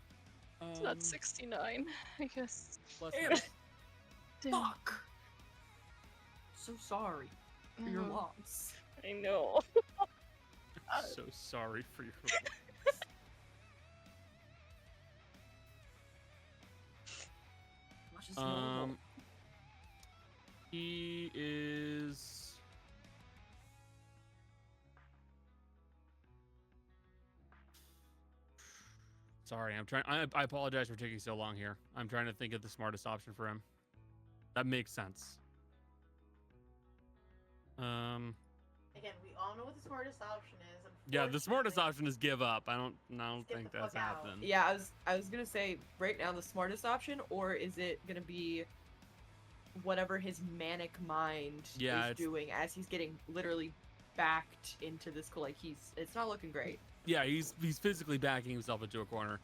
So that's 69, I guess. Plus Damn one. it! Fuck! So sorry for your loss. I know. I'm so sorry for your loss. Much as normal. He is. Sorry, I'm trying. I apologize for taking so long here. I'm trying to think of the smartest option for him. That makes sense. Again, we all know what the smartest option is. Yeah, the smartest unfortunately. option is give up. I don't Just get think the that's fuck out. happening. Yeah, I was gonna say right now the smartest option, or is it gonna be whatever his manic mind Yeah, is it's- doing as he's getting literally backed into this? Like it's not looking great. Yeah, he's physically backing himself into a corner.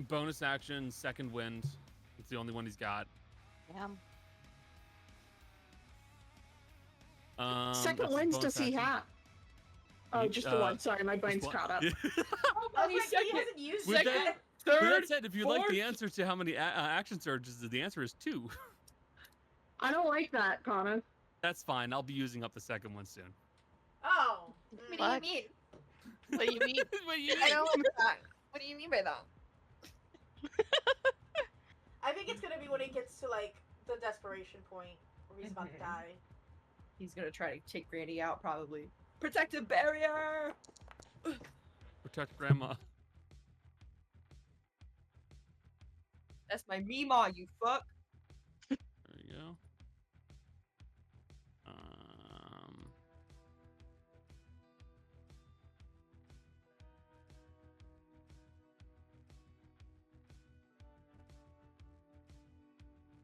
Bonus action, second wind. It's the only one he's got. Damn. Second that's his wins bonus does he action. have? Oh, just the one. Sorry, my brain's Just caught up. one. Oh, I mean, he second- hasn't used With it that- yet. With Third, that said, if you'd like the fourth- answer to how many action surges, the answer is 2. I don't like that, Connor. That's fine. I'll be using up the second one soon. Oh. What do you mean? What do you mean? What you I don't like that. What do you mean by that? I think it's gonna be when he gets to like the desperation point where he's about to Mhm. die. He's gonna try to take Granny out, probably. Protective barrier. Protect grandma. That's my Mima, you fuck. There you go.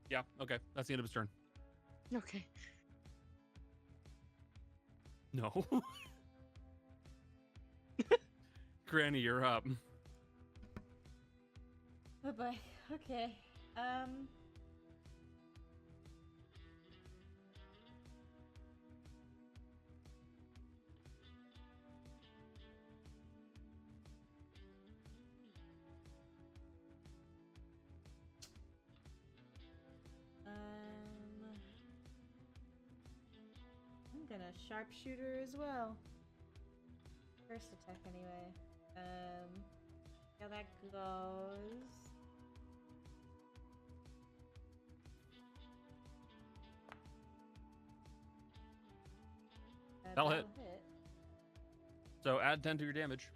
Yeah, okay. That's the end of his turn. Okay. No. Granny, you're up. Oh boy. Okay. I'm gonna sharpshooter as well. First attack anyway. How that goes. That'll hit. So add 10 to your damage.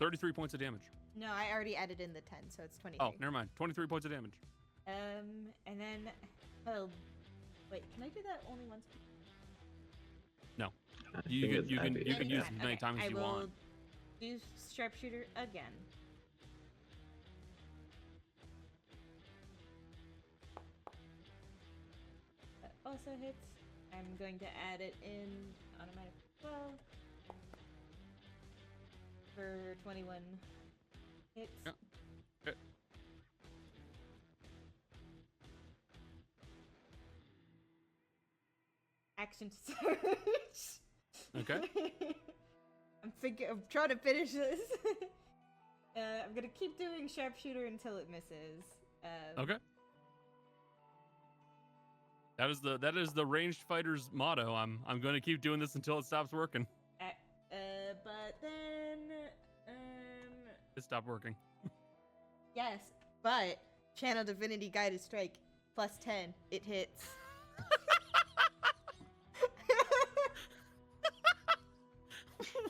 $33 points of damage. No, I already added in the 10, so it's 23. Oh, never mind. 23 points of damage. And then, oh, wait, can I do that only once? I You think can it's you can heavy. you can use Fine, as many okay, times as you I will want. do sharpshooter again. That also hits. I'm going to add it in automatic 12 for 21 hits. Yep. Okay. Action surge. Okay. I'm trying to finish this. I'm gonna keep doing sharpshooter until it misses. Okay. That is the ranged fighter's motto. I'm going to keep doing this until it stops working. But then, It stopped working. yes, but Channel Divinity Guided Strike plus 10, it hits.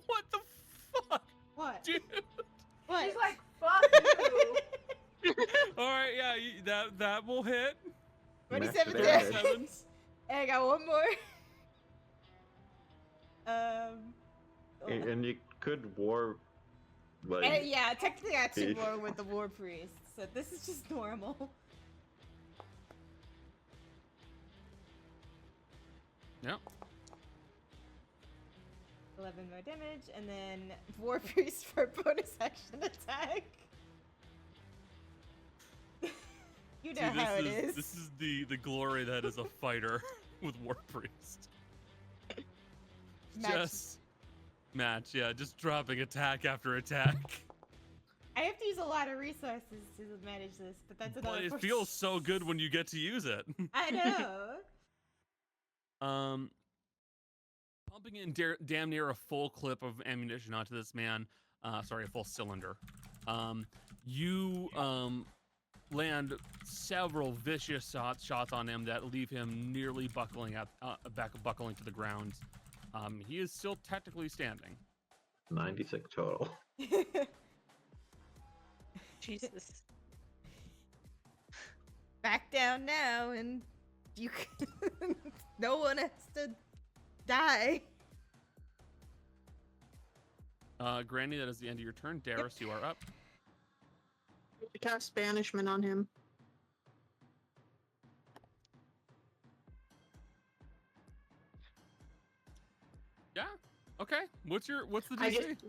What the All right, yeah, that will hit. 27 Max damage. damage. 27. And I got one more. hold on. And you could war, like, And yeah, technically I had 2 Beef. more with the war priest, so this is just normal. Yep. 11 more damage, and then war priest for bonus action attack. You know See, how it is. This is the glory that is a fighter with war priest. Match. Just match, yeah, just dropping attack after attack. I have to use a lot of resources to manage this, but that's another. But it 14. feels so good when you get to use it. I know. Pumping in damn near a full clip of ammunition onto this man. Sorry, a full cylinder. You land several vicious shots on him that leave him nearly buckling to the ground. He is still technically standing. 96 total. Jesus. Back down now, and you. No one has to die. Granny, that is the end of your turn. Darius, you are up. Cast banishment on him. Yeah. Okay. What's the I DC? just-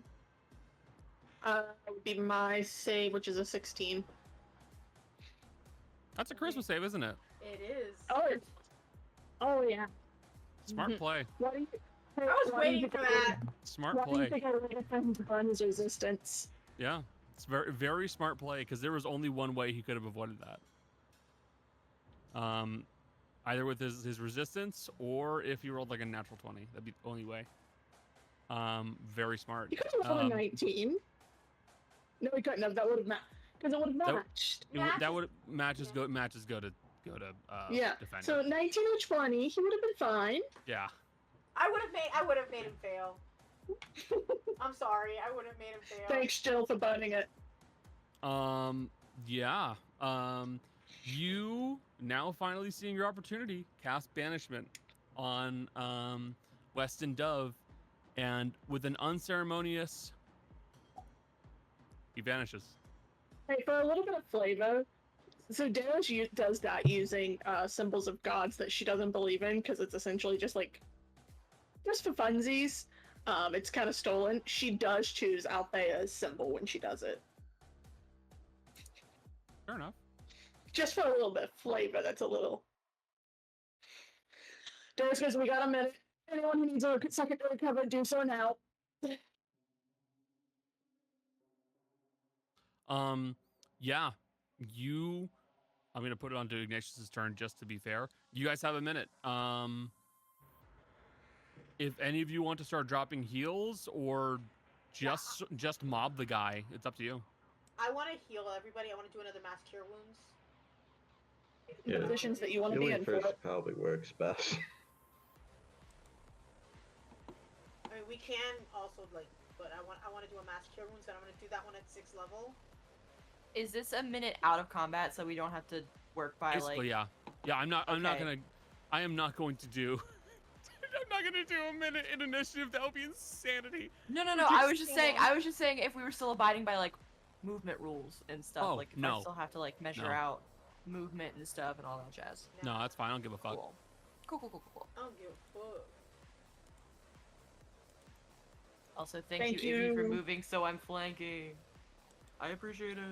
would be my save, which is a 16. That's a Christmas save, isn't it? It is. Oh yeah. Smart play. What do you? I was waiting for that. Smart What do you play. think I would have done his resistance? Yeah. It's very, very smart play because there was only one way he could have avoided that. Either with his resistance or if he rolled like a natural 20. That'd be the only way. Very smart. You could have rolled a 19. No, we couldn't have. That would have matched. Because it would have That- matched. That would matches go to Yeah. defender. So 19 or 20, he would have been fine. Yeah. I would have made him fail. I'm sorry. I would have made him fail. Thanks, Jill, for burning it. Yeah. You now finally seeing your opportunity. Cast banishment on Weston Dove, and with an unceremonious, he vanishes. Hey, for a little bit of flavor, so Darius does that using symbols of gods that she doesn't believe in, because it's essentially just for funsies. It's kind of stolen. She does choose Althea's symbol when she does it. Fair enough. Just for a little bit of flavor, that's a little. Darius goes, we got a minute. Anyone who needs a second to recover, do so now. Yeah. I'm gonna put it onto Ignatius's turn just to be fair. You guys have a minute. If any of you want to start dropping heals or just mob the guy, it's up to you. I want to heal everybody. I want to do another mass cure wounds. Yeah. Positions that you want to be Healing in for first it. probably works best. I mean, we can also but I want to do a mass cure wounds, and I'm going to do that one at 6th level. Is this a minute out of combat so we don't have to work by Basically, yeah. I'm not Okay. going to do I'm not gonna do a minute in initiative. That would be insanity. No. I was just saying if we were still abiding by like movement rules and stuff. Oh, like if no. I still have to like measure No. out movement and stuff and all that jazz. No, that's fine. I don't give a fuck. Cool. I don't give a fuck. Also, thank Thank you, Izzy, for you. moving so I'm flanking. I appreciate it.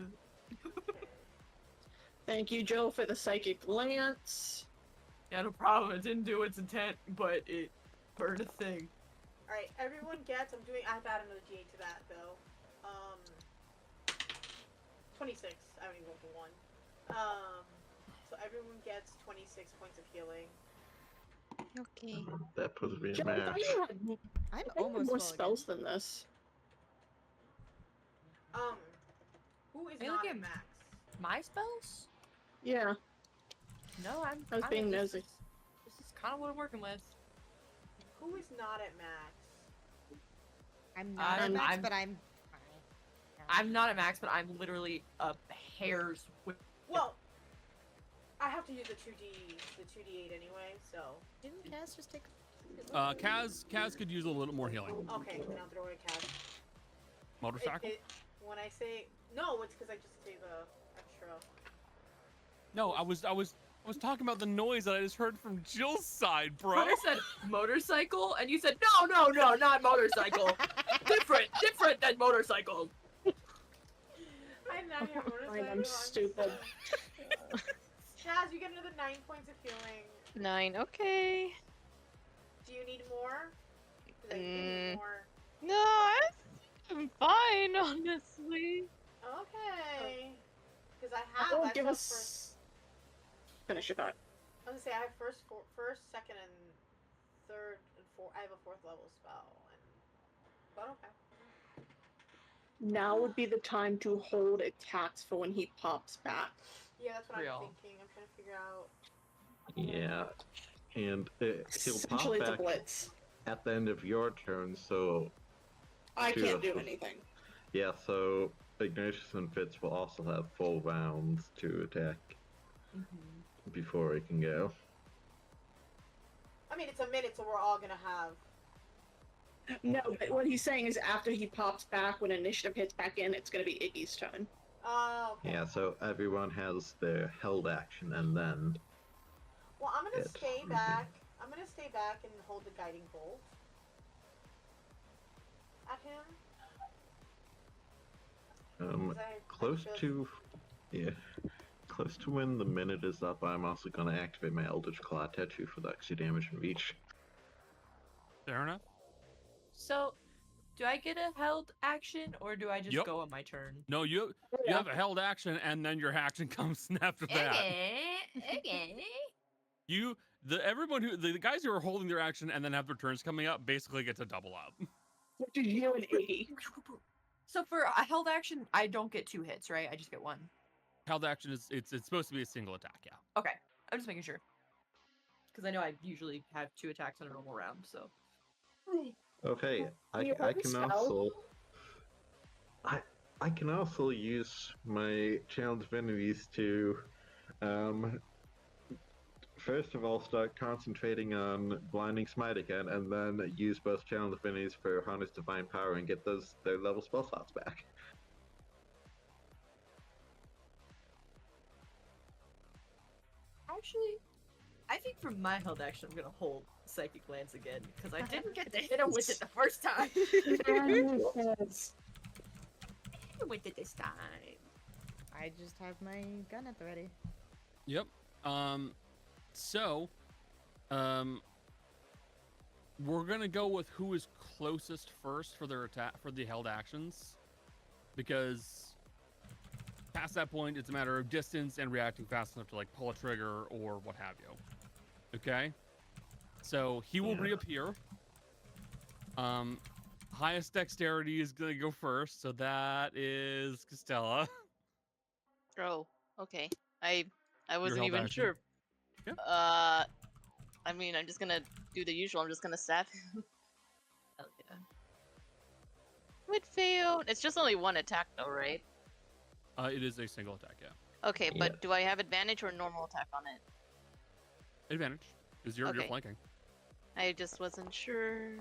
Thank you, Joe, for the psychic lance. Yeah, no problem. It didn't do its intent, but it burned a thing. Alright, everyone gets, I have to add another D8 to that, though. 26. I only rolled a 1. So everyone gets 26 points of healing. Okay. That puts me Joe, in I match. thought you had, I'm I thought you had almost more full spells again. than this. Who is Are you not looking at at max? My spells? Yeah, No, I'm. I was kinda being just- nosy. This is kind of what I'm working with. Who is not at max? I'm not at I'm- max, I'm- but I'm. I'm not at max, but I'm literally a hair's width Well, I have to use the 2d8 anyway, so. Didn't Cass just take? Kaz could use a little more healing. Okay, then I'll throw in Cass. Motorcycle? When I say no, it's because I just say the extra. No, I was talking about the noise that I just heard from Jill's side, bro. I said motorcycle, and you said no, not motorcycle. different than motorcycle. I did not hear motorcycle. I'm stupid. Chaz, you get another 9 points of healing. 9. Okay. Do you need more? 'Cause I need more. No, I'm fine, honestly. Okay. Because I have. Oh, I give have us. Finish your thought. I was gonna say I have first, second, and third, and fourth. I have a 4th level spell, but okay. Now would be the time to hold attacks for when he pops back. Yeah, that's what Real. I'm thinking. I'm trying to figure out. Yeah, and he'll pop Essentially, it's a back blitz. at the end of your turn, so I Two can't of do them. anything. yeah, so Ignatius and Fitz will also have full rounds to attack before he can go. I mean, it's a minute, so we're all gonna have. No, but what he's saying is after he pops back, when initiative hits back in, it's going to be Iggy's turn. Oh. Okay. Yeah, so everyone has their held action, and then Well, I'm gonna It's stay okay. back. I'm gonna stay back and hold the guiding bolt at him. 'Cause I close feel- to, yeah, close to when the minute is up, I'm also going to activate my Eldritch Claw Tattoo for the extra damage and reach. Fair enough. So, do I get a held action, or do I just Yep. go on my turn? No, you have a held action, and then your action comes after that. Okay. Everyone the guys who are holding their action and then have their turns coming up basically get to double up. Which is you and Iggy. So for a held action, I don't get 2 hits, right? I just get 1. Held action is it's supposed to be a single attack, yeah. Okay, I'm just making sure. Because I know I usually have 2 attacks in a normal round, so. Okay, I You have a can spell? also, I can also use my Channel Divinities to, first of all, start concentrating on Blinding Smite again, and then use both Channel Divinities for Harness Divine Power and get their level spell slots back. Actually, I think for my held action, I'm gonna hold Psychic Lance again, because I didn't get to hit him with it the first time. Hit him with it this time. I just have my gun at the ready. Yep. We're gonna go with who is closest first for their attack for the held actions, because past that point it's a matter of distance and reacting fast enough to like pull a trigger or what have you. Okay. So he will reappear. Highest dexterity is gonna go first, so that is Costella. Oh, okay. I wasn't held even action. sure. Yep. I mean, I'm just gonna do the usual. I'm just gonna stab him. Hell yeah. Would fail. It's just only 1 attack, though, right? It is a single attack, yeah. Okay, but do I have advantage or normal attack on it? Advantage, because you're Okay. flanking. I just wasn't sure.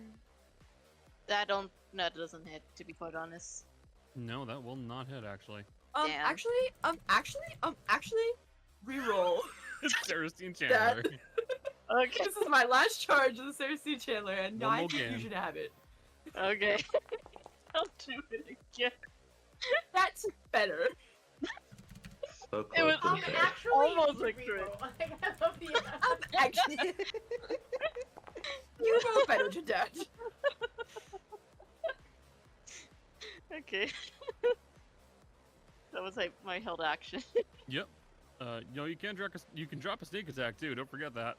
That doesn't hit, to be quite honest. No, that will not hit actually. Damn. Actually, reroll. Saracen Chandler. Okay. This is my last charge of the Cersei Chandler, and One I more think you game. should have it. Okay. I'll do it again. That's better. So It close was to the I'm death. actually Almost need to like three. reroll. Like, I love the Actually, you know better to that. Okay. That was like my held action. Yep. You can drop a sneak attack too. Don't forget that.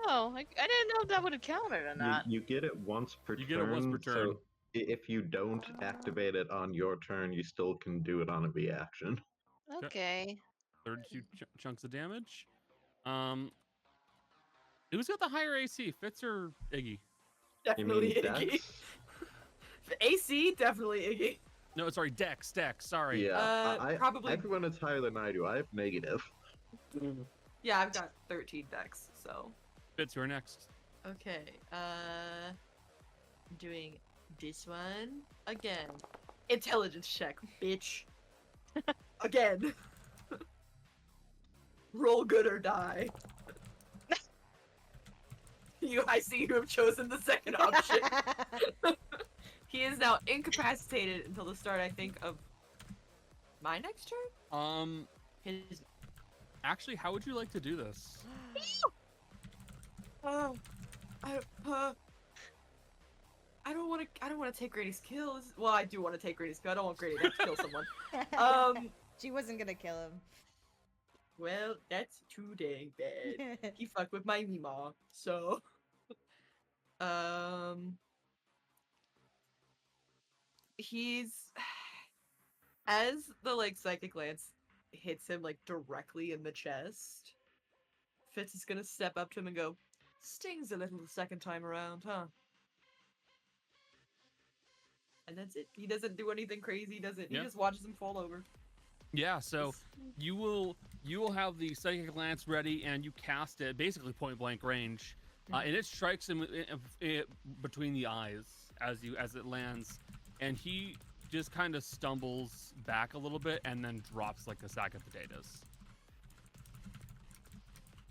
Oh, I didn't know if that would have counted or not. You get it once per You turn. get it once per turn. So if you don't activate it on your turn, you still can do it on a reaction. Okay. 32 chunks of damage. Who's got the higher AC, Fitz or Iggy? You Definitely mean Iggy. Dex? The AC, definitely Iggy. No, sorry, Dex. Sorry. Yeah, Probably. everyone is higher than I do. I have negative. Yeah, I've got 13 decks, so. Fitz, you're next. Okay, doing this one again. Intelligence check, bitch. Again. Roll good or die. I see you have chosen the second option. He is now incapacitated until the start, I think, of my next turn? His... Actually, how would you like to do this? I don't want to take Grady's kills. Well, I do want to take Grady's kill. I don't want Grady to have to kill someone. She wasn't gonna kill him. Well, that's too dang bad. He fucked with my Mima, so. He's as the like psychic lance hits him like directly in the chest. Fitz is gonna step up to him and go, "Stings a little the second time around, huh?" And that's it. He doesn't do anything crazy. He just watches him fall over. Yeah, so you will have the psychic lance ready, and you cast it basically point blank range, and it strikes him between the eyes as it lands, and he just kind of stumbles back a little bit and then drops like a sack of potatoes.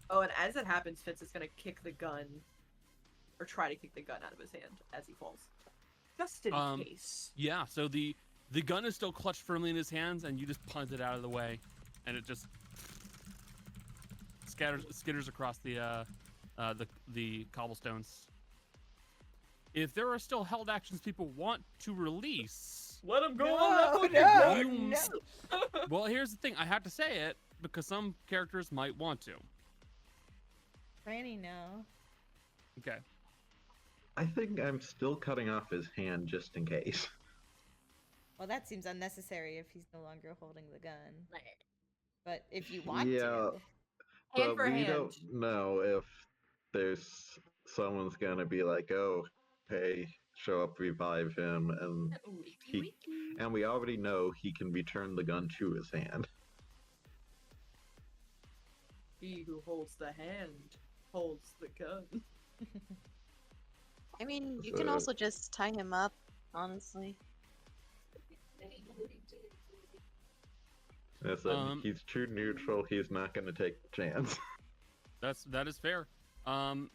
Oh, and as it happens, Fitz is gonna kick the gun, or try to kick the gun out of his hand as he falls, just in case. Yeah, so the gun is still clutched firmly in his hands, and you just punt it out of the way, and it just skitters across the cobblestones. If there are still held actions people want to release, Let him go No. Well, here's the thing. I have to say it because some characters might want to. Franny, no. Okay. I think I'm still cutting off his hand just in case. Well, that seems unnecessary if he's no longer holding the gun. But if you want Yeah, to. Hand for we hand. don't know if there's someone's gonna be like, oh, hey, show up, revive him, and we already know he can return the gun to his hand. He who holds the hand holds the gun. I mean, you can also just tie him up, honestly. I said, he's too neutral. He's not going to take the chance. That is fair.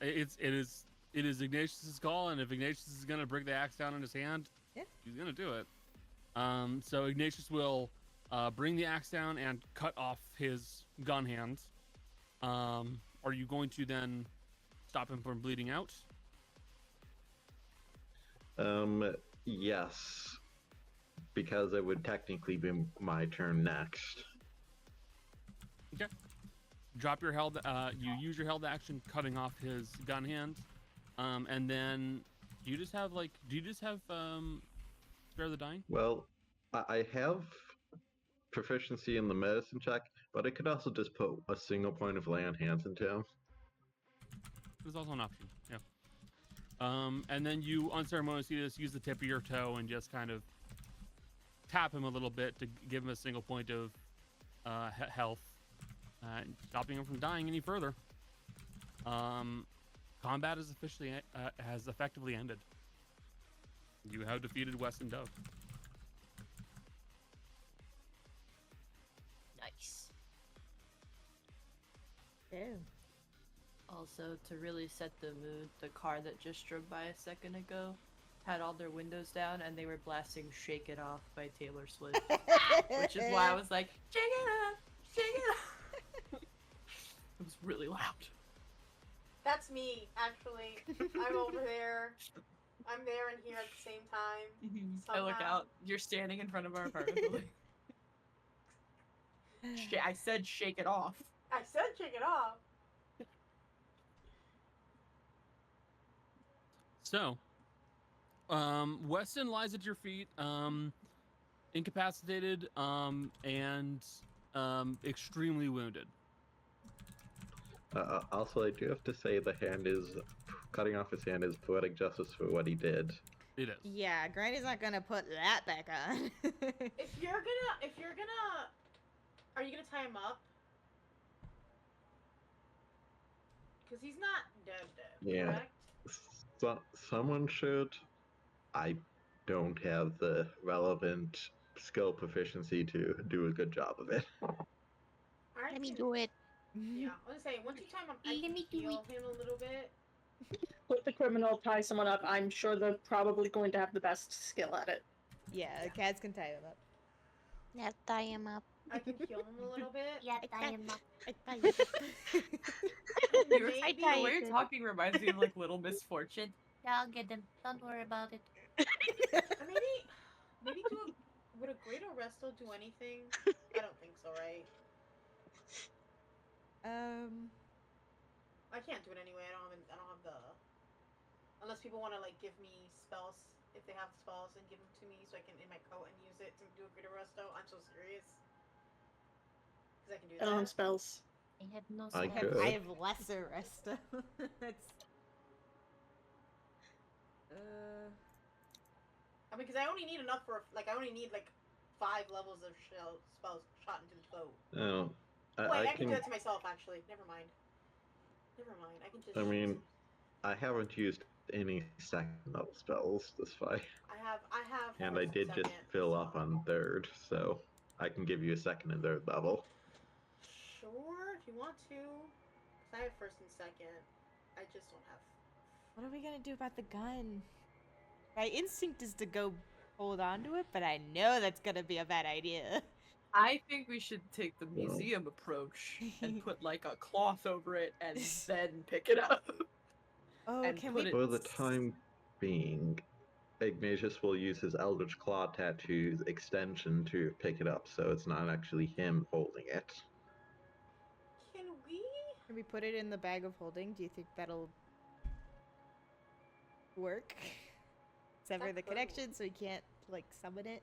It is Ignatius's call, and if Ignatius is gonna bring the axe down in his hand, he's gonna do it. So Ignatius will bring the axe down and cut off his gun hand. Are you going to then stop him from bleeding out? Yes. Because it would technically be my turn next. Okay. Drop your held. You use your held action, cutting off his gun hand, and then do you just have spare the dying? Well, I have proficiency in the medicine check, but I could also just put a single point of lay on hands into him. There's also an option. Yeah. And then you unceremoniously just use the tip of your toe and just kind of tap him a little bit to give him a single point of health, stopping him from dying any further. Combat is officially has effectively ended. You have defeated Weston Dove. Nice. Ew. Also, to really set the mood, the car that just drove by a second ago had all their windows down and they were blasting Shake It Off by Taylor Swift. Which is why I was like, shake it off, shake it off. It was really loud. That's me, actually. I'm over there. I'm there and here at the same time. I look Somehow. out. You're standing in front of our apartment building. I said shake it off. I said shake it off. So, Weston lies at your feet, incapacitated, and extremely wounded. Also, I do have to say the hand is cutting off his hand is poetic justice for what he did. It is. Yeah, Granny's not gonna put that back on. If you're gonna, are you gonna tie him up? Because he's not dead, Yeah. correct? Someone should. I don't have the relevant skill proficiency to do a good job of it. Let me do it. Yeah, I was gonna say, once you time him, I can heal him a little bit. Put the criminal, tie someone up. I'm sure they're probably going to have the best skill at it. Yeah, the cats can tie him up. Yeah, tie him up. I can heal him a little bit. Yeah, tie him up. The Maybe- way you're talking reminds me of like Little Misfortune. Yeah, I'll get them. Don't worry about it. Maybe would a greater resto do anything? I don't think so, right? I can't do it anyway. I don't have the. Unless people want to like give me spells, if they have spells, and give them to me so I can in my coat and use it to do a greater resto. I'm so serious. Because I can do I don't have that. spells. I have no I spells. could. I have lesser resto. That's. I mean, because I only need enough for like I only need like 5 levels of spells shot into the coat. Oh, Wait, I I can can. do that to myself actually. Never mind. I can just. I mean, I haven't used any second level spells this fight, I have. and I first did and just second, fill so- up on third, so I can give you a second and third level. Sure, if you want to. 'Cause I have first and second. I just don't have. What are we gonna do about the gun? My instinct is to go hold on to it, but I know that's gonna be a bad idea. I think we should take the Well. museum approach and put like a cloth over it and then pick it up. Oh, And can put we? it- For the time being, Ignatius will use his Eldritch Claw Tattoo's extension to pick it up, so it's not actually him holding it. Can we? Can we put it in the bag of holding? Do you think that'll work? Sever That the could connection so he can't like summon it.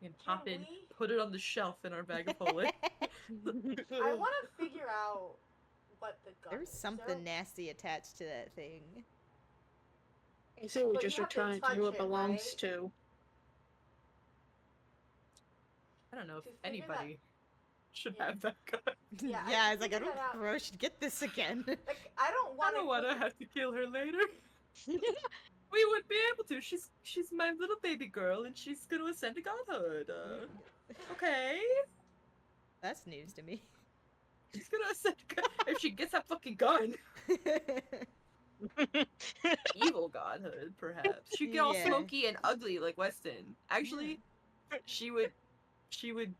And pop Can in, we? put it on the shelf in our bag of holding. I want to figure out what the gun There's is. something nasty attached to that thing. I say we But just you have to return it to touch who it, it belongs right? to. I don't know if To figure that- anybody should Yeah. have that gun. Yeah, I Yeah, can it's like I figure don't that out. bro should get this again. Like I don't I want don't want to have to kill her later. We would be able to. She's my little baby girl, and she's gonna ascend to godhood. Okay, That's news to me. she's gonna ascend to god if she gets that fucking gun. Evil godhood, perhaps. She'd get all Yeah. smoky and ugly like Weston. Actually, she would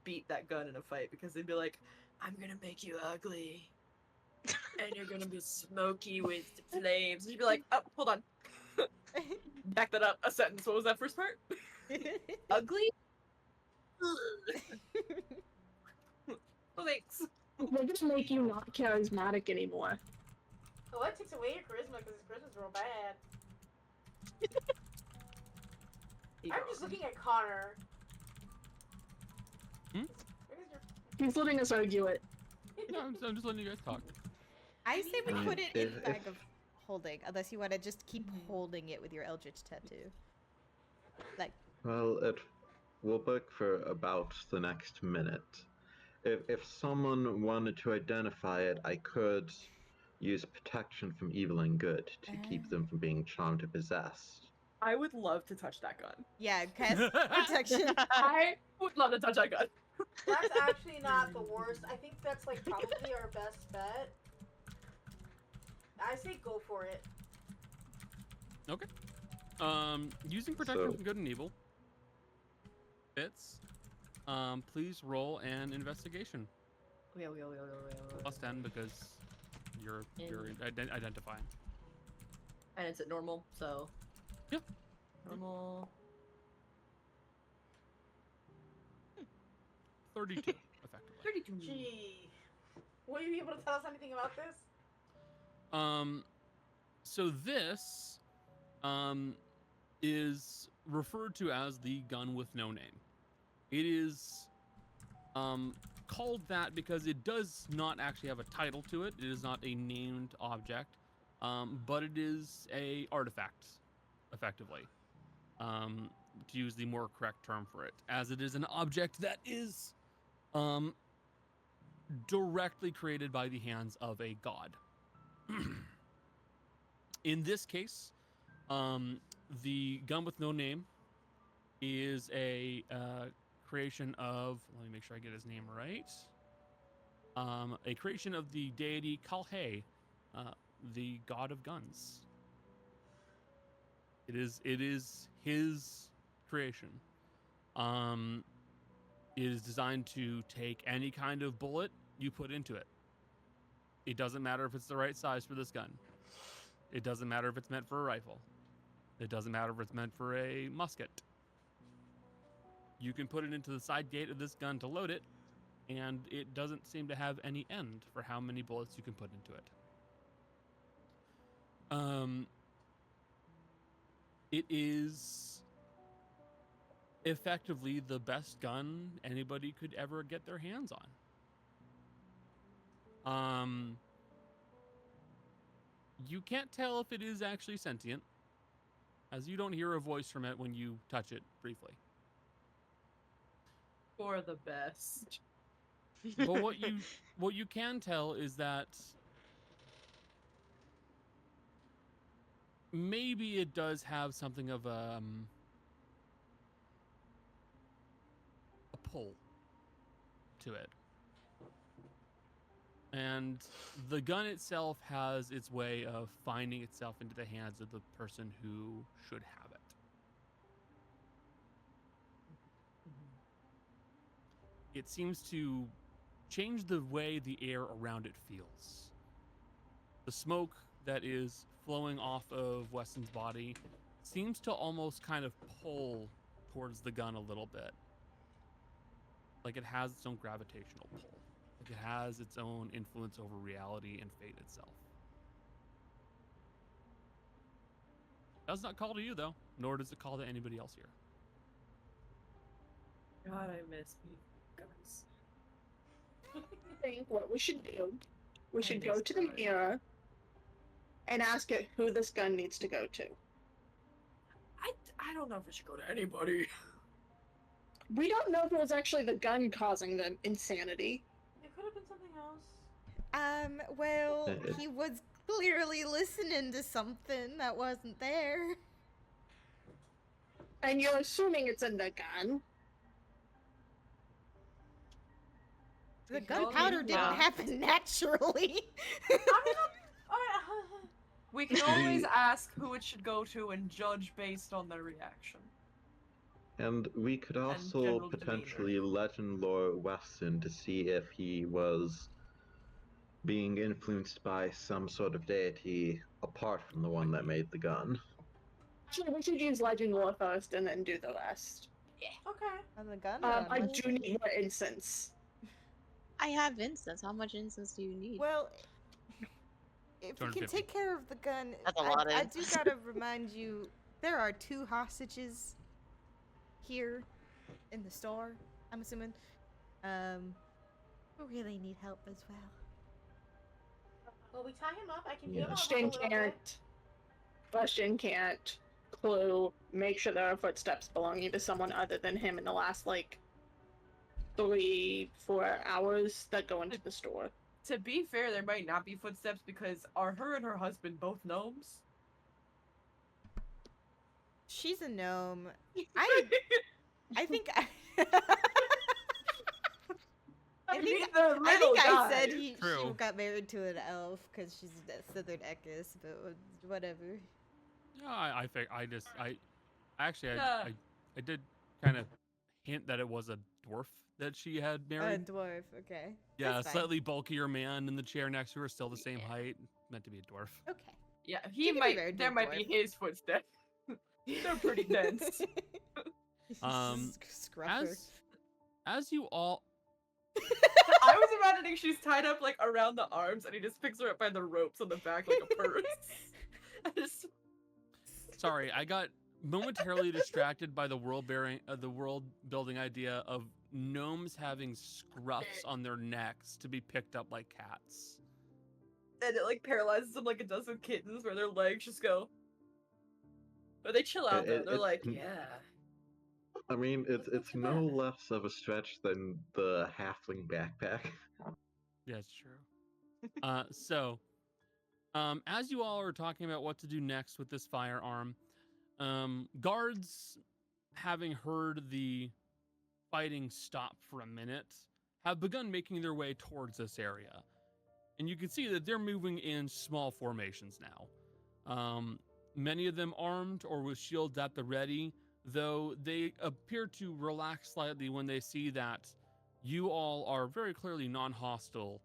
beat that gun in a fight because they'd be like, "I'm gonna make you ugly, and you're gonna be smoky with the flames." And she'd be like, "Oh, hold on, back that up a sentence. What was that first part? Ugly? Oh, thanks." They just make you not charismatic anymore. Oh, that takes away your charisma because his charisma's real bad. I'm just looking at Connor. Hmm? Where is your... He's letting us argue it. No, I'm just letting you guys talk. I say we I mean, put it in the if- bag of holding, unless you want to just keep holding it with your Eldritch tattoo. Like, Well, it will work for about the next minute. If someone wanted to identify it, I could use protection from evil and good to keep them from being charmed or possessed. I would love to touch that gun. yeah, cast protection. I would love to touch that gun. That's actually not the worst. I think that's like probably our best bet. I say go for it. Okay. Using protection So- from good and evil. Fits. Please roll an investigation. Plus 10 because you're identifying. And it's at normal, so. Yep. Normal. 32, effectively. 32. Gee. Will you be able to tell us anything about this? So this, is referred to as the gun with no name. It is, called that because it does not actually have a title to it. It is not a named object, but it is a artifact. effectively, to use the more correct term for it, as it is an object that is directly created by the hands of a god. In this case, the gun with no name is a creation of, let me make sure I get his name right, a creation of the deity Kalhe, the god of guns. It is his creation. It is designed to take any kind of bullet you put into it. It doesn't matter if it's the right size for this gun. It doesn't matter if it's meant for a rifle. It doesn't matter if it's meant for a musket. You can put it into the side gate of this gun to load it, and it doesn't seem to have any end for how many bullets you can put into it. It is effectively the best gun anybody could ever get their hands on. You can't tell if it is actually sentient, as you don't hear a voice from it when you touch it briefly. For the best. But what you can tell is that maybe it does have something of a pull to it. And the gun itself has its way of finding itself into the hands of the person who should have it. It seems to change the way the air around it feels. The smoke that is flowing off of Weston's body seems to almost kind of pull towards the gun a little bit. Like it has its own gravitational pull. Like it has its own influence over reality and fate itself. Does not call to you though, nor does it call to anybody else here. God, I miss me guns. I think what we should do, we should miss go to the guns. mirror and ask it who this gun needs to go to. I don't know if it should go to anybody. We don't know if it was actually the gun causing the insanity. It could have been something else. Well, he was clearly listening to something that wasn't there. And you're assuming it's in the gun. The can only- gunpowder didn't yeah. happen naturally. We can always ask who it should go to and judge based on their reaction. And we could also general potentially legend lore Weston to see if he was being influenced by some sort of deity apart from the one that made the gun. Actually, we should use legend lore first and then do the rest. Okay. On the gun? I do need more incense. I have incense. How much incense do you need? Well, if we can 250. take care of the gun, That's a lot of I do incense. gotta remind you, there are 2 hostages here in the store, I'm assuming, who really need help as well. Well, we tie him up. I can heal him up a Question little bit. can't. Question can't. Clue. Make sure there are footsteps belonging to someone other than him in the last, 3-4 hours that go into the store. To be fair, there might not be footsteps because are her and her husband both gnomes? She's a gnome. I think I think I said she True. got married to an elf because she's a Southern Equus, but whatever. Yeah, I Yeah. did kind of hint that it was a dwarf that she had A married. dwarf, okay. Yeah, a That's fine. slightly bulkier man in the chair next to her, still the same Yeah. height, meant to be a dwarf. Okay. Yeah, She can be married to there a might be dwarf. his footsteps. They're pretty dense. Scruffer. As you all I was imagining she's tied up around the arms and he just picks her up by the ropes on the back like a purse. I just- sorry, I got momentarily distracted by the world building idea of gnomes having scruffs on their necks to be picked up like cats. and it paralyzes them like it does with kittens where their legs just go. But they chill out though. It- They're it's like, n- yeah. I mean, it's Let's go no back. less of a stretch than the halfling backpack. Yeah, it's true. As you all are talking about what to do next with this firearm, guards, having heard the fighting stop for a minute, have begun making their way towards this area. And you can see that they're moving in small formations now. Many of them armed or with shields at the ready, though they appear to relax slightly when they see that you all are very clearly non-hostile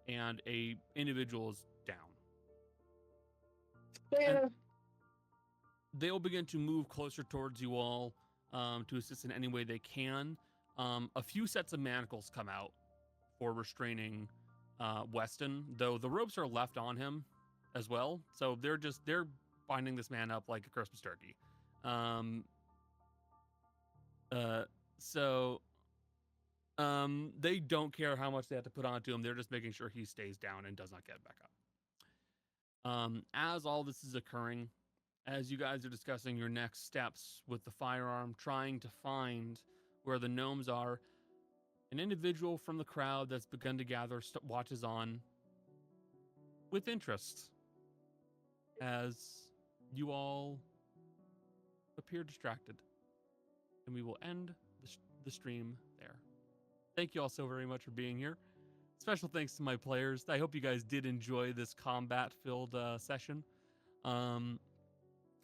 and a individual is down. Yeah. And they will begin to move closer towards you all to assist in any way they can. A few sets of manacles come out for restraining Weston, though the ropes are left on him as well. So they're binding this man up like a Christmas turkey. They don't care how much they have to put onto him. They're just making sure he stays down and does not get back up. As all this is occurring, as you guys are discussing your next steps with the firearm, trying to find where the gnomes are, an individual from the crowd that's begun to gather watches on with interest as you all appear distracted. And we will end the stream there. Thank you all so very much for being here. Special thanks to my players. I hope you guys did enjoy this combat-filled session.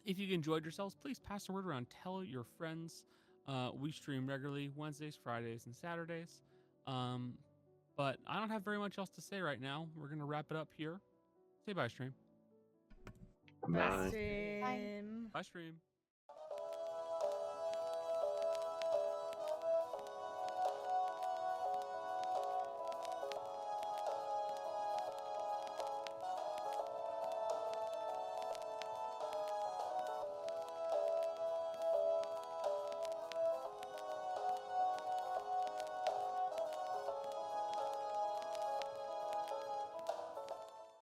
If you enjoyed yourselves, please pass the word around. Tell your friends. We stream regularly Wednesdays, Fridays, and Saturdays. But I don't have very much else to say right now. We're going to wrap it up here. Say bye, stream. Bye. Stream. Bye, stream.